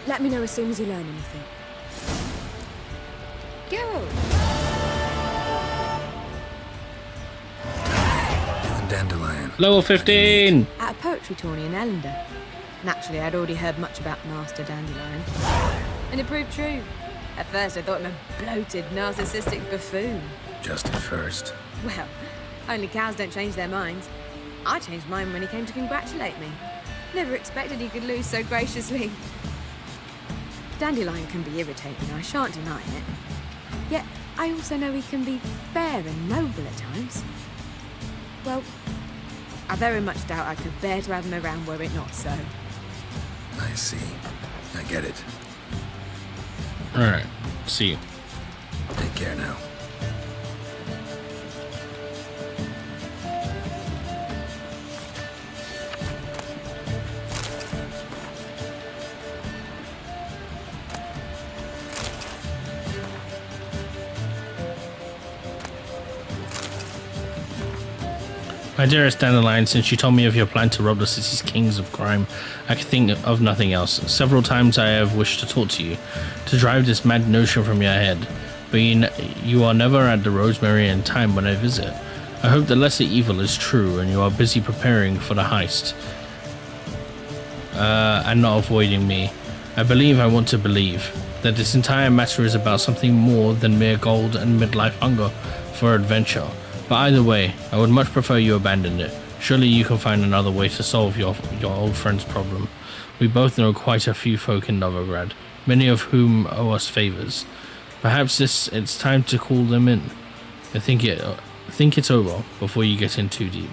Let me know as soon as you learn anything. Geralt! And Dandelion. Level 15! At a poetry tourney in Ellender. Naturally, I'd already heard much about Master Dandelion. And it proved true. At first, I thought him a bloated, narcissistic buffoon. Just at first. Well, only cows don't change their minds. I changed mine when he came to congratulate me. Never expected he could lose so graciously. Dandelion can be irritating, I shan't deny it. Yet, I also know he can be fair and noble at times. Well, I very much doubt I could bear to have him around were it not so. I see. I get it. Alright, see you. Take care now. My dearest Dandelion, since you told me of your plan to rob the city's kings of crime, I can think of nothing else. Several times I have wished to talk to you, to drive this mad notion from your head, but you are never at the Rosemary in time when I visit. I hope the lesser evil is true and you are busy preparing for the heist, and not avoiding me. I want to believe, that this entire matter is about something more than mere gold and midlife hunger for adventure. But either way, I would much prefer you abandon it. Surely you can find another way to solve your old friend's problem. We both know quite a few folk in Novigrad, many of whom owe us favors. Perhaps it's time to call them in. I think it's over before you get in too deep.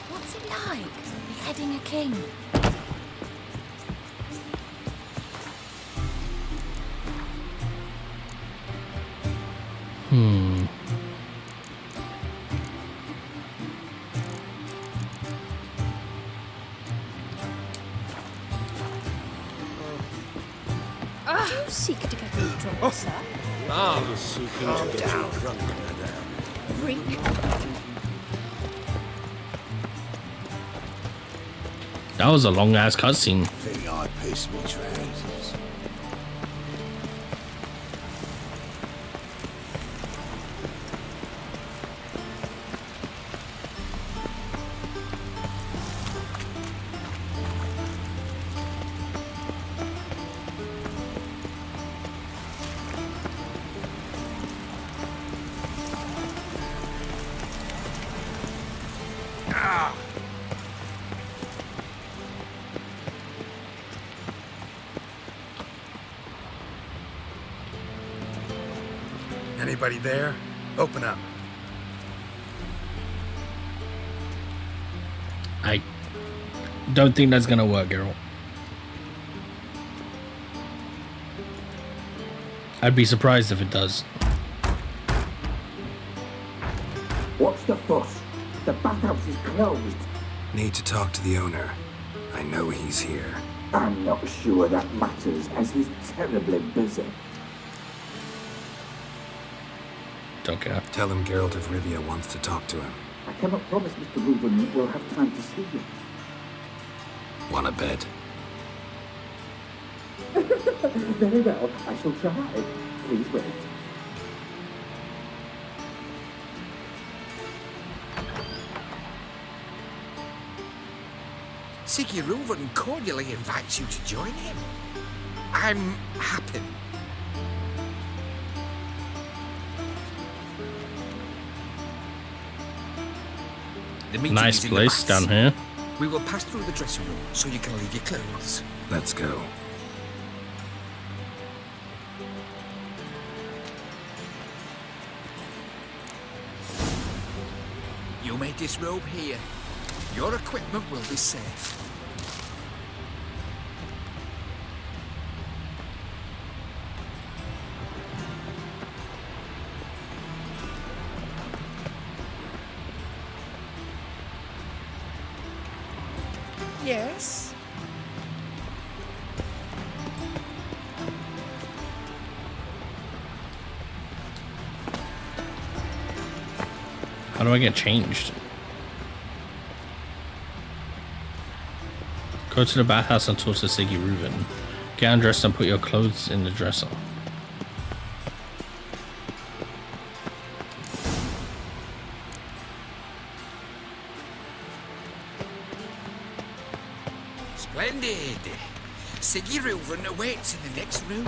What's it like, beheading a king? Do you seek to get me drunk, sir? Calm down. Freak. That was a long ass cutscene. Think I pissed me trousers. Anybody there? Open up. I don't think that's gonna work, Geralt. I'd be surprised if it does. What's the fuss? The bathhouse is closed. Need to talk to the owner. I know he's here. I'm not sure that matters, as he's terribly busy. Don't care. Tell him Geralt of Rivia wants to talk to him. I cannot promise Mr. Reuben will have time to see you. Want a bed? Very well, I shall try. Please wait. Siggy Reuven cordially invites you to join him. I'm happy. The meeting Nice is in the place baths. down here. We will pass through the dressing room so you can leave your clothes. Let's go. You may disrobe here. Your equipment will be safe. Yes? How do I get changed? Go to the bathhouse and talk to Siggy Reuven. Get undressed and put your clothes in the dresser. Splendid. Siggy Reuven awaits in the next room.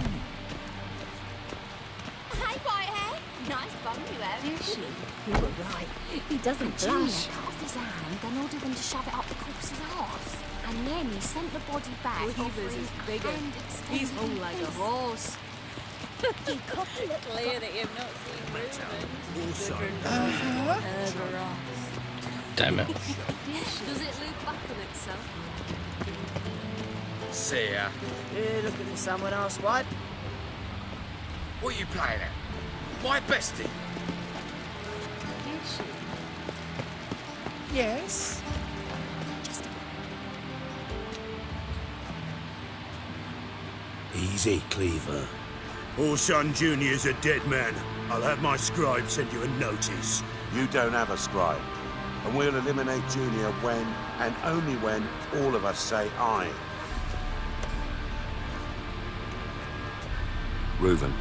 Hi, Whitehair. Nice bum you have. Actually, you were right. He doesn't blush. Cut off his hand, then ordered them to shove it up the corpse's arse. And then he sent the body back. Weavers is bigger. He's hung like a horse. You cocky little ear that you've not seen Reuben. Damn it. Does it loop back on itself? See ya. You're looking for someone else, what? What are you playing at? My bestie. Yes? Easy, Cleaver. Orson Jr.'s a dead man. I'll have my scribe send you a notice. You don't have a scribe. And we'll eliminate Junior when, and only when, all of us say aye. Reuven,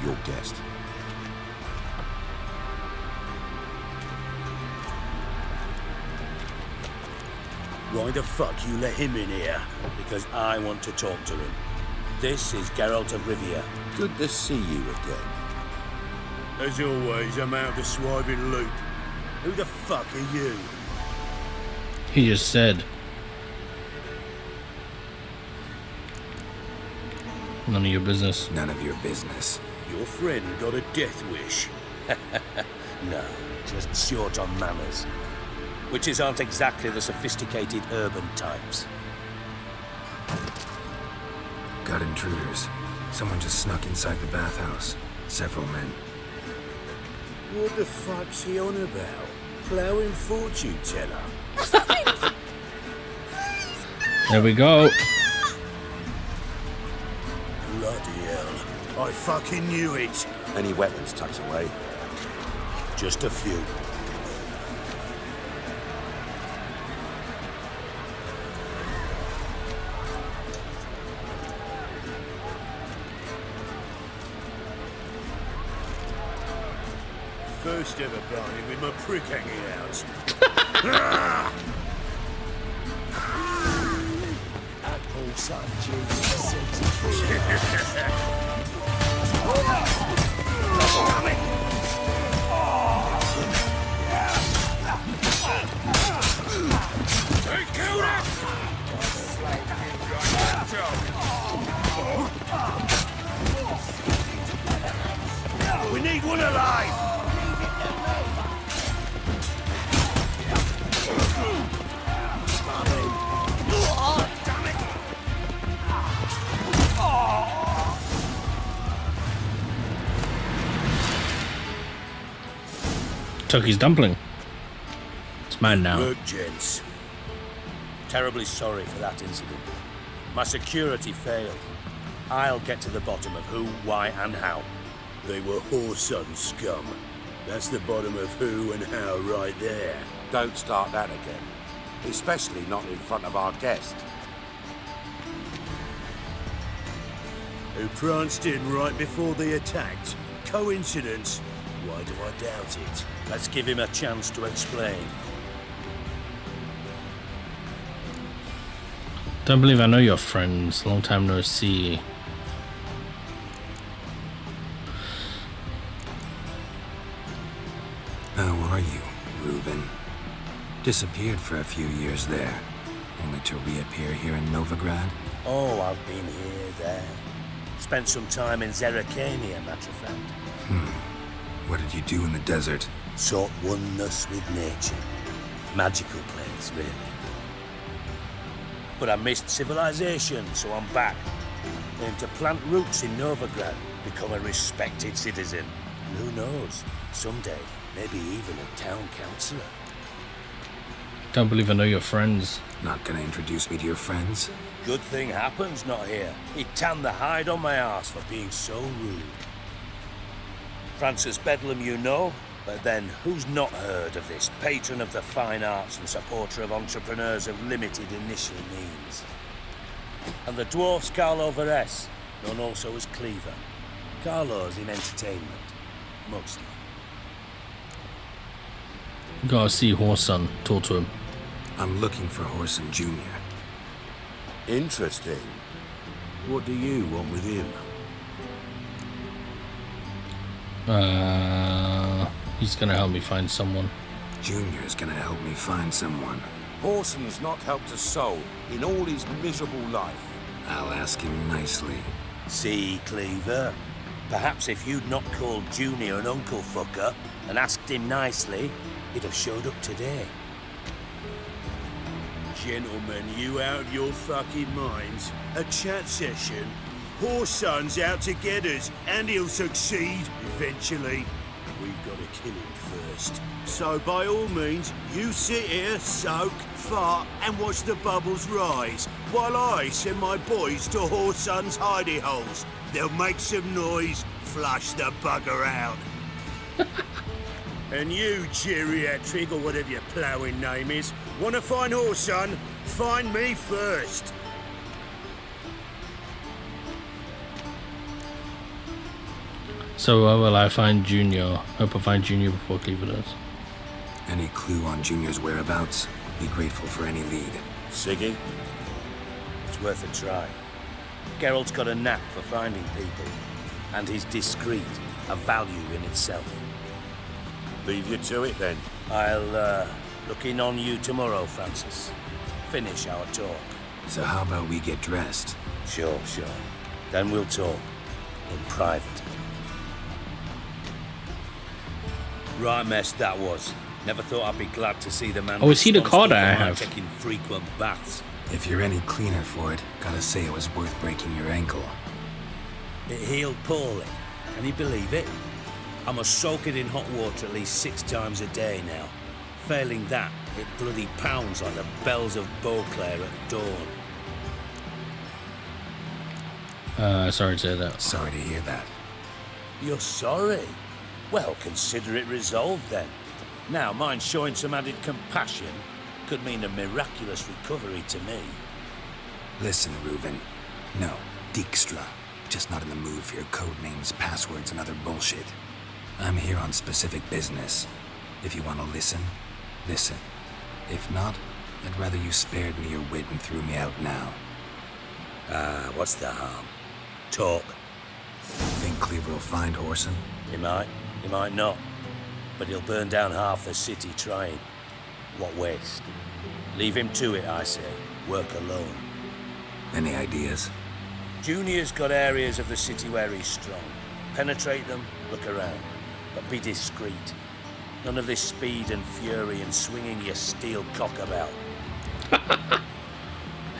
your guest. Why the fuck you let him in here? Because I want to talk to him. This is Geralt of Rivia. Good to see you again. As always, I'm out to swiving loot. Who the fuck are you? He just said. None of your business. None of your business. Your friend got a death wish. No, just short on manners. Witches aren't exactly the sophisticated urban types. Got intruders. Someone just snuck inside the bathhouse. Several men. What the fuck's he on about? Ploughing fortune teller? There we go. Bloody hell. I fucking knew it. Any weapons tucked away? Just a few. First ever party with my prick hanging out. Apple sun juice. We need one alive! Took his dumpling. It's mine now. Work, gents. Terribly sorry for that incident. My security failed. I'll get to the bottom of who, why, and how. They were whoreson scum. That's the bottom of who and how right there. Don't start that again. Especially not in front of our guest. Who pranced in right before they attacked. Coincidence? Why do I doubt it? Let's give him a chance to explain. Don't believe I know your friends. Long time no see. How are you, Reuben? Disappeared for a few years there, only to reappear here in Novigrad? Oh, I've been here, there. Spent some time in Zerrikania, matter of fact. What did you do in the desert? Sought oneness with nature. Magical place, really. But I missed civilization, so I'm back. Aim to plant roots in Novigrad, become a respected citizen. And who knows, someday, maybe even a town councillor. Don't believe I know your friends. Not gonna introduce me to your friends? Good thing Happen's not here. He'd tan the hide on my arse for being so rude. Francis Bedlam you know, but then who's not heard of this patron of the fine arts and supporter of entrepreneurs of limited initial means? And the dwarf's Carlo Veres, known also as Cleaver. Carlo's in entertainment, mostly. Gotta see Horson. Talk to him. I'm looking for Horson Jr. Interesting. What do you want with him? He's gonna help me find someone. Junior's gonna help me find someone. Horson's not helped a soul in all his miserable life. I'll ask him nicely. See, Cleaver? Perhaps if you'd not called Junior an uncle fucker and asked him nicely, he'd have showed up today. Gentlemen, you out of your fucking minds? A chat session? Horson's out to get us, and he'll succeed eventually. We've got to kill him first. So by all means, you sit here, soak, fart, and watch the bubbles rise, while I send my boys to Horson's hidey holes. They'll make some noise, flush the bugger out. And you, geriatric, or whatever your ploughing name is, want to find Horson? Find me first. So where will I find Junior? Hope I find Junior before Cleaver does. Any clue on Junior's whereabouts? Be grateful for any lead. Siggy? It's worth a try. Geralt's got a knack for finding people, and he's discreet, a value in itself. Leave you to it then. I'll look in on you tomorrow, Francis. Finish our talk. So how about we get dressed? Sure. Then we'll talk. In private. Right mess that was. Never thought I'd be glad to see the man. Oh, is he the card I have? Taking frequent baths. If you're any cleaner for it, gotta say it was worth breaking your ankle. It healed poorly. Can you believe it? I must soak it in hot water at least 6 times a day now. Failing that, it bloody pounds like the bells of Beauclair at dawn. Sorry to hear that. Sorry to hear that. You're sorry? Well, consider it resolved then. Now, mind showing some added compassion could mean a miraculous recovery to me. Listen, Reuven. No, Dijkstra. Just not in the mood for your code names, passwords, and other bullshit. I'm here on specific business. If you want to listen, listen. If not, I'd rather you spared me your wit and threw me out now. What's the harm? Talk. Think Cleaver will find Whoreson? He might not. But he'll burn down half the city trying. What waste? Leave him to it, I say. Work alone. Any ideas? Junior's got areas of the city where he's strong. Penetrate them, look around. But be discreet. None of this speed and fury and swinging your steel cock about.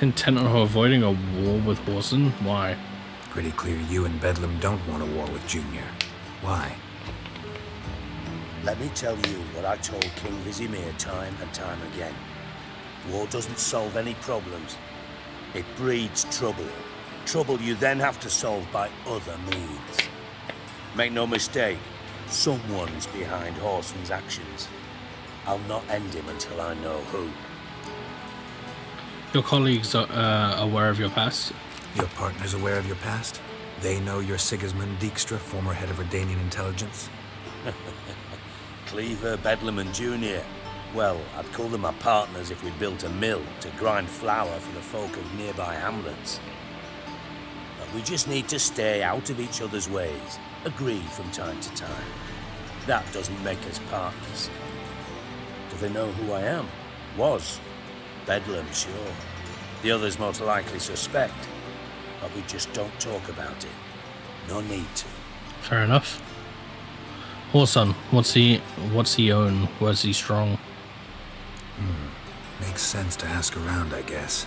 Intent on avoiding a war with Whoreson? Why? Pretty clear you and Bedlam don't want a war with Junior. Why? Let me tell you what I told King Vizimir time and time again. War doesn't solve any problems. It breeds trouble. Trouble you then have to solve by other means. Make no mistake, someone's behind Whoreson's actions. I'll not end him until I know who. Your colleagues are aware of your past? Your partner's aware of your past? They know you're Sigismund Dijkstra, former head of Redanian intelligence? Cleaver, Bedlam and Junior. Well, I'd call them my partners if we built a mill to grind flour for the folk of nearby hamlets. But we just need to stay out of each other's ways, agree from time to time. That doesn't make us partners. Do they know who I am? Was. Bedlam, sure. The others most likely suspect. But we just don't talk about it. No need to. Fair enough. Whoreson, what's he own? Where's he strong? Makes sense to ask around, I guess.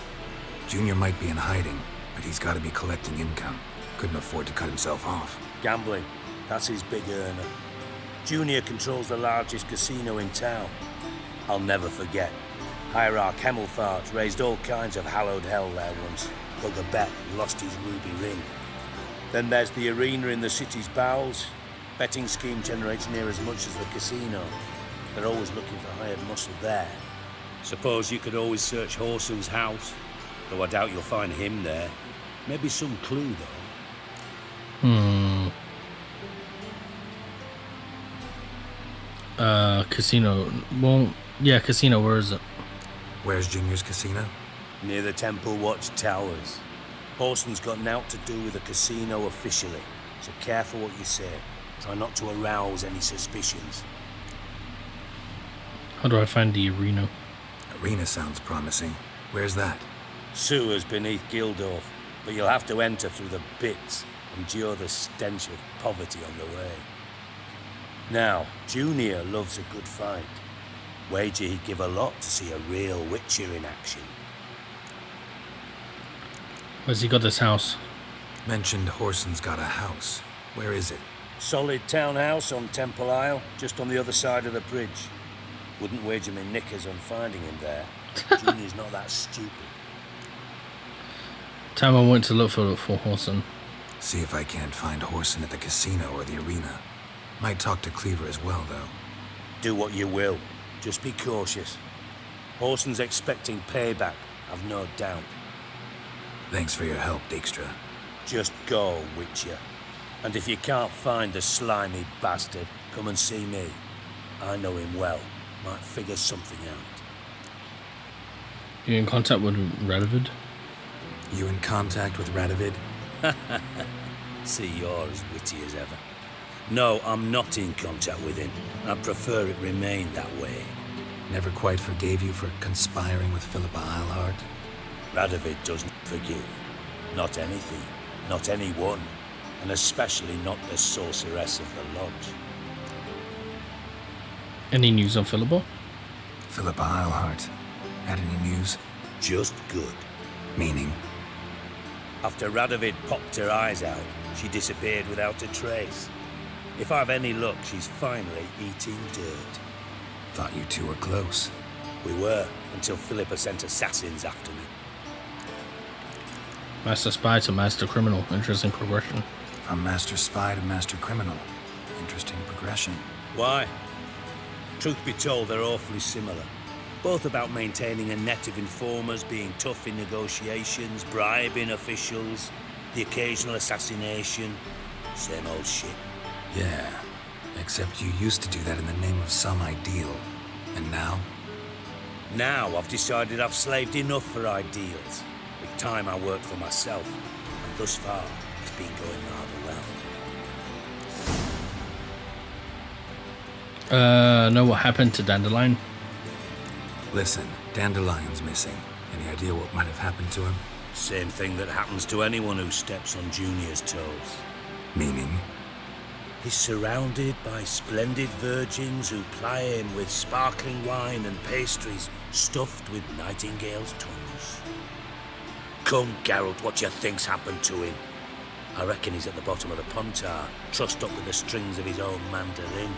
Junior might be in hiding, but he's got to be collecting income. Couldn't afford to cut himself off. Gambling. That's his big earner. Junior controls the largest casino in town. I'll never forget. Hierarch Hemmelfart raised all kinds of hallowed hell there once. Took a bet and lost his ruby ring. Then there's the arena in the city's bowels. Betting scheme generates near as much as the casino. They're always looking for hired muscle there. Suppose you could always search Whoreson's house, though I doubt you'll find him there. Maybe some clue, though. Casino. Well, yeah, casino. Where is it? Where's Junior's casino? Near the Temple Watch Towers. Whoreson's got naught to do with the casino officially, so careful what you say. Try not to arouse any suspicions. How do I find the arena? Arena sounds promising. Where's that? Sewers beneath Gildorf, but you'll have to enter through the bits, endure the stench of poverty on the way. Now, Junior loves a good fight. Wager he'd give a lot to see a real Witcher in action. Where's he got this house? Mentioned Whoreson's got a house. Where is it? Solid townhouse on Temple Isle, just on the other side of the bridge. Wouldn't wager me knickers on finding him there. Junior's not that stupid. Time I went to look for Whoreson. See if I can't find Whoreson at the casino or the arena. Might talk to Cleaver as well, though. Do what you will. Just be cautious. Whoreson's expecting payback, I've no doubt. Thanks for your help, Dijkstra. Just go, Witcher. And if you can't find the slimy bastard, come and see me. I know him well. Might figure something out. You in contact with Radovid? You in contact with Radovid? See, you're as witty as ever. No, I'm not in contact with him. I'd prefer it remained that way. Never quite forgave you for conspiring with Philippa Eilhart? Radovid doesn't forgive. Not anything. Not anyone. And especially not the sorceress of the Lodge. Any news on Philippa? Philippa Eilhart. Had any news? Just good. Meaning? After Radovid popped her eyes out, she disappeared without a trace. If I've any luck, she's finally eating dirt. Thought you two were close. We were, until Philippa sent assassins after me. Master spy to master criminal. Interesting progression. From master spy to master criminal. Interesting progression. Why? Truth be told, they're awfully similar. Both about maintaining a net of informers, being tough in negotiations, bribing officials, the occasional assassination. Same old shit. Yeah, except you used to do that in the name of some ideal. And now? Now I've decided I've slaved enough for ideals. With time I work for myself, and thus far it's been going rather well. Know what happened to Dandelion? Listen, Dandelion's missing. Any idea what might have happened to him? Same thing that happens to anyone who steps on Junior's toes. Meaning? He's surrounded by splendid virgins who ply him with sparkling wine and pastries stuffed with nightingales' tongues. Come, Geralt, what you think's happened to him? I reckon he's at the bottom of the Pontar, trussed up with the strings of his own mandolin.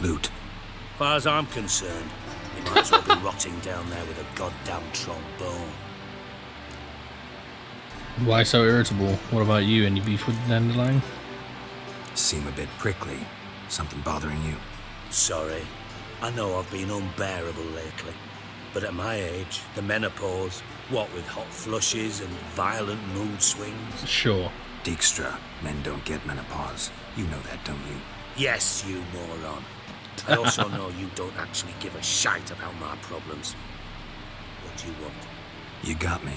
Loot. Far as I'm concerned, he might as well be rotting down there with a goddamn trombone. Why so irritable? What about you? Any beef with Dandelion? Seem a bit prickly. Something bothering you? Sorry. I know I've been unbearable lately. But at my age, the menopause, what with hot flushes and violent mood swings. Sure. Dijkstra, men don't get menopause. You know that, don't you? Yes, you moron. I also know you don't actually give a shite about my problems. What do you want? You got me.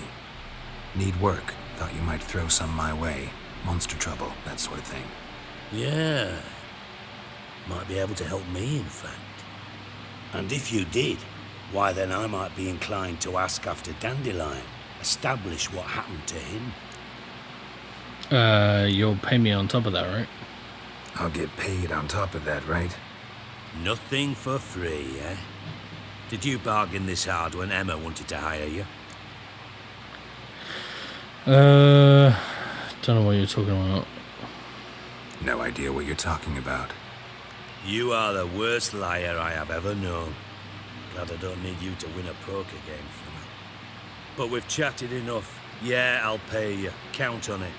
Need work. Thought you might throw some my way. Monster trouble, that sort of thing. Yeah. Might be able to help me, in fact. And if you did, why then I might be inclined to ask after Dandelion. Establish what happened to him. You'll pay me on top of that, right? I'll get paid on top of that, right? Nothing for free, eh? Did you bargain this hard when Emma wanted to hire you? Don't know what you're talking about. No idea what you're talking about. You are the worst liar I have ever known. Glad I don't need you to win a poker game for me. But we've chatted enough. Yeah, I'll pay you. Count on it.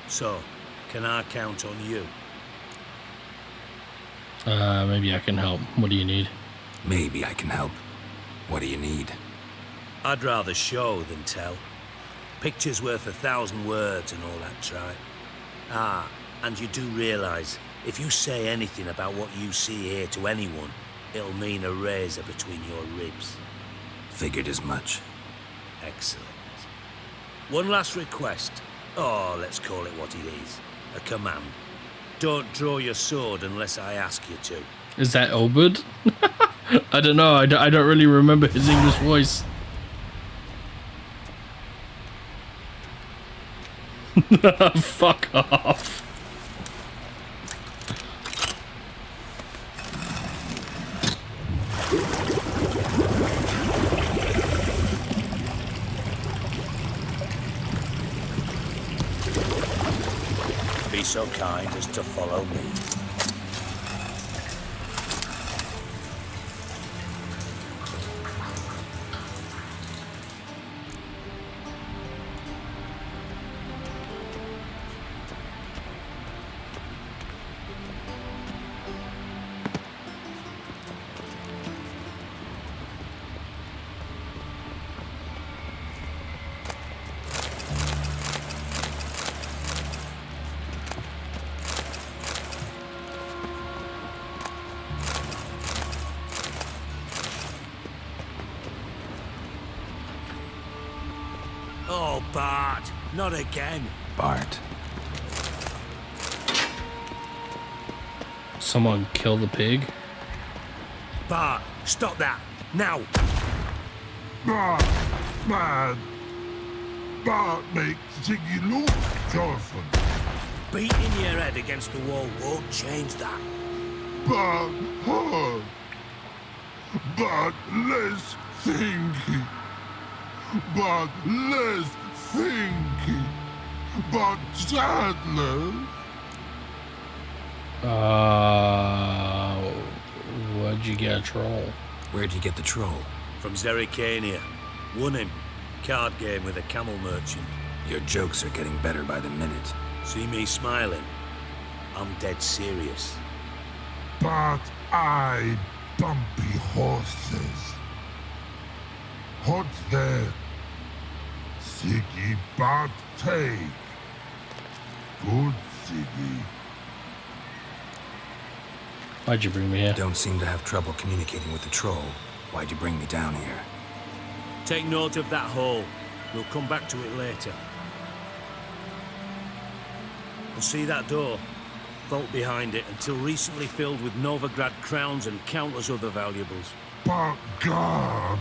So, can I count on you? Maybe I can help. What do you need? Maybe I can help. What do you need? I'd rather show than tell. Picture's worth 1,000 words and all that tripe. Ah, and you do realise, if you say anything about what you see here to anyone, it'll mean a razor between your ribs. Figured as much. Excellent. One last request. Oh, let's call it what it is. A command. Don't draw your sword unless I ask you to. Is that Obud? I don't know. I don't really remember his English voice. Fuck off. Be so kind as to follow me. Oh, Bart, not again. Bart. Someone kill the pig? Bart, stop that, now. Bart, man. Bart makes Ziggy look tough. Beating your head against the wall won't change that. Bart hard. Bart less thinky. But less thinky. But sadness. Where'd you get a troll? Where'd you get the troll? From Zerrikania. Won him. Card game with a camel merchant. Your jokes are getting better by the minute. See me smiling? I'm dead serious. But I bumpy horses. Hot there. Siggy but take. Good Siggy. Why'd you bring me here? Don't seem to have trouble communicating with the troll. Why'd you bring me down here? Take note of that hole. We'll come back to it later. And see that door? Vault behind it, until recently filled with Novigrad crowns and countless other valuables. But God,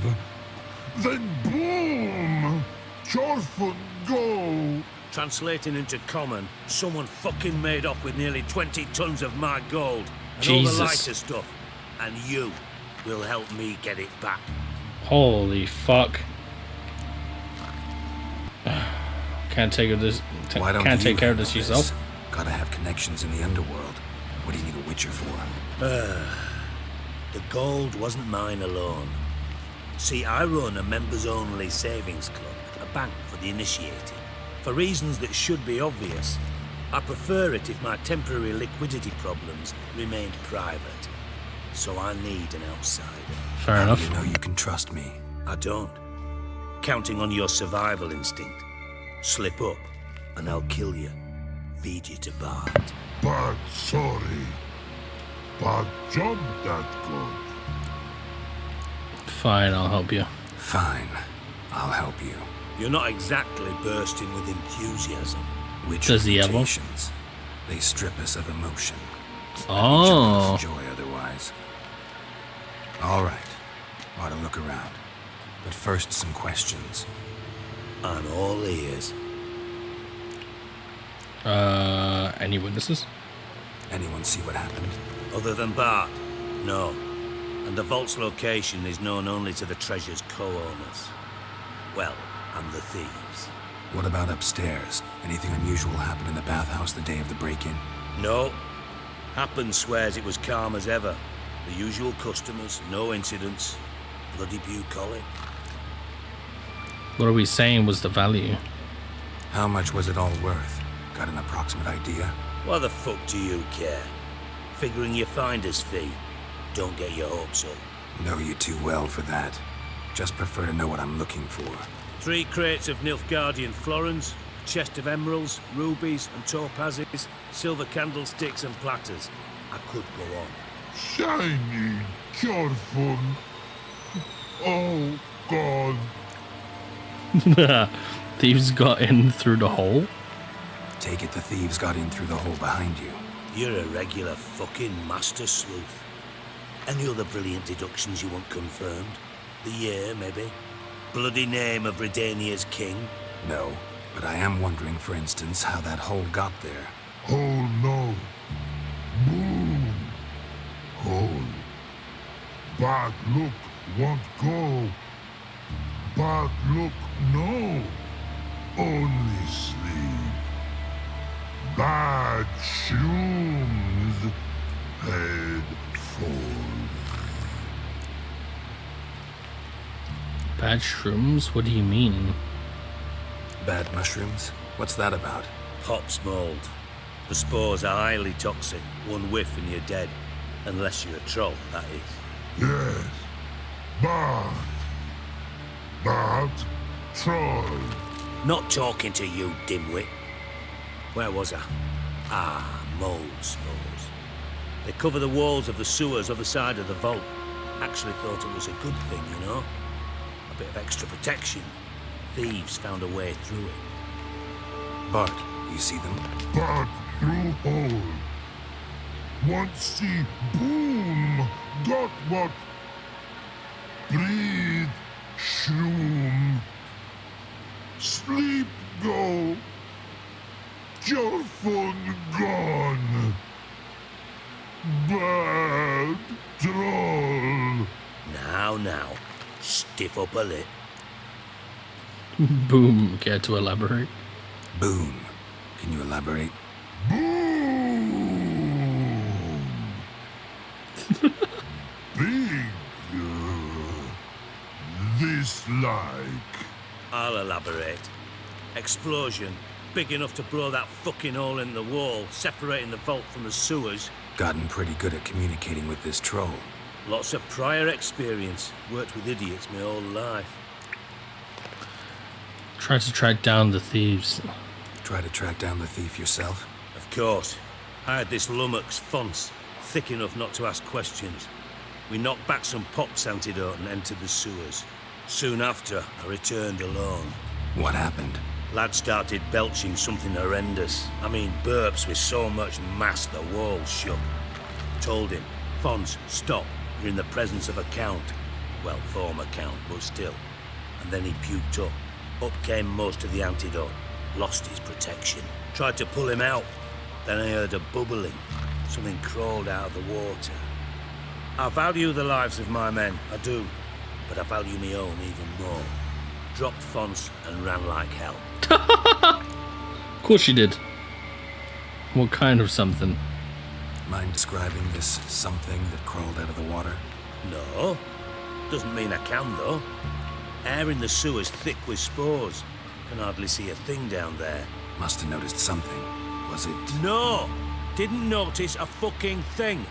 then boom! Chorford go! Translating into common, someone fucking made off with nearly 20 tons of my gold and Jesus. all the lighter stuff. And you will help me get it back. Holy fuck. Can't take this. Why don't Can't you take care of handle this yourself. Gotta have connections in the underworld. What do you need a Witcher for? The gold wasn't mine alone. See, I run a members-only savings club, a bank for the initiated. For reasons that should be obvious, I prefer it if my temporary liquidity problems remained private. So I need an outsider. Fair enough. You know you can trust me. I don't. Counting on your survival instinct. Slip up, and I'll kill you. Feed you to Bard. But sorry. But job that good. Fine, I'll help you. Fine, I'll help you. You're not exactly bursting with enthusiasm. Which Does he have one? They strip us of emotion. Oh. Joy otherwise. All right. Ought to look around. But first, some questions. I'm all ears. Any witnesses? Anyone see what happened? Other than Bart? No. And the vault's location is known only to the treasure's co-owners. Well, and the thieves. What about upstairs? Anything unusual happen in the bathhouse the day of the break-in? No. Happen swears it was calm as ever. The usual customers, no incidents. Bloody bucolic. What are we saying was the value? How much was it all worth? Got an approximate idea? Why the fuck do you care? Figuring your finder's fee. Don't get your hopes up. Know you too well for that. Just prefer to know what I'm looking for. 3 crates of Nilfgaardian florins, a chest of emeralds, rubies and topazes, silver candlesticks and platters. I could go on. Shiny, careful. Oh, God. Thieves got in through the hole? Take it the thieves got in through the hole behind you. You're a regular fucking master sleuth. Any other brilliant deductions you want confirmed? The year, maybe? Bloody name of Redania's king? No, but I am wondering, for instance, how that hole got there. Hole no. Boom. Hole. But look, won't go. But look, no. Only sleep. Bad shrooms. Head falls. Bad shrooms? What do you mean? Bad mushrooms? What's that about? Pop's mold. The spores are highly toxic. One whiff and you're dead. Unless you're a troll, that is. Yes. But troll. Not talking to you, dimwit. Where was I? Mold spores. They cover the walls of the sewers other side of the vault. Actually thought it was a good thing, you know? A bit of extra protection. Thieves found a way through it. Bart, you see them? But through hole. Once see boom. Got what? Breathe. Shroom. Sleep go. Your phone gone. Bad troll. Now. Stiff up a lip. Boom. Care to elaborate? Boom. Can you elaborate? Boom. Big, this like. I'll elaborate. Explosion, big enough to blow that fucking hole in the wall, separating the vault from the sewers. Gotten pretty good at communicating with this troll. Lots of prior experience. Worked with idiots my whole life. Try to track down the thieves. Try to track down the thief yourself? Of course. I had this lummox Fonce, thick enough not to ask questions. We knocked back some Pop's antidote and entered the sewers. Soon after, I returned alone. What happened? Lad started belching something horrendous. I mean, burps with so much mass the walls shook. Told him, Fonce, stop. You're in the presence of a count. Well, former count, but still. And then he puked up. Up came most of the antidote. Lost his protection. Tried to pull him out. Then I heard a bubbling. Something crawled out of the water. I value the lives of my men, I do. But I value my own even more. Dropped Fonce and ran like hell. Of course you did. What kind of something? Mind describing this something that crawled out of the water? No. Doesn't mean I can, though. Air in the sewer's thick with spores. Can hardly see a thing down there. Must have noticed something. Was it? No! Didn't notice a fucking thing.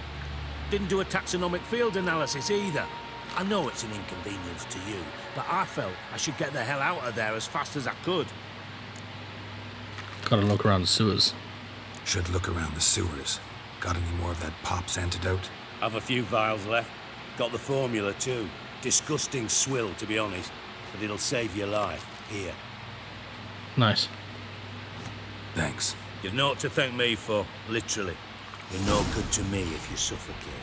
Didn't do a taxonomic field analysis either. I know it's an inconvenience to you, but I felt I should get the hell out of there as fast as I could. Gotta look around the sewers. Should look around the sewers. Got any more of that Pop's antidote? Have a few vials left. Got the formula too. Disgusting swill, to be honest, but it'll save your life. Here. Nice. Thanks. You've naught to thank me for, literally. You're no good to me if you suffocate.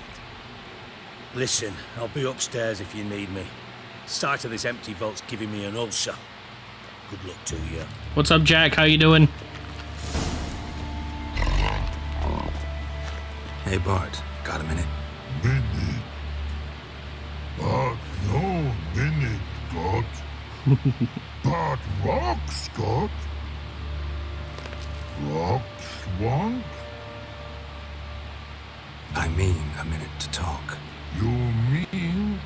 Listen, I'll be upstairs if you need me. Sight of this empty vault's giving me an ulcer. Good luck to you. What's up, Jack? How you doing? Hey, Bart. Got a minute? Minute. But no minute, God. But rocks, God. Rocks want? I mean a minute to talk. You mean?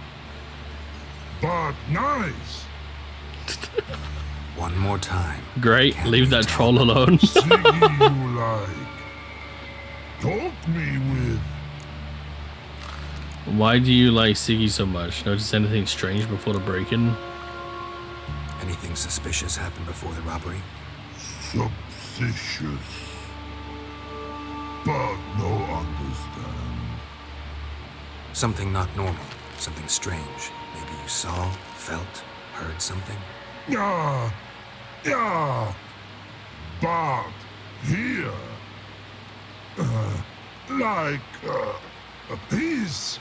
But nice. One more time. Great. Leave that troll alone. Siggy you like. Talk me with. Why do you like Siggy so much? Notice anything strange before the break-in? Anything suspicious happened before the robbery? Suspicious. But no understand. Something not normal. Something strange. Maybe you saw, felt, heard something? Yeah. Yeah. But here. Like a piece.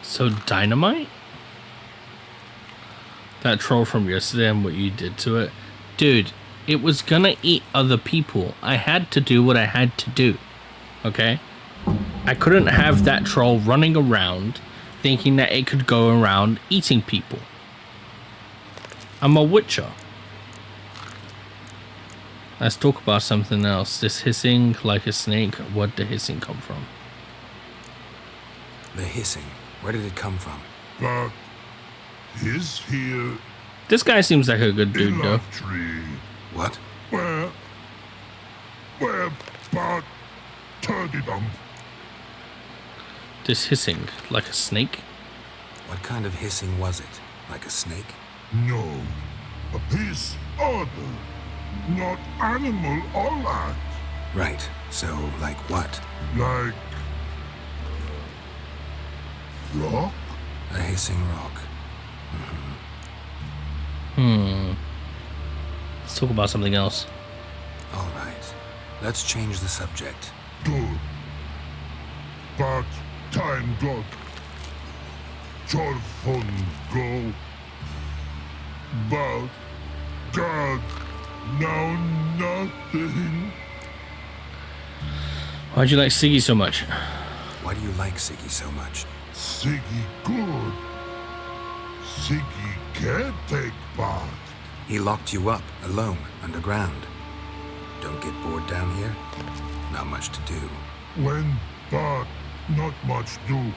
So dynamite? That troll from yesterday and what you did to it? Dude, it was gonna eat other people. I had to do what I had to do. Okay? I couldn't have that troll running around thinking that it could go around eating people. I'm a witcher. Let's talk about something else. This hissing like a snake. Where'd the hissing come from? The hissing. Where did it come from? But is here. This guy seems like a good dude, though. Tree. What? Where but turkey dump. This hissing like a snake? What kind of hissing was it? Like a snake? No. A piece other. Not animal or that. Right. So, like what? Like rock? A hissing rock. Let's talk about something else. All right. Let's change the subject. Good. But time got. Your fun go. But God, now nothing. Why'd you like Siggy so much? Why do you like Siggy so much? Siggy good. Siggy can't take part. He locked you up, alone, underground. Don't get bored down here? not much to do. When but not much do.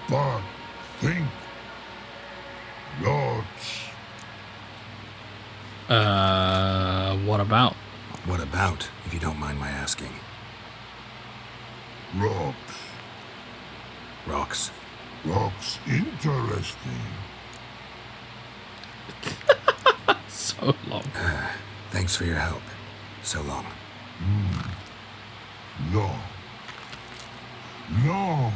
But think. Lots. What about? What about, if you don't mind my asking? Rocks. Rocks? Rocks interesting. So long. Thanks for your help. So long. Long. Long.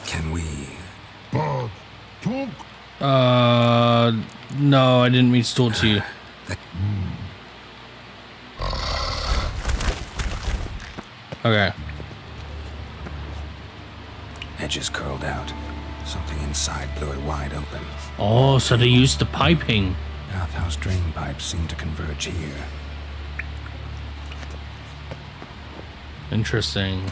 Can we... But talk. No, I didn't mean to talk to you. Okay. Edges curled out. Something inside blew it wide open. Oh, so they used the piping. Bathhouse drain pipes seem to converge here. Interesting.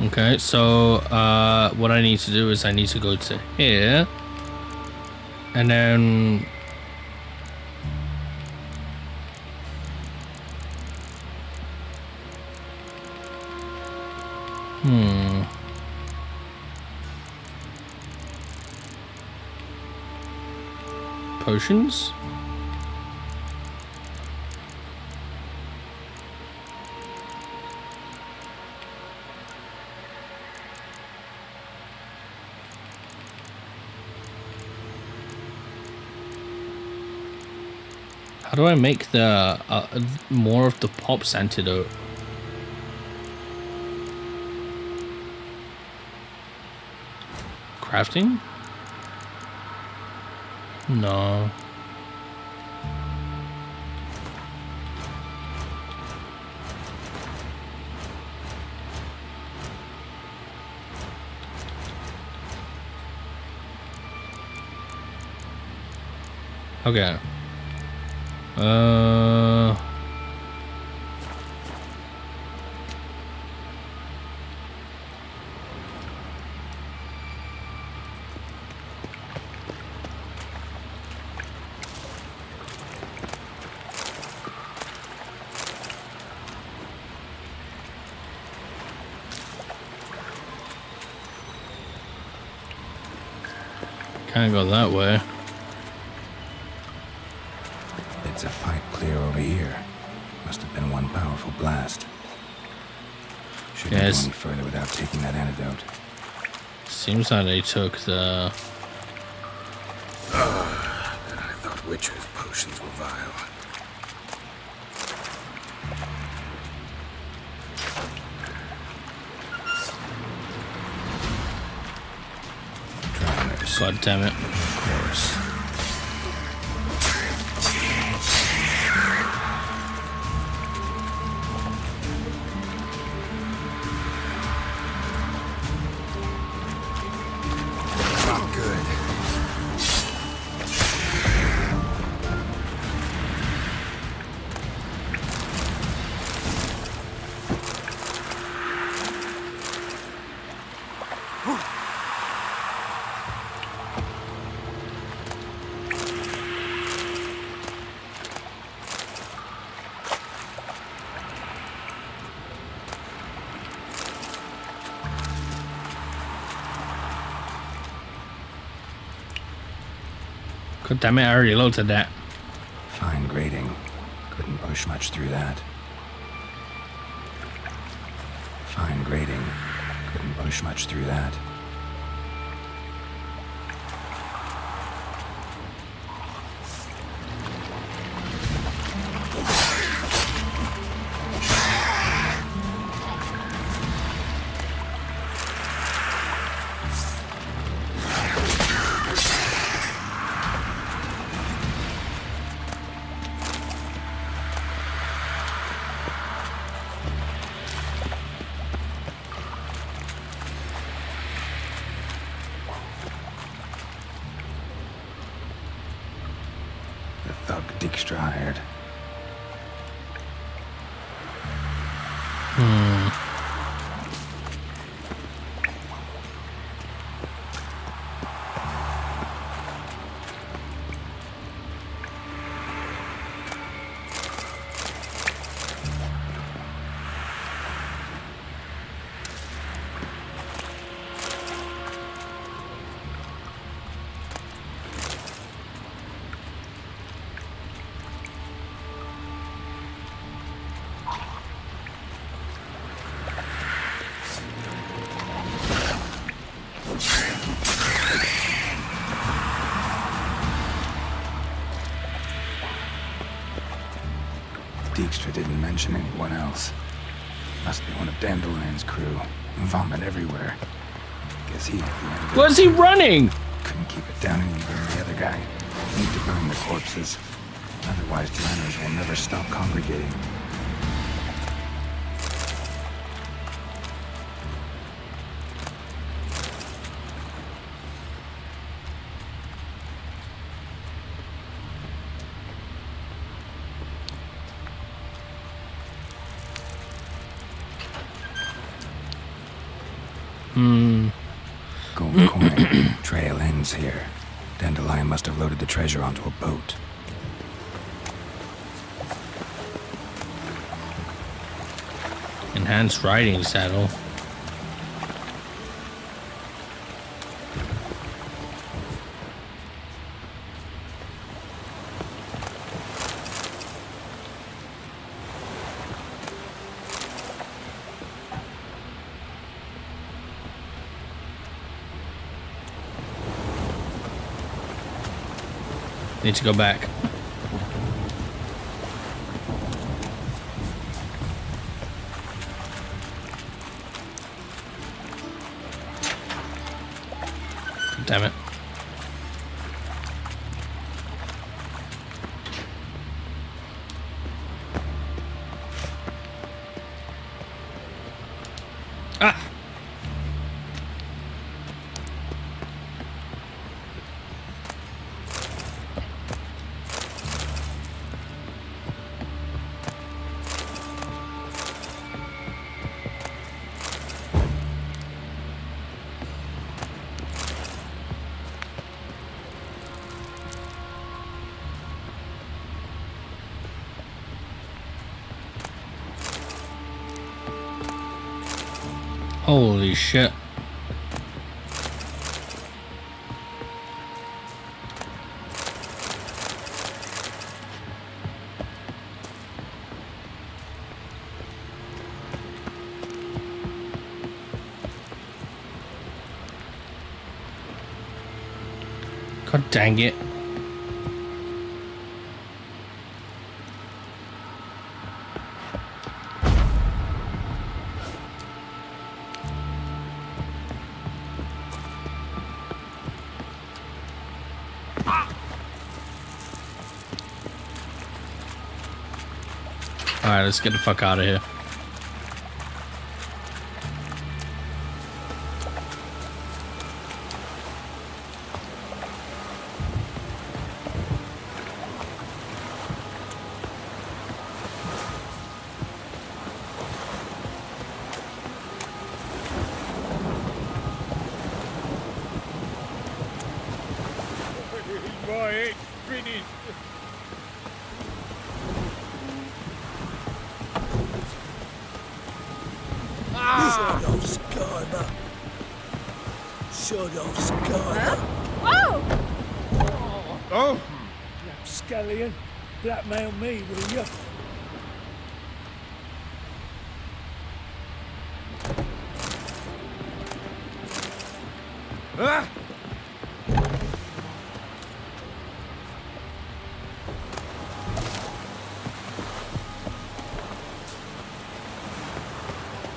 Okay, so what I need to do is I need to go to here, and then potions? How do I make the more of the pops antidote? Crafting? No. Okay. Can't go that way. Bits of pipe clear over here. Must have been one powerful blast. Shouldn't go any further without taking that antidote. Seems like they took the... I thought Witcher's potions were vile. God damn it. Of course. Not good. God damn it, I already looked at that. Fine grading. Couldn't push much through that. Fine grading. Couldn't push much through that. thug Dijkstra hired. Dijkstra didn't mention anyone else. Must be one of Dandelion's crew. Vomit everywhere. Guess he had the end of it. Where's he running? Couldn't keep it down and burn the other guy. Need to burn the corpses. Otherwise, Lanners will never stop congregating. Gold coin. Trail ends here. Dandelion must have loaded the treasure onto a boat. Enhanced riding saddle. Need to go back. Damn it. Ah! Holy shit. God dang it. Alright, let's get the fuck out of here. Rapscallion, blackmail me, will you? Ah!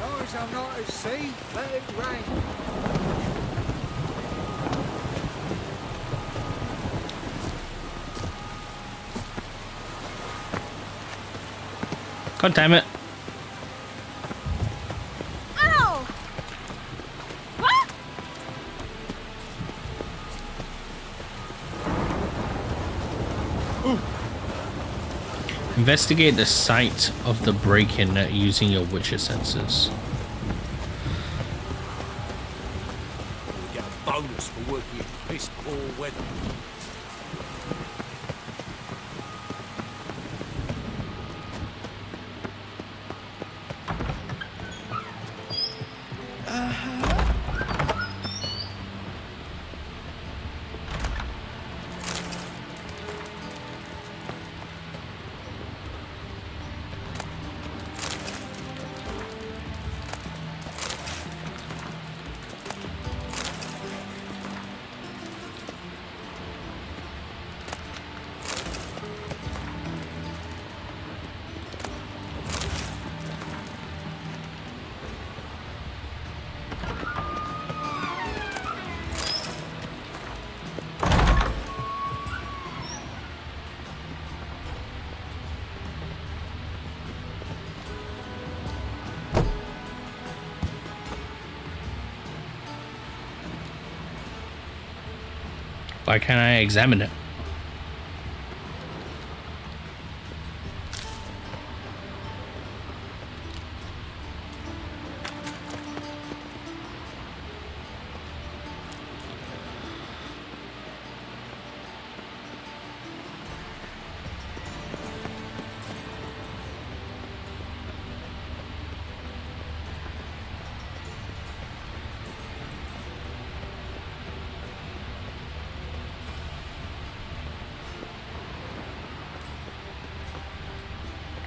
Eyes are not at sea, let it rain. God damn it. Ow! What? Investigate the site of the break-in using your Witcher sensors. We get a bonus for working in piss poor weather. Why can't I examine it?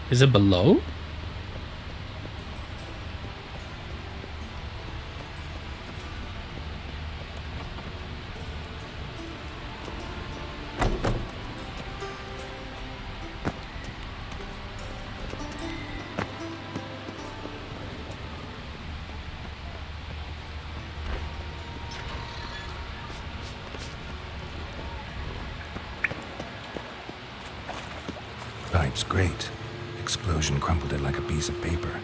Is it below? Pipe's great. Explosion crumpled it like a piece of paper,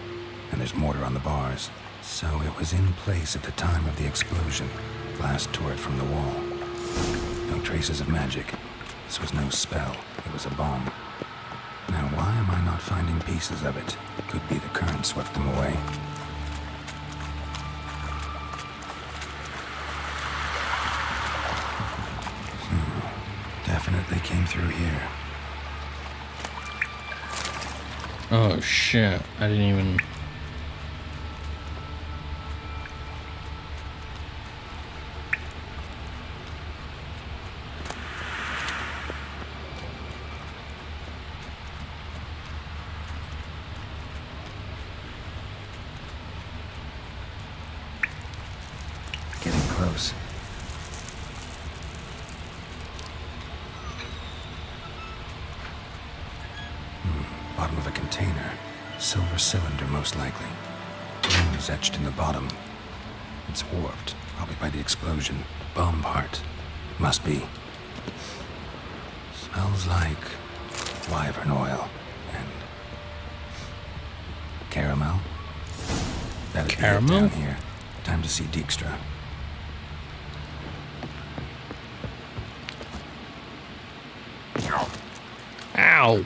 and there's mortar on the bars. So it was in place at the time of the explosion. Glass tore it from the wall. No traces of magic. This was no spell. It was a bomb. Now why am I not finding pieces of it? Could be the current swept them away. Definitely came through here. Oh shit, I didn't even... Getting close. Bottom of a container. Silver cylinder, most likely. Runes etched in the bottom. It's warped, probably by the explosion. Bomb part. Must be. Smells like wyvern oil and caramel. That'd be it Caramel? down here. Time to see Dijkstra. Ow!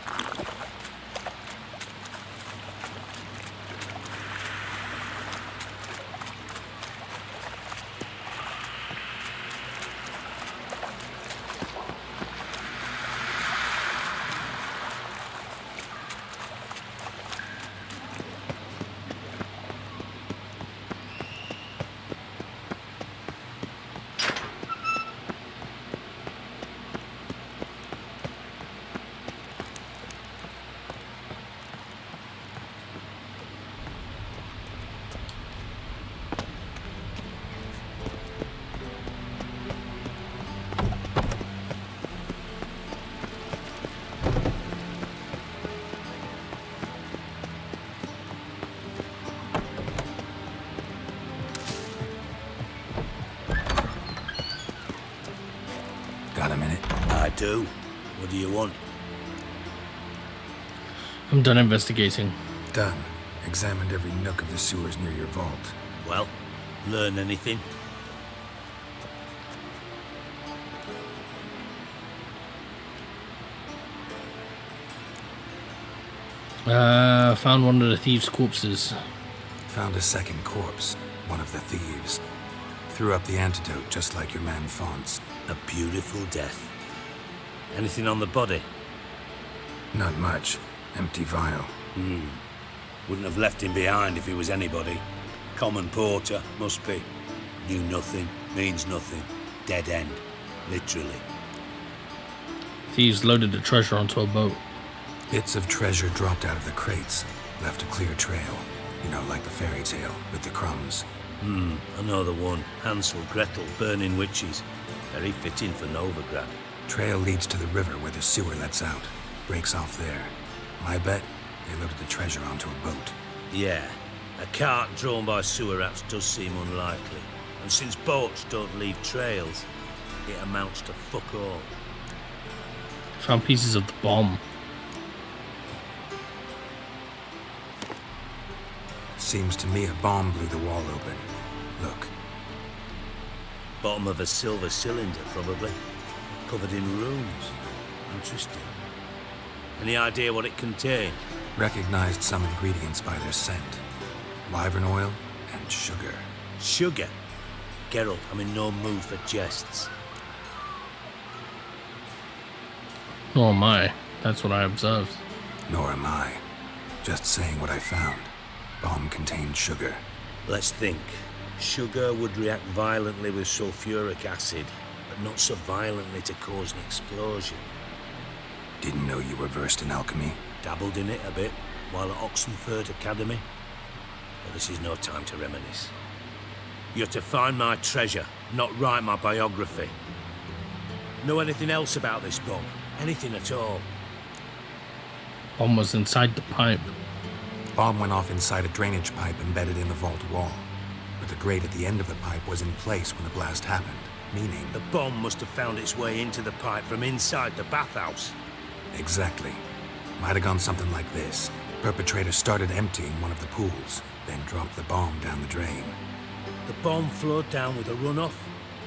Got a minute? I do. What do you want? I'm done investigating. Done. Examined every nook of the sewers near your vault. Well, learn anything? Found one of the thieves' corpses. Found a second corpse, one of the thieves. Threw up the antidote just like your man Fonts. A beautiful death. Anything on the body? Not much. Empty vial. Wouldn't have left him behind if he was anybody. Common porter, must be. Knew nothing, means nothing. Dead end. Literally. Thieves loaded the treasure onto a boat. Bits of treasure dropped out of the crates. Left a clear trail. You know, like the fairy tale, with the crumbs. I know the one. Hansel, Gretel, burning witches. Very fitting for Novigrad. Trail leads to the river where the sewer lets out. Breaks off there. My bet, they loaded the treasure onto a boat. Yeah. A cart drawn by sewer rats does seem unlikely. And since boats don't leave trails, it amounts to fuck all. Found pieces of the bomb. Seems to me a bomb blew the wall open. Look. Bottom of a silver cylinder, probably. Covered in runes. Interesting. Any idea what it contained? Recognized some ingredients by their scent. Wyvern oil and sugar. Sugar? Geralt, I'm in no mood for jests. Nor am I. That's what I observed. Nor am I. Just saying what I found. Bomb contained sugar. Let's think. Sugar would react violently with sulfuric acid, but not so violently to cause an explosion. Didn't know you were versed in alchemy. Dabbled in it a bit while at Oxenford Academy. But this is no time to reminisce. You're to find my treasure, not write my biography. Know anything else about this bomb? Anything at all? Bomb was inside the pipe. Bomb went off inside a drainage pipe embedded in the vault wall. But the grate at the end of the pipe was in place when the blast happened, meaning... The bomb must have found its way into the pipe from inside the bathhouse. Exactly. Might have gone something like this. Perpetrator started emptying one of the pools, then dropped the bomb down the drain. The bomb flowed down with a runoff,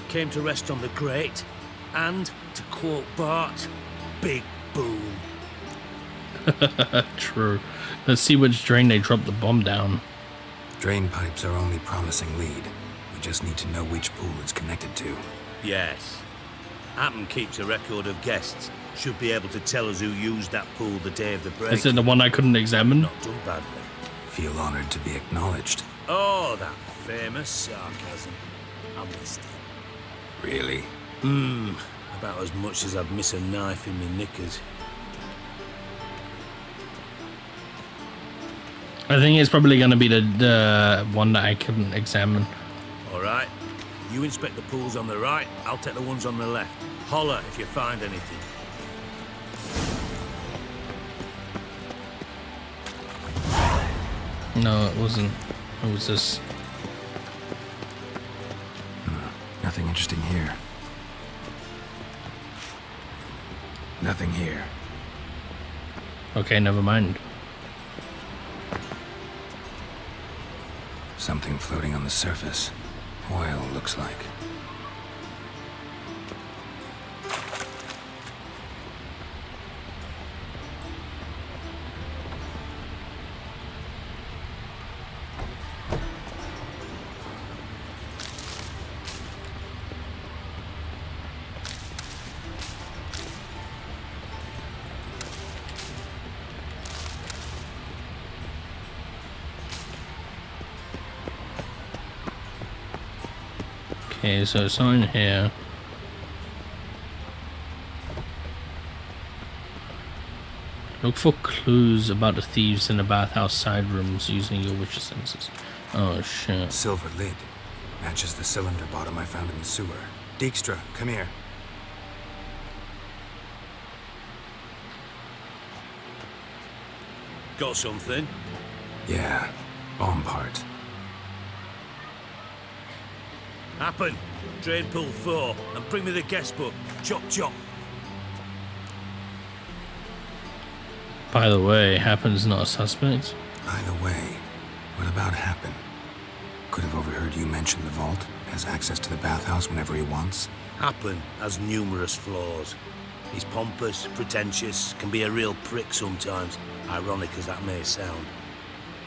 came to rest on the grate, and, to quote Bart, big boom. True. Let's see which drain they dropped the bomb down. Drain pipes are only promising lead. We just need to know which pool it's connected to. Yes. Hammond keeps a record of guests. Should be able to tell us who used that pool the day of the break. Is it the one I couldn't examine? Not done badly. Feel honored to be acknowledged. Oh, that famous sarcasm. I missed it. Really? About as much as I'd miss a knife in my knickers. I think it's probably going to be the one that I couldn't examine. All right. You inspect the pools on the right, I'll take the ones on the left. Holler if you find anything. No, it wasn't. It was this. Nothing interesting here. Nothing here. Okay, never mind. Something floating on the surface. Oil, looks like. Okay, so it's on here. Look for clues about the thieves in the bathhouse side rooms using your witcher senses. Oh shit. Silver lid. Matches the cylinder bottom I found in the sewer. Dijkstra, come here. Got something? Yeah, bomb part. Happen. Drain pool 4 and bring me the guest book. Chop chop. By the way, Happen's not a suspect. By the way, what about Happen? Could have overheard you mention the vault. Has access to the bathhouse whenever he wants. Happen has numerous flaws. He's pompous, pretentious, can be a real prick sometimes, ironic as that may sound.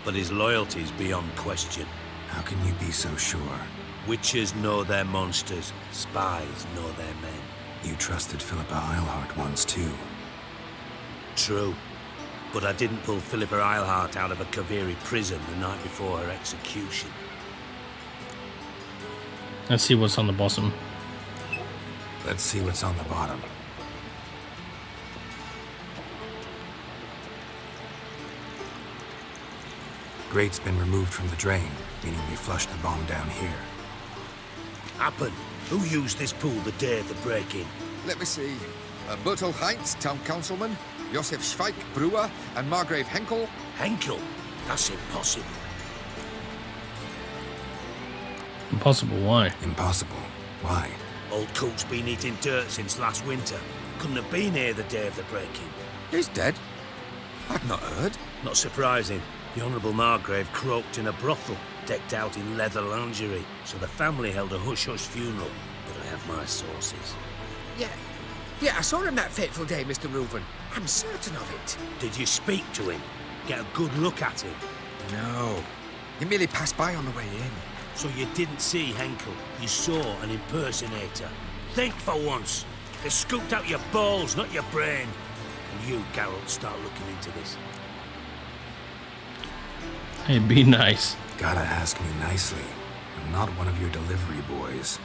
But his loyalty's beyond question. How can you be so sure? Witches know their monsters, spies know their men. You trusted Philippa Eilhart once too. True. But I didn't pull Philippa Eilhart out of a Kaviri prison the night before her execution. Let's see what's on the bottom. Let's see what's on the bottom. Grate's been removed from the drain, meaning we flushed the bomb down here. Happen. Who used this pool the day of the break-in? Let me see. Bertel Heinz, town councilman, Josef Schweik, brewer, and Margrave Henkel. Henkel? That's impossible. Impossible, why? Impossible. Why? Old Coot's been eating dirt since last winter. Couldn't have been here the day of the break-in. He's dead? I've not heard. Not surprising. The Honourable Margrave croaked in a brothel, decked out in leather lingerie, so the family held a hush-hush funeral. But I have my sources. Yeah, I saw him that fateful day, Mr. Reuven. I'm certain of it. Did you speak to him? Get a good look at him? No. He merely passed by on the way in. So you didn't see Henkel. You saw an impersonator. Think for once. They scooped out your balls, not your brain. And you, Geralt, start looking into this. Hey, be nice. Gotta ask me nicely. I'm not one of your delivery boys.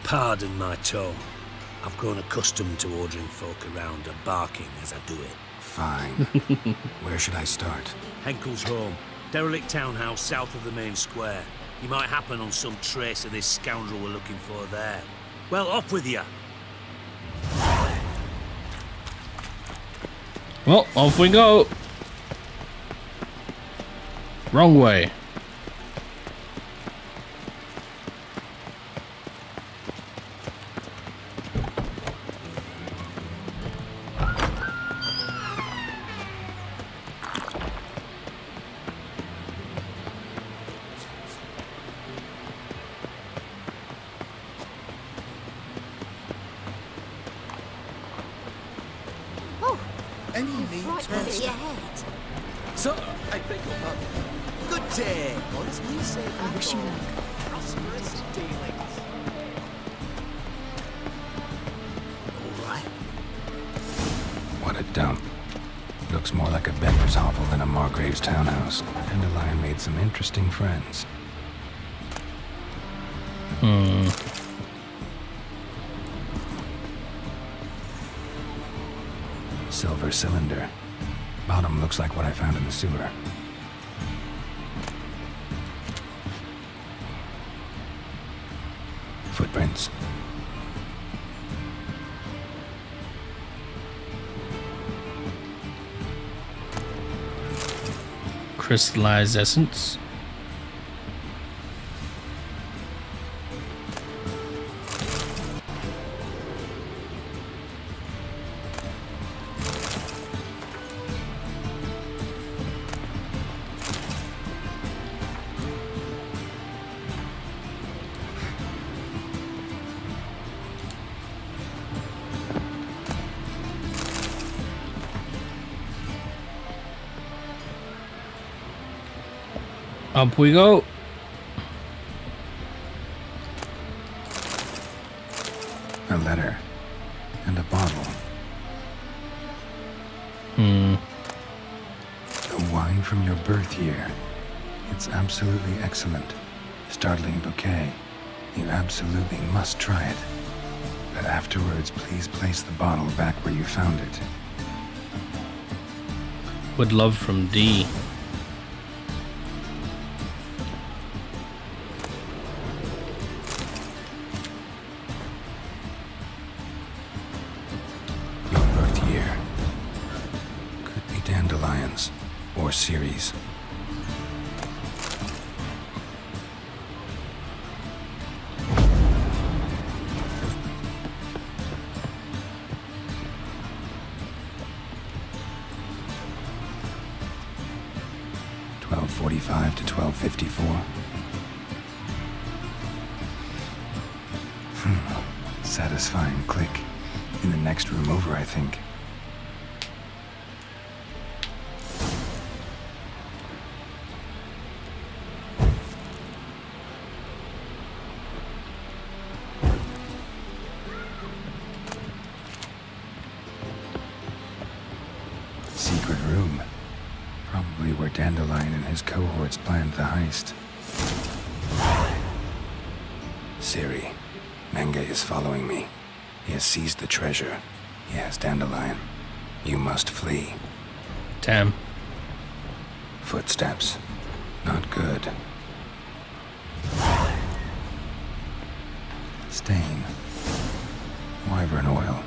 Pardon my tone. I've grown accustomed to ordering folk around and barking as I do it. Fine. Where should I start? Henkel's home. Derelict townhouse south of the main square. You might happen on some trace of this scoundrel we're looking for there. Well, off with you. Well, off we go. Wrong way. Any needs Sir, I beg your pardon. Good day. As we say, I wish you luck. Prosperous dealings. All right. What a dump. Looks more like a beggar's hovel than a Margrave's townhouse. Dandelion made some interesting friends. Silver cylinder. Bottom looks like what I found in the sewer. Footprints. Crystallized essence. Up we go. A letter. And a bottle. The wine from your birth year. It's absolutely excellent. Startling bouquet. You absolutely must try it. But afterwards, please place the bottle back where you found it. With love from D. Dandelions or Ceres. $12:45 to $12:54. Satisfying click. In the next room over, I think. Secret room. Probably where Dandelion and his cohorts planned the heist. Ciri, Menge is following me. He has seized the treasure. He has Dandelion. You must flee. Damn. Footsteps. Not good. Stain. Wyvern oil.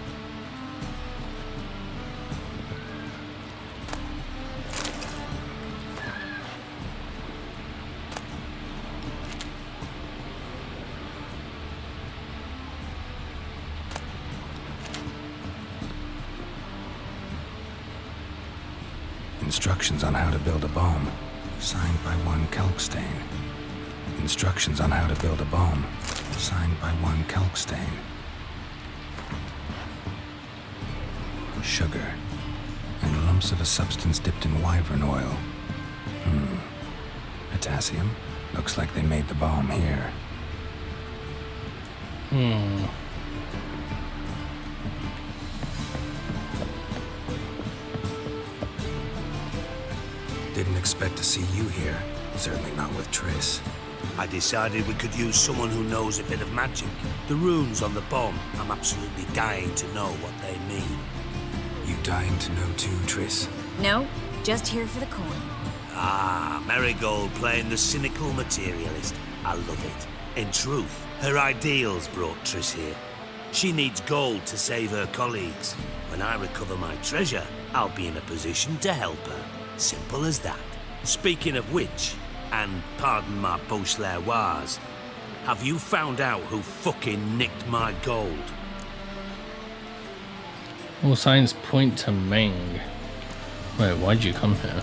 Instructions on how to build a bomb, signed by one Kalkstain. Instructions on how to build a bomb, signed by one Kalkstain. Sugar, and lumps of a substance dipped in wyvern oil. Potassium? Looks like they made the bomb here. Didn't expect to see you here. Certainly not with Triss. I decided we could use someone who knows a bit of magic. The runes on the bomb, I'm absolutely dying to know what they mean. You dying to know too, Triss? No, just here for the coin. Ah, Marigold playing the cynical materialist. I love it. In truth, her ideals brought Triss here. She needs gold to save her colleagues. When I recover my treasure, I'll be in a position to help her. Simple as that. Speaking of which, and pardon my Beauclervois, have you found out who fucking nicked my gold? All signs point to Meng. Wait, why'd you come here?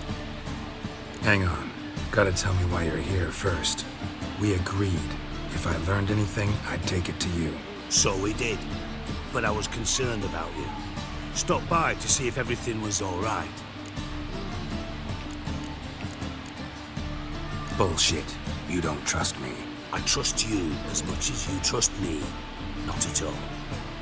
Hang on. Gotta tell me why you're here first. We agreed. If I learned anything, I'd take it to you. So we did. But I was concerned about you. Stopped by to see if everything was all right. Bullshit. You don't trust me. I trust you as much as you trust me. Not at all.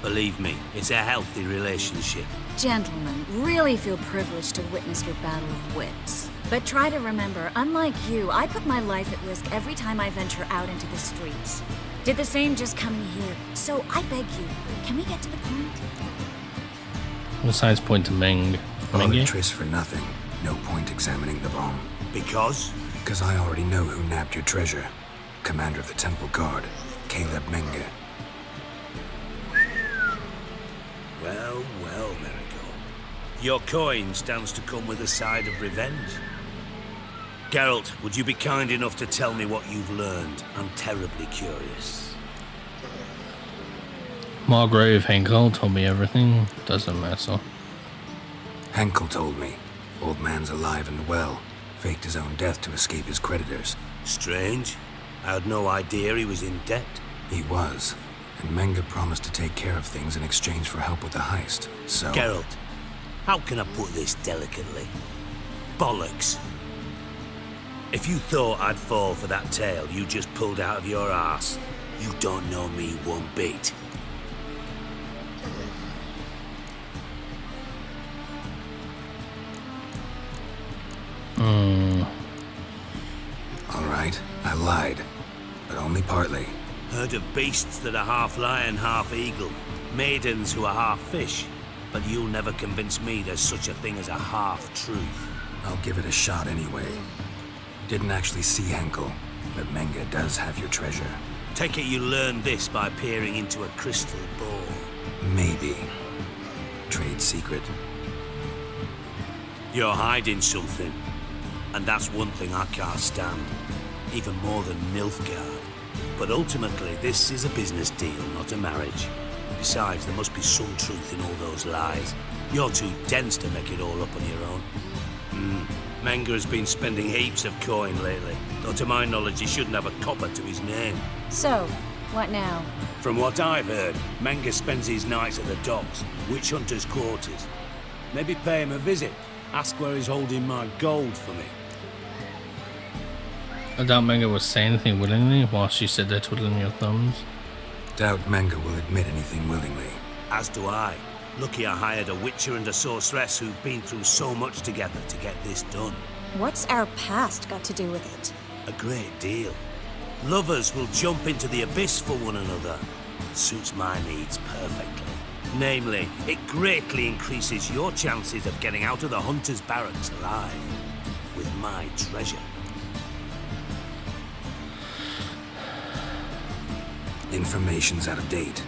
Believe me, it's a healthy relationship. Gentlemen, really feel privileged to witness your battle of wits. But try to remember, unlike you, I put my life at risk every time I venture out into the streets. Did the same just coming here. So I beg you, can we get to the point? All signs point to Meng. Bothered Triss for nothing. No point examining the bomb. Because? Because I already know who nabbed your treasure. Commander of the Temple Guard, Caleb Menge. Well, well, Marigold. Your coin stands to come with a side of revenge. Geralt, would you be kind enough to tell me what you've learned? I'm terribly curious. Margrave Henkel told me everything. Doesn't matter. Henkel told me. Old man's alive and well. Faked his own death to escape his creditors. Strange. I had no idea he was in debt. He was. And Menge promised to take care of things in exchange for help with the heist. So... Geralt, how can I put this delicately? Bollocks. If you thought I'd fall for that tale you just pulled out of your arse, you don't know me one bit. All right, I lied. But only partly. Heard of beasts that are half lion, half eagle. Maidens who are half fish. But you'll never convince me there's such a thing as a half-truth. I'll give it a shot anyway. Didn't actually see Henkel, but Menge does have your treasure. Take it you learned this by peering into a crystal ball. Maybe. Trade secret. You're hiding something. And that's one thing I can't stand. Even more than Nilfgaard. But ultimately, this is a business deal, not a marriage. Besides, there must be some truth in all those lies. You're too dense to make it all up on your own. Menge has been spending heaps of coin lately, though to my knowledge he shouldn't have a copper to his name. So, What now? From what I've heard, Menga spends his nights at the docks, witch hunters' quarters. Maybe pay him a visit. Ask where he's holding my gold for me. I doubt Menga would say anything willingly whilst you sit there twiddling your thumbs. Doubt Menga will admit anything willingly. As do I. Lucky I hired a witcher and a sorceress who've been through so much together to get this done. What's our past got to do with it? A great deal. Lovers will jump into the abyss for one another. Suits my needs perfectly. Namely, it greatly increases your chances of getting out of the hunter's barracks alive with my treasure. Information's out of date.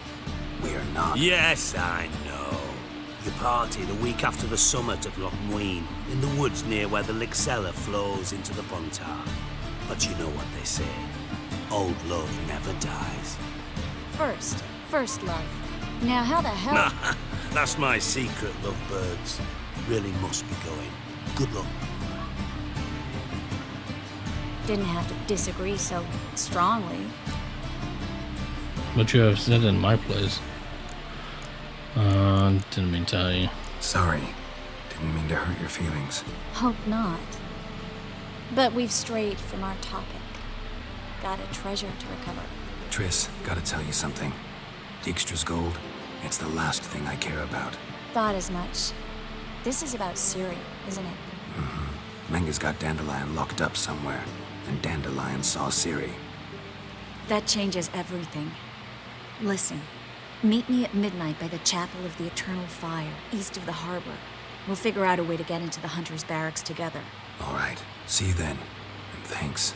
We are not. Yes, I know. You party the week after the summit at Loch Muin, in the woods near where the Lixella flows into the Buntar. But you know what they say. Old love never dies. First love. Now how the hell... That's my secret, lovebirds. Really must be going. Good luck. Didn't have to disagree so strongly. What you have said in my place. Didn't mean to tell you. Sorry. Didn't mean to hurt your feelings. Hope not. But we've strayed from our topic. Got a treasure to recover. Triss, gotta tell you something. Dijkstra's gold, it's the last thing I care about. Thought as much. This is about Ciri, isn't it? Mm-hmm. Menga's got Dandelion locked up somewhere, and Dandelion saw Ciri. That changes everything. Listen, meet me at midnight by the Chapel of the Eternal Fire, east of the harbor. We'll figure out a way to get into the Hunter's barracks together. All right, see you then, and thanks.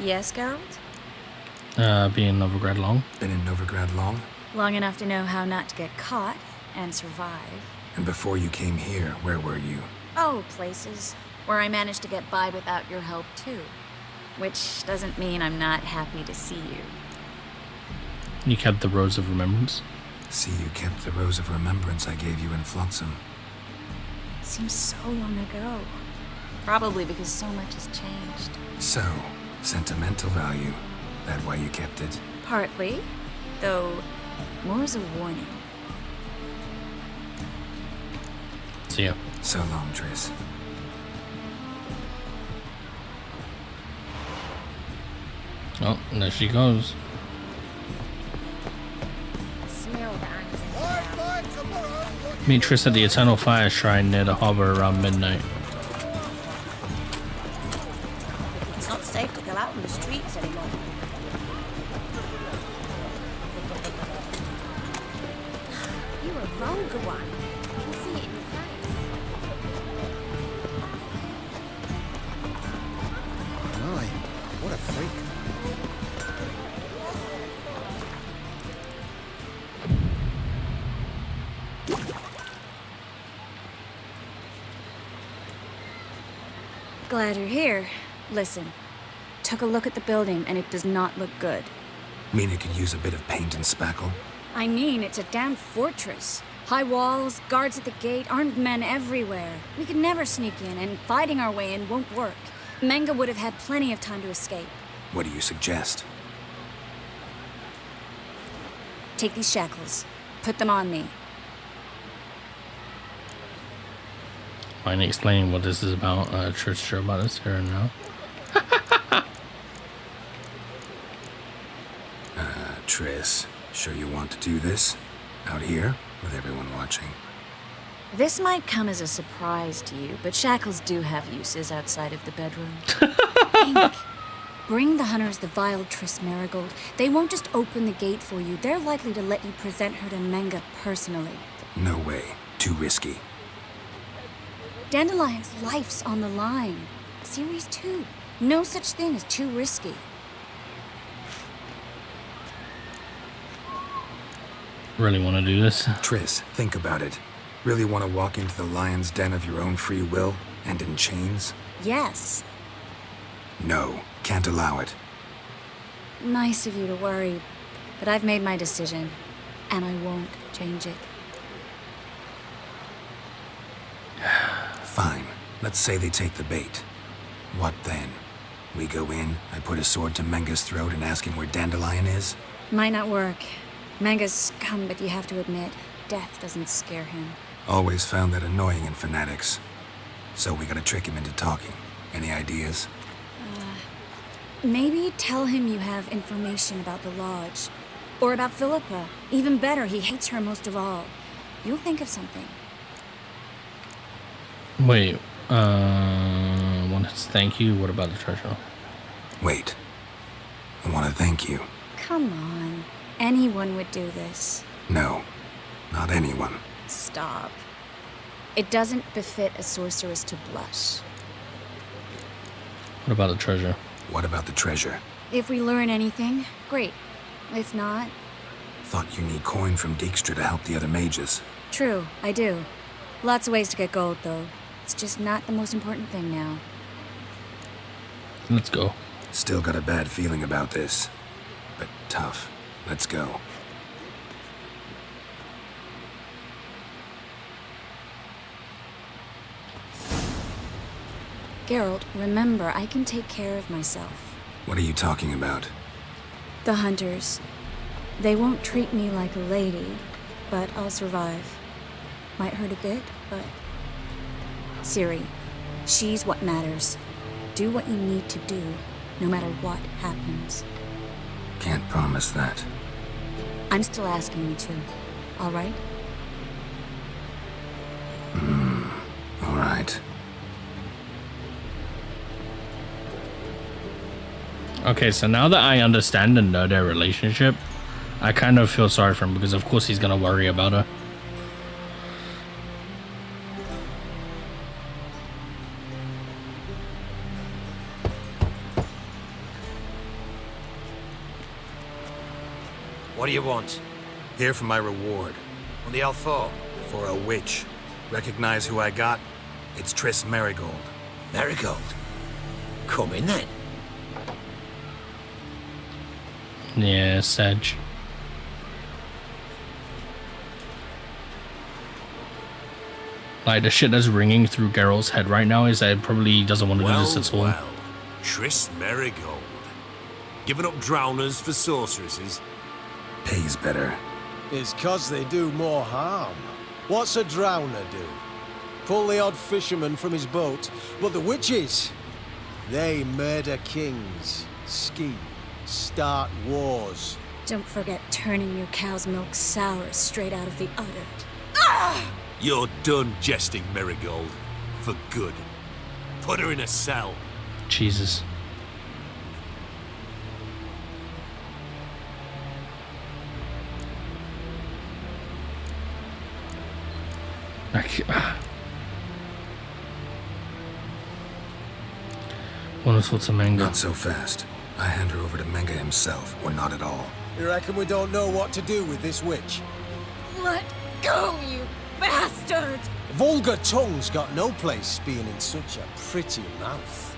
Yes, Geralt? Being in Novigrad long. Been in Novigrad long? Long enough to know how not to get caught and survive. And before you came here, where were you? Oh, places where I managed to get by without your help, too. Which doesn't mean I'm not happy to see you. You kept the Rose of Remembrance? See, you kept the Rose of Remembrance I gave you in Flotsam. Seems so long ago. Probably because so much has changed. So, sentimental value. That why you kept it? Partly. Though, more as a warning. See ya. So long, Triss. Oh, and there she goes. Meet Triss at the Eternal Fire Shrine near the harbor around midnight. It's not safe to go out on the streets anymore. You're a vulgar one. I can see it in your face. My, what a freak. Glad you're here. Listen, took a look at the building and it does not look good. Mean it could use a bit of paint and spackle? I mean, it's a damn fortress. High walls, guards at the gate, armed men everywhere. We could never sneak in, and fighting our way in won't work. Menga would have had plenty of time to escape. What do you suggest? Take these shackles. Put them on me. Mind explaining what this is about? Triss, sure about this here and now. Triss, sure you want to do this? Out here, with everyone watching? This might come as a surprise to you, but shackles do have uses outside of the bedroom. Think. Bring the hunters the vile Triss Merigold. They won't just open the gate for you. They're likely to let you present her to Menga personally. No way. Too risky. Dandelion's life's on the line. Series 2. No such thing as too risky. Really want to do this? Triss, think about it. Really want to walk into the lion's den of your own free will, and in chains? Yes. No, can't allow it. Nice of you to worry, but I've made my decision, and I won't change it. Fine. Let's say they take the bait. What then? We go in, I put a sword to Menga's throat and ask him where Dandelion is? Might not work. Manga's scum, but you have to admit, death doesn't scare him. Always found that annoying in fanatics. So we gotta trick him into talking. Any ideas? Maybe tell him you have information about the Lodge. Or about Philippa. Even better, he hates her most of all. You'll think of something. Wait, wanted to thank you. What about the treasure? Wait. I want to thank you. Come on. Anyone would do this. No, not anyone. Stop. It doesn't befit a sorceress to blush. What about the treasure? What about the treasure? If we learn anything, great. If not... Thought you need coin from Dijkstra to help the other mages. True, I do. Lots of ways to get gold, though. It's just not the most important thing now. Let's go. Still got a bad feeling about this. But tough. Let's go. Geralt, remember, I can take care of myself. What are you talking about? The hunters. They won't treat me like a lady, but I'll survive. Might hurt a bit, but... Ciri, she's what matters. Do what you need to do, no matter what happens. Can't promise that. I'm still asking you to, all right? All right. Okay, so now that I understand and know their relationship, I kind of feel sorry for him because of course he's gonna worry about her. What do you want? Here for my reward. On the L4? For a witch. Recognize who I got? It's Triss Merigold. Merigold? Come in then. Yeah, Sedge. Like, the shit that's ringing through Geralt's head right now is that he probably doesn't want to do this at all. Well, Triss Merigold. Giving up drowners for sorceresses. Pays better. It's 'cause they do more harm. What's a drowner do? Pull the odd fisherman from his boat. But the witches, they murder kings, scheme, start wars. Don't forget turning your cow's milk sour straight out of the udder. You're done jesting, Merigold. For good. Put her in a cell. Jesus. Want to talk to Menga? Not so fast. I hand her over to Menga himself, or not at all. You reckon we don't know what to do with this witch? Let go, you bastard! Vulgar tongue's got no place being in such a pretty mouth.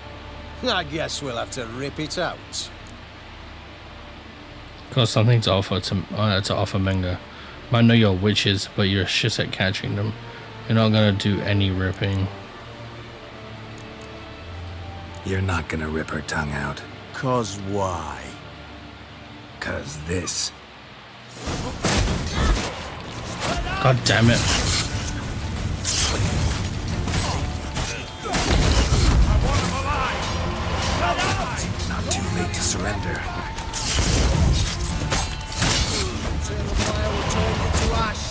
I guess we'll have to rip it out. Got something to offer Menga. Might know you're witches, but you're shit at catching them. You're not gonna do any ripping. You're not gonna rip her tongue out. 'Cause why? 'Cause this. God damn it. Not too late to surrender. Eternal fire will turn you to ash.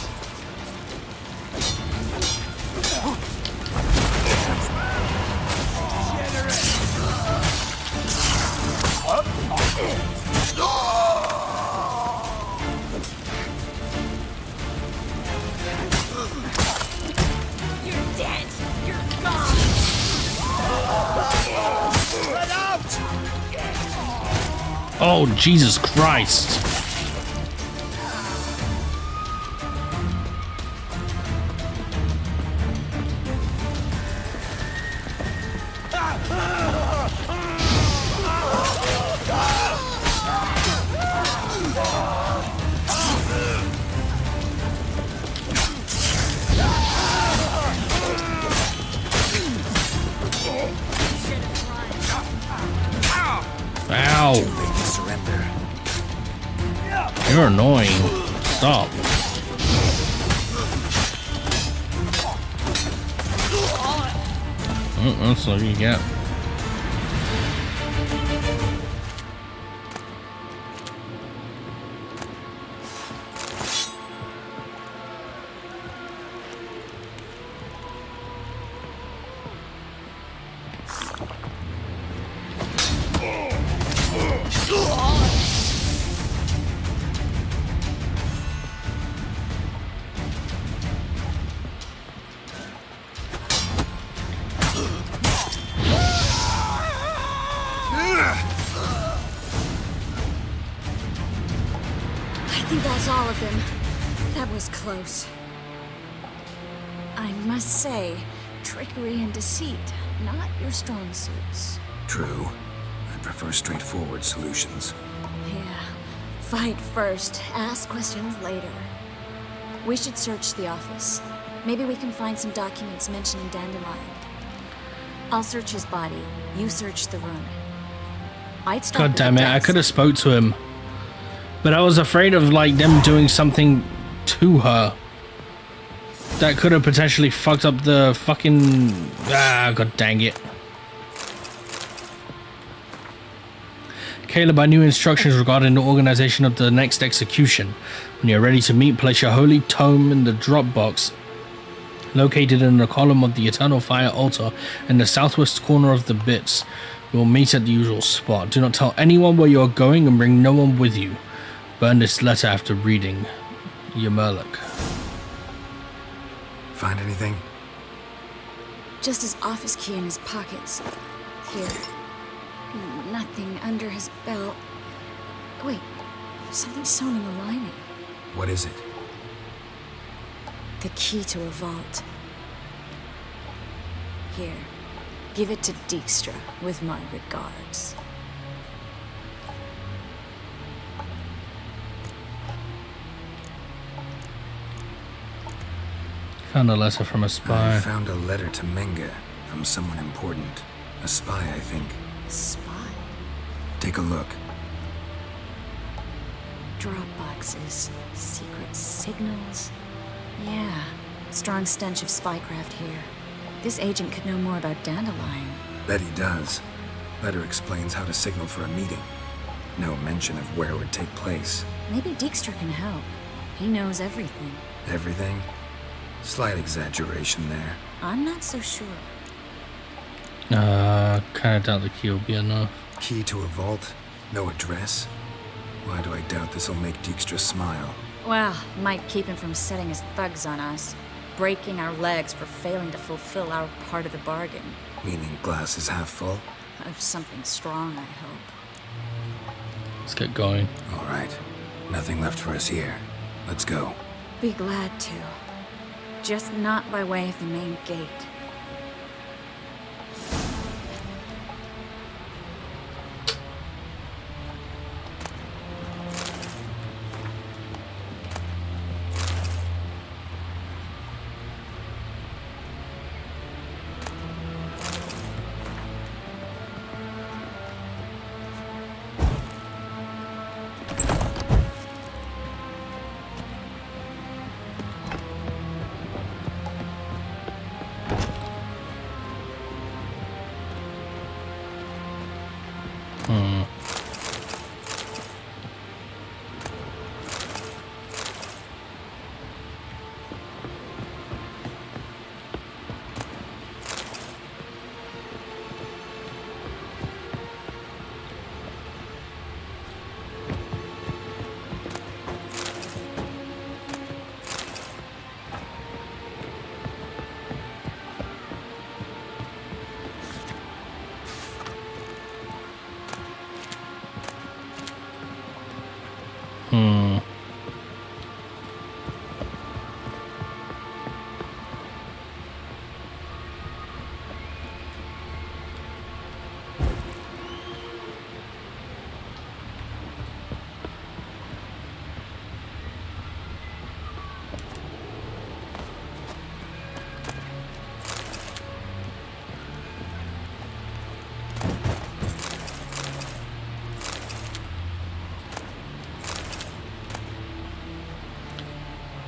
You're dead! You're gone! Let out! Oh, Jesus Christ. Ow! Too late to surrender. You're annoying. Stop. That's all you get. I think that's all of them. That was close. I must say, trickery and deceit, not your strong suits. True. I prefer straightforward solutions. Yeah. Fight first, ask questions later. We should search the office. Maybe we can find some documents mentioning Dandelion. I'll search his body. You search the room. I'd start God with damn the it, I desk. could have spoke to him. But I was afraid of like them doing something to her. That could have potentially fucked up the fucking... God dang it. Caleb, I knew instructions regarding the organization of the next execution. When you're ready to meet, place your holy tome in the drop box located in the column of the Eternal Fire altar in the southwest corner of the bits. We'll meet at the usual spot. Do not tell anyone where you are going and bring no one with you. Burn this letter after reading. Ymerlik. Find anything? Just his office key in his pockets. Here. Nothing under his belt. Wait, something sewn in the lining. What is it? The key to a vault. Here, give it to Dijkstra with my regards. Found a letter from a spy. I found a letter to Menge from someone important. A spy, I think. A spy? Take a look. Drop boxes, secret signals. Yeah, strong stench of spycraft here. This agent could know more about Dandelion. Bet he does. Letter explains how to signal for a meeting. No mention of where it would take place. Maybe Dijkstra can help. He knows everything. Everything? Slight exaggeration there. I'm not so sure. Kinda doubt the key will be enough. Key to a vault? No address? Why do I doubt this'll make Dijkstra smile? Well, might keep him from setting his thugs on us. Breaking our legs for failing to fulfill our part of the bargain. Meaning glass is half full? Of something strong, I hope. Let's get going. All right. Nothing left for us here. Let's go. Be glad to. Just not by way of the main gate.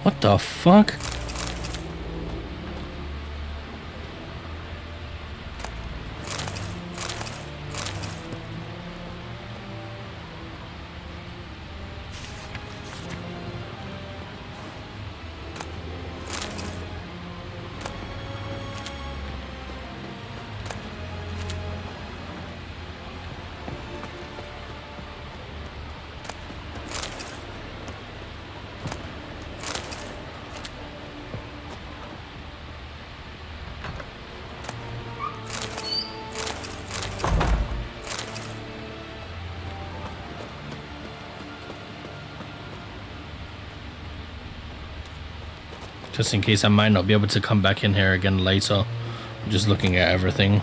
What the fuck? Just in case I might not be able to come back in here again later. I'm just looking at everything.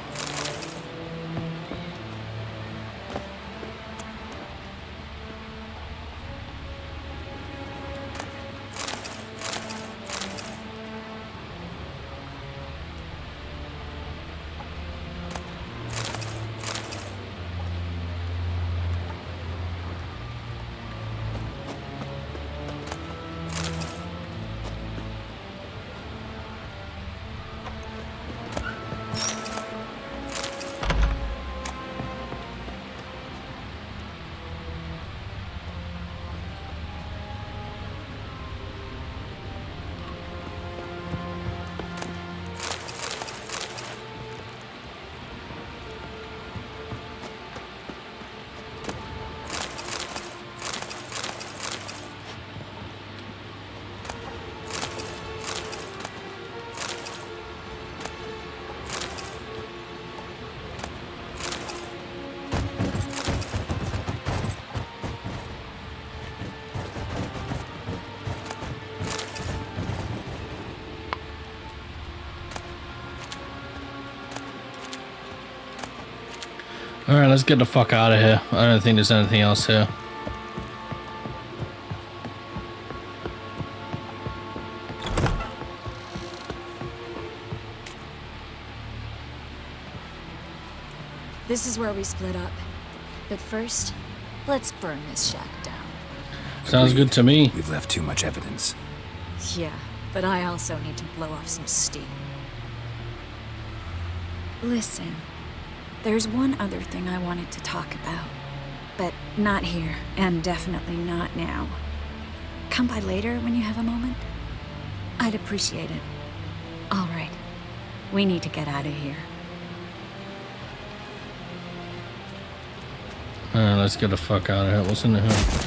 Alright, let's get the fuck out of here. I don't think there's anything else here. This is where we split up. But first, let's burn this shack down. Sounds good to me. We've left too much evidence. Yeah, but I also need to blow off some steam. Listen, there's one other thing I wanted to talk about. But not here, and definitely not now. Come by later when you have a moment. I'd appreciate it. All right, we need to get out of here. Alright, let's get the fuck out of here. What's in the hood?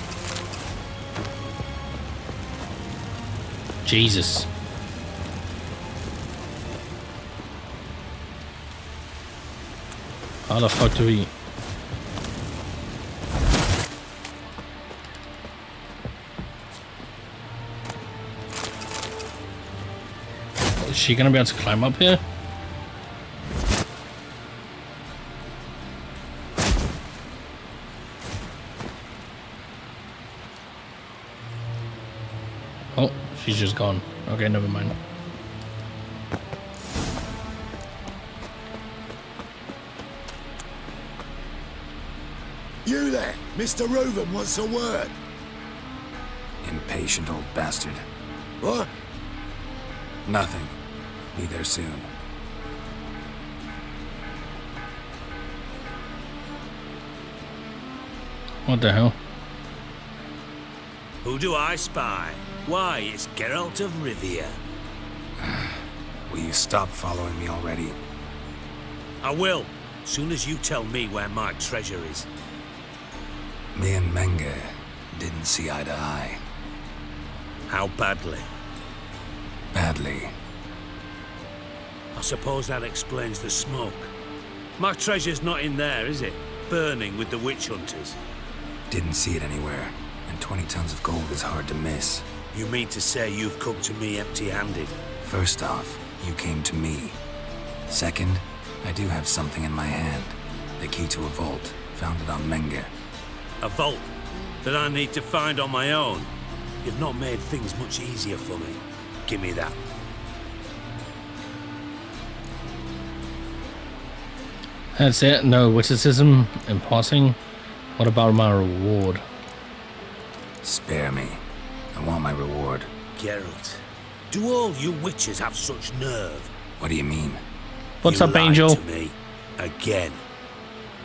Jesus. How the fuck do we... Is she gonna be able to climb up here? Oh, she's just gone. Okay, never mind. You there, Mr. Reuven wants a word. Impatient old bastard. What? Nothing. Be there soon. What the hell? Who do I spy? Why, it's Geralt of Rivia. Will you stop following me already? I will, soon as you tell me where my treasure is. Me and Menge didn't see eye to eye. How badly? Badly. I suppose that explains the smoke. My treasure's not in there, is it? Burning with the witch hunters. Didn't see it anywhere, and 20 tons of gold is hard to miss. You mean to say you've come to me empty-handed? First off, you came to me. Second, I do have something in my hand. The key to a vault, founded on Menge. A vault that I need to find on my own. You've not made things much easier for me. Give me that. That's it? No witticism in passing? What about my reward? Spare me. I want my reward. Geralt, do all you witches have such nerve? What do you mean? What's You up, lied Angel? to me. Again.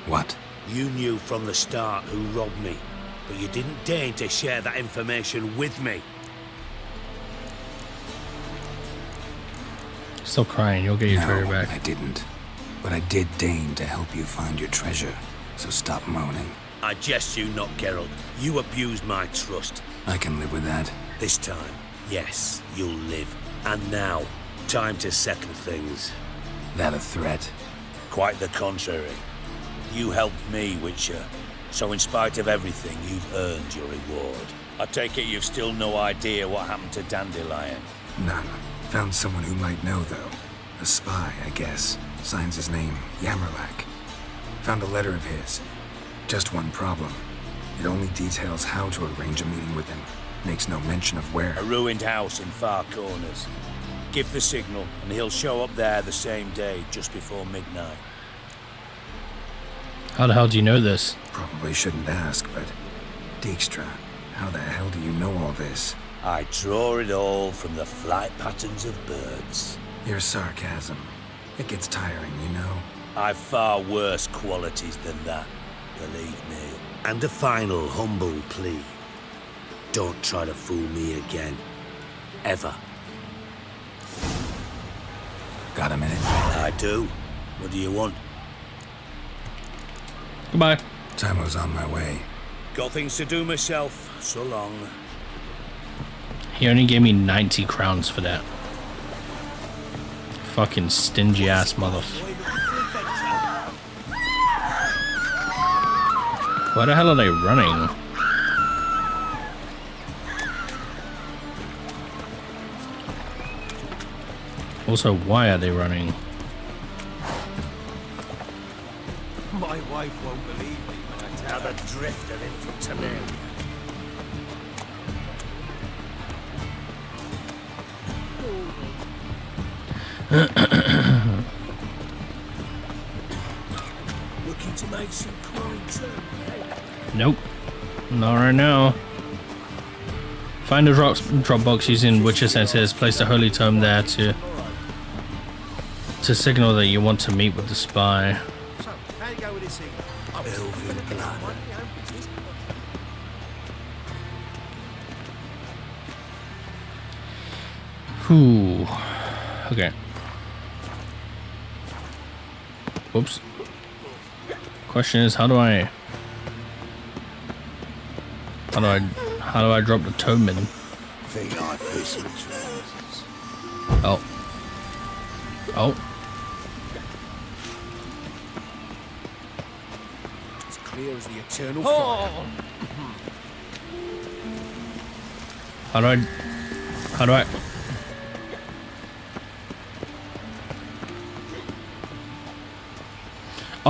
What? You knew from the start who robbed me, but you didn't deign to share that information with me. Still crying. You'll get your treasure back. I didn't. But I did deign to help you find your treasure, so stop moaning. I jest you not, Geralt. You abused my trust. I can live with that. This time, yes, you'll live. And now, time to settle things. That a threat? Quite the contrary. You helped me, Witcher. So in spite of everything, you've earned your reward. I take it you've still no idea what happened to Dandelion. None. Found someone who might know, though. A spy, I guess. Signs his name, Yamerlak. Found a letter of his. Just one problem. It only details how to arrange a meeting with him. Makes no mention of where. A ruined house in Far Corners. Give the signal, and he'll show up there the same day, just before midnight. How the hell do you know this? Probably shouldn't ask, but... Dijkstra, how the hell do you know all this? I draw it all from the flight patterns of birds. Your sarcasm. It gets tiring, you know? I've far worse qualities than that, believe me. And a final humble plea. Don't try to fool me again. Ever. Got a minute? I do. What do you want? Goodbye. Time was on my way. Got things to do myself. So long. He only gave me 90 crowns for that. Fucking stingy ass motherfucker. Why the hell are they running? Also, why are they running? My wife won't believe me when I tell her. The drifter in from Temeria. Looking to make some coin too, eh? Nope. Not right now. Find the drop box using Witcher senses. Place the holy tome there to signal that you want to meet with the spy. So, how you go with this thing? Elven blood. Whew. Okay. Whoops. Question is, how do I drop the tome in? Think I fish. Oh. Oh. It's clear as the eternal fire. How do I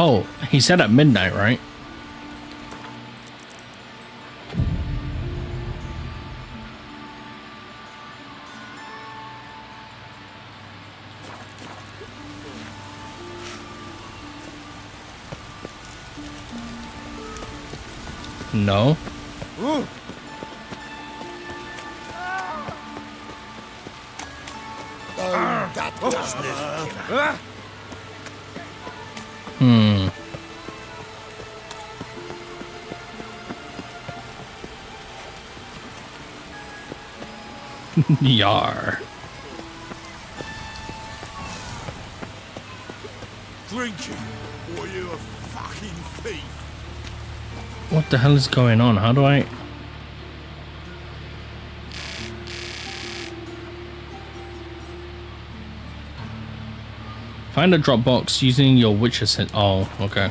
Oh, he said at midnight, right? No. Hmm. Yar. Drinking, or you a fucking thief. What the hell is going on? How do I... Find a drop box using your Witcher sense. Oh, okay.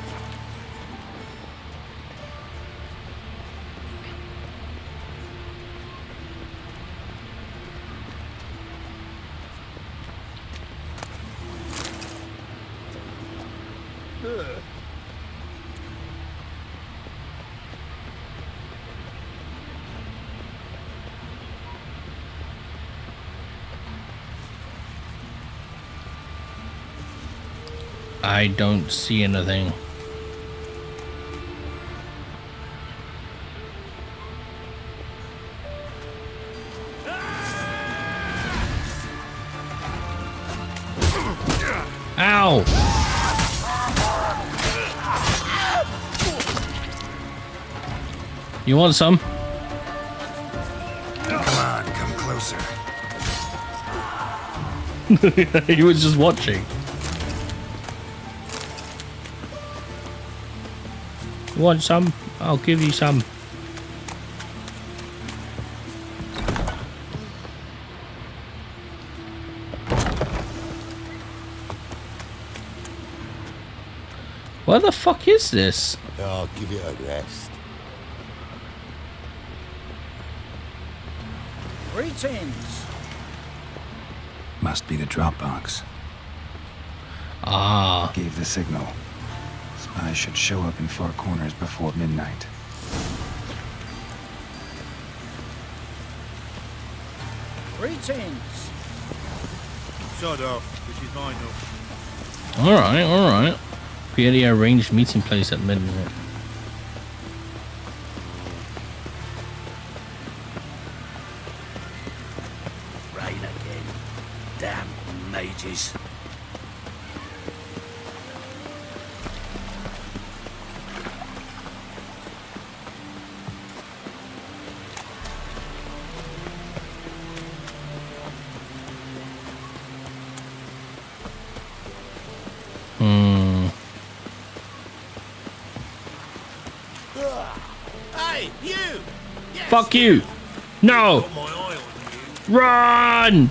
I don't see anything. Ow! You want some? Come on, come closer. He was just watching. You want some? I'll give you some. Where the fuck is this? I'll give it a rest. Greetings. Must be the drop box. Ah. Gave the signal. Spies should show up in Four Corners before midnight. Greetings. Sod off. This is mine now. Alright, alright. Create the arranged meeting place at midnight. Rain again. Damn mages. Hey, you! Fuck you! No! Run!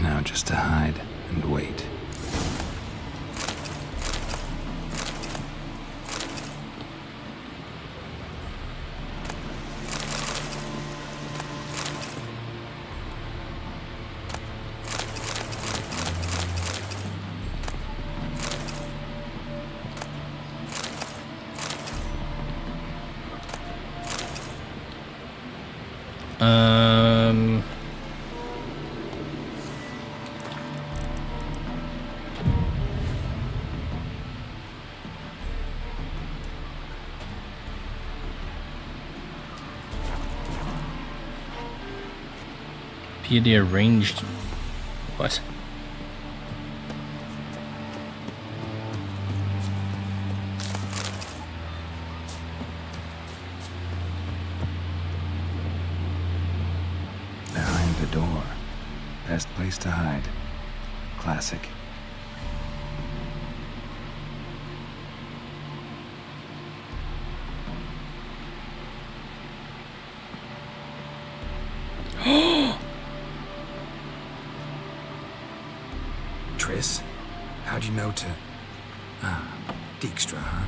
Now just to hide and wait. Via the arranged. What? Behind the door. Best place to hide. Classic. Triss? How'd you know to... Dijkstra, huh?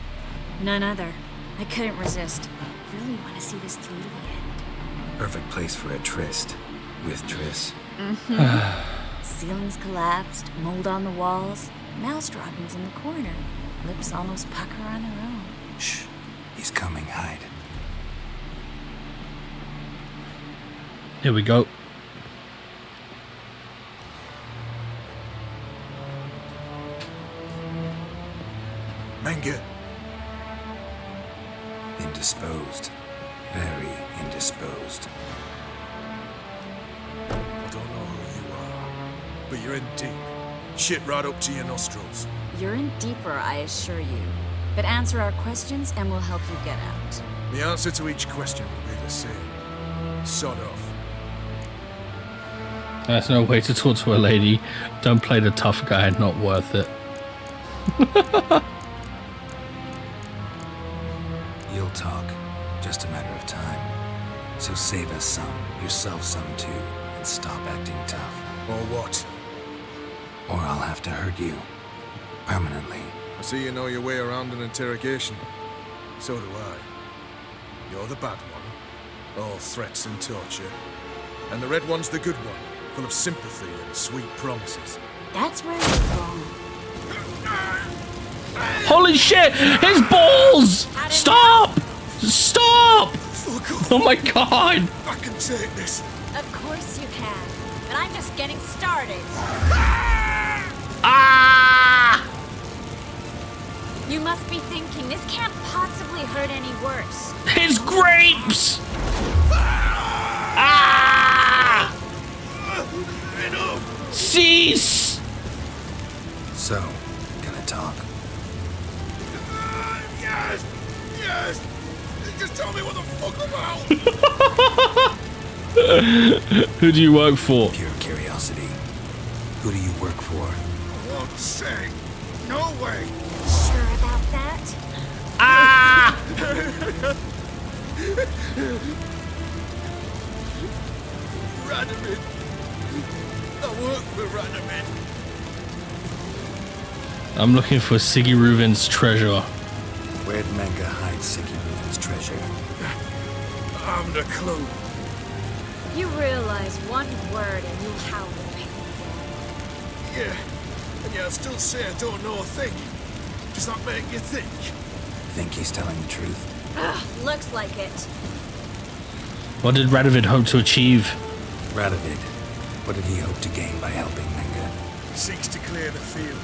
None other. I couldn't resist. Really want to see this through to the end. Perfect place for a tryst. With Triss. Ceilings collapsed, mold on the walls, mouse droppings in the corner. Lips almost pucker on their own. Shh. He's coming. Hide. Here we go. Menge. Indisposed. Very indisposed. I don't know who you are, but you're in deep. Shit right up to your nostrils. You're in deeper, I assure you. But answer our questions and we'll help you get out. The answer to each question will be the same. Sod off. That's no way to talk to a lady. Don't play the tough guy, not worth it. You'll talk. Just a matter of time. So save us some, yourself some too, and stop acting tough. Or what? Or I'll have to hurt you. Permanently. I see you know your way around an interrogation. So do I. You're the bad one. All threats and torture. And the red one's the good one. full of sympathy and sweet promises. That's where you're wrong. Holy shit! His balls! Stop! Stop! Oh my god! I can take this. Of course you can. But I'm just getting started. Ah! You must be thinking, this can't possibly hurt any worse. His grapes! Ah! Cease! So, gonna talk? Yes! Yes! Just tell me what the fuck about! Who do you work for? Pure curiosity. Who do you work for? I won't say. No way! Sure about that? Ah! Radomir. I work for Radomir. I'm looking for Siggy Reuven's treasure. Where'd Menge hide Siggy Reuven's treasure? I haven't a clue. You realize one word and you'll howl at me. Yeah, and yet I still say I don't know a thing. Does that make you think? Think he's telling the truth? Ugh, looks like it. What did Radovid hope to achieve? Radovid, what did he hope to gain by helping Menge? He seeks to clear the field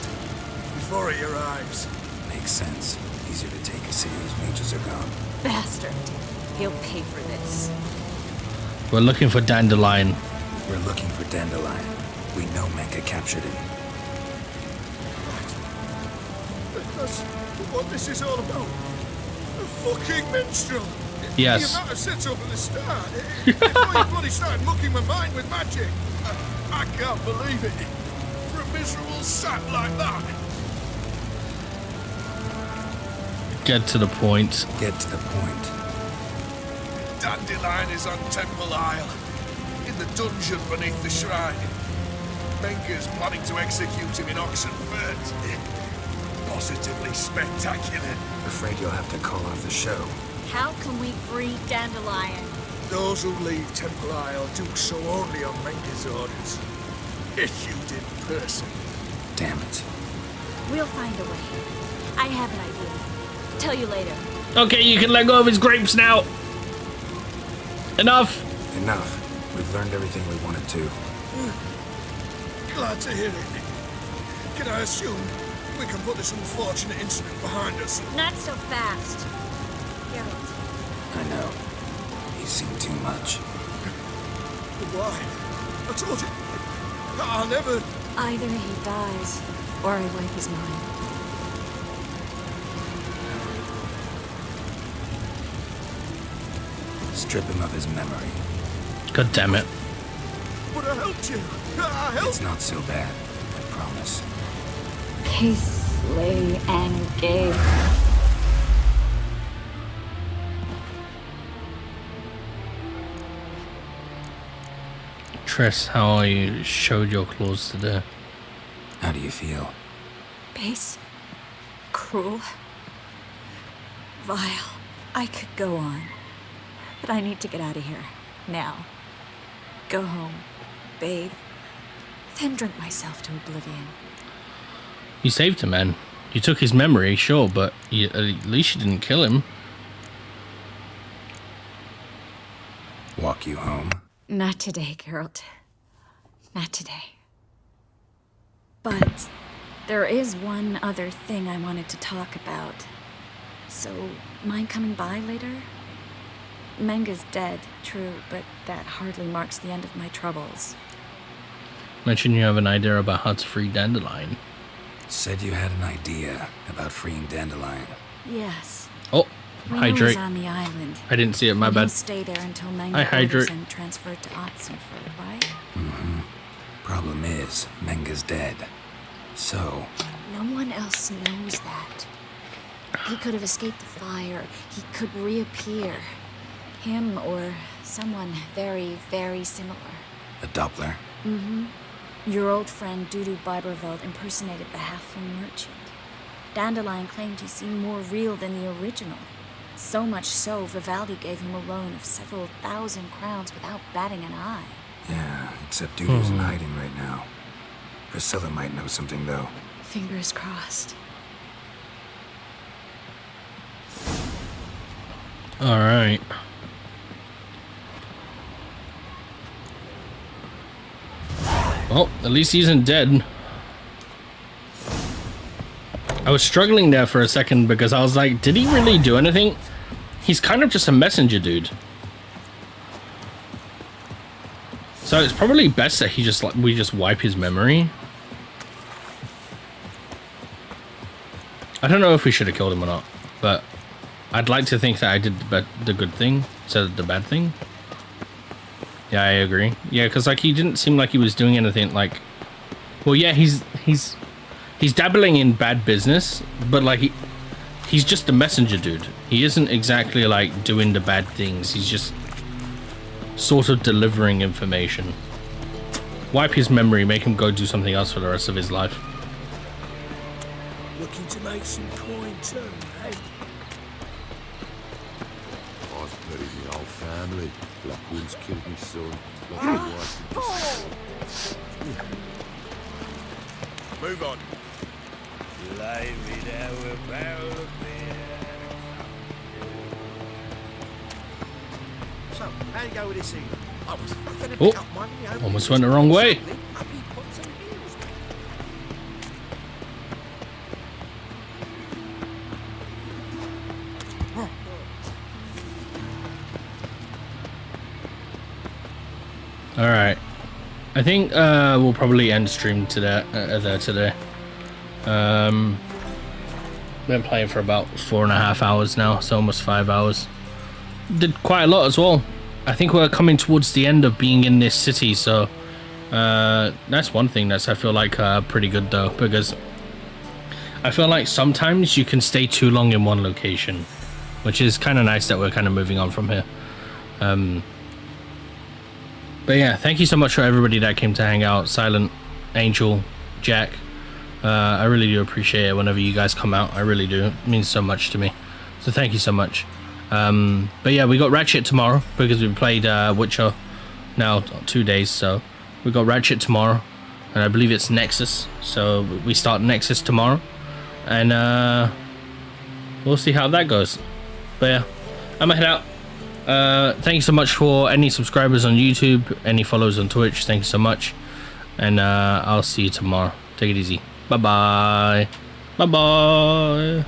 before he arrives. Makes sense. Easier to take a city whose mages are gone. Bastard. He'll pay for this. We're looking for Dandelion. We're looking for Dandelion. We know Menge captured him. That's what this is all about. A fucking minstrel. Yes. The amount of set up at the start. Before you bloody started mucking my mind with magic. I can't believe it. For a miserable sap like that. Get to the point. Get to the point. Dandelion is on Temple Isle, in the dungeon beneath the shrine. Menge's planning to execute him in Oxenfurt. Positively spectacular. Afraid you'll have to call off the show. How can we free Dandelion? Those who leave Temple Isle do so only on Menge's orders. Issued in person. Damn it. We'll find a way. I have an idea. Tell you later. Okay, you can let go of his grapes now. Enough. Enough. We've learned everything we wanted to. Glad to hear it. Can I assume we can put this unfortunate incident behind us? Not so fast. Geralt. I know. He's seen too much. But why? I told you. I'll never... Either he dies, or I wipe his mind. Strip him of his memory. God damn it. But I helped you. I helped. It's not so bad, I promise. Peace, slay, and gay. Triss, how are you? Showed your claws today. How do you feel? Base. Cruel. Vile. I could go on. But I need to get out of here. Now. Go home. Bathe. Then drink myself to oblivion. You saved him, man. You took his memory, sure, but at least you didn't kill him. Walk you home? Not today, Geralt. Not today. But there is one other thing I wanted to talk about. So, mind coming by later? Menge's dead, true, but that hardly marks the end of my troubles. Mention you have an idea about how to free Dandelion. Said you had an idea about freeing Dandelion. Yes. Oh, We hydrate. know he's on the island. I didn't see it, my And bad. He'll stay there until Menge I hydrate. orders him transferred to Oxenford, right? Mm-hmm. Problem is, Menge's dead. So, No one else knows that. He could have escaped the fire. He could reappear. Him or someone very, very similar. a Doppler. Mm-hmm. Your old friend Dudu Biberveld impersonated the halfling merchant. Dandelion claimed he seemed more real than the original. So much so, Vivaldi gave him a loan of several thousand crowns without batting an eye. Yeah, except Dudu's in hiding right now. Priscilla might know something, though. Fingers crossed. Alright. Well, at least he isn't dead. I was struggling there for a second because I was like, did he really do anything? He's kind of just a messenger dude. So it's probably best that we just wipe his memory. I don't know if we should have killed him or not, but I'd like to think that I did the good thing instead of the bad thing. Yeah, I agree. Yeah, because like he didn't seem like he was doing anything like. Well, yeah, he's dabbling in bad business, but like he's just a messenger dude. He isn't exactly like doing the bad things. He's just sort of delivering information. Wipe his memory, make him go do something else for the rest of his life. Looking to make some coin too, eh? I've buried my whole family. Blackwood's killed my son. Lost my wife and my son. Move on. Lay me down with a barrel of beer. So, how you go with this evening? I was fucking a Oh, pick up money. almost went the wrong way. Alright. I think we'll probably end stream today. Been playing for about 4.5 hours now, so almost 5 hours. Did quite a lot as well. I think we're coming towards the end of being in this city, so that's one thing that's I feel like pretty good though, because I feel like sometimes you can stay too long in one location, which is kind of nice that we're kind of moving on from here. But yeah, thank you so much for everybody that came to hang out. Silent, Angel, Jack. I really do appreciate it whenever you guys come out. I really do. It means so much to me. So thank you so much. But yeah, we got Ratchet tomorrow because we played Witcher now 2 days. So we got Ratchet tomorrow. And I believe it's Nexus. So we start Nexus tomorrow. And we'll see how that goes. But yeah, I'm gonna head out. Thank you so much for any subscribers on YouTube, any followers on Twitch. Thank you so much, and I'll see you tomorrow. Take it easy. Bye bye. Bye bye.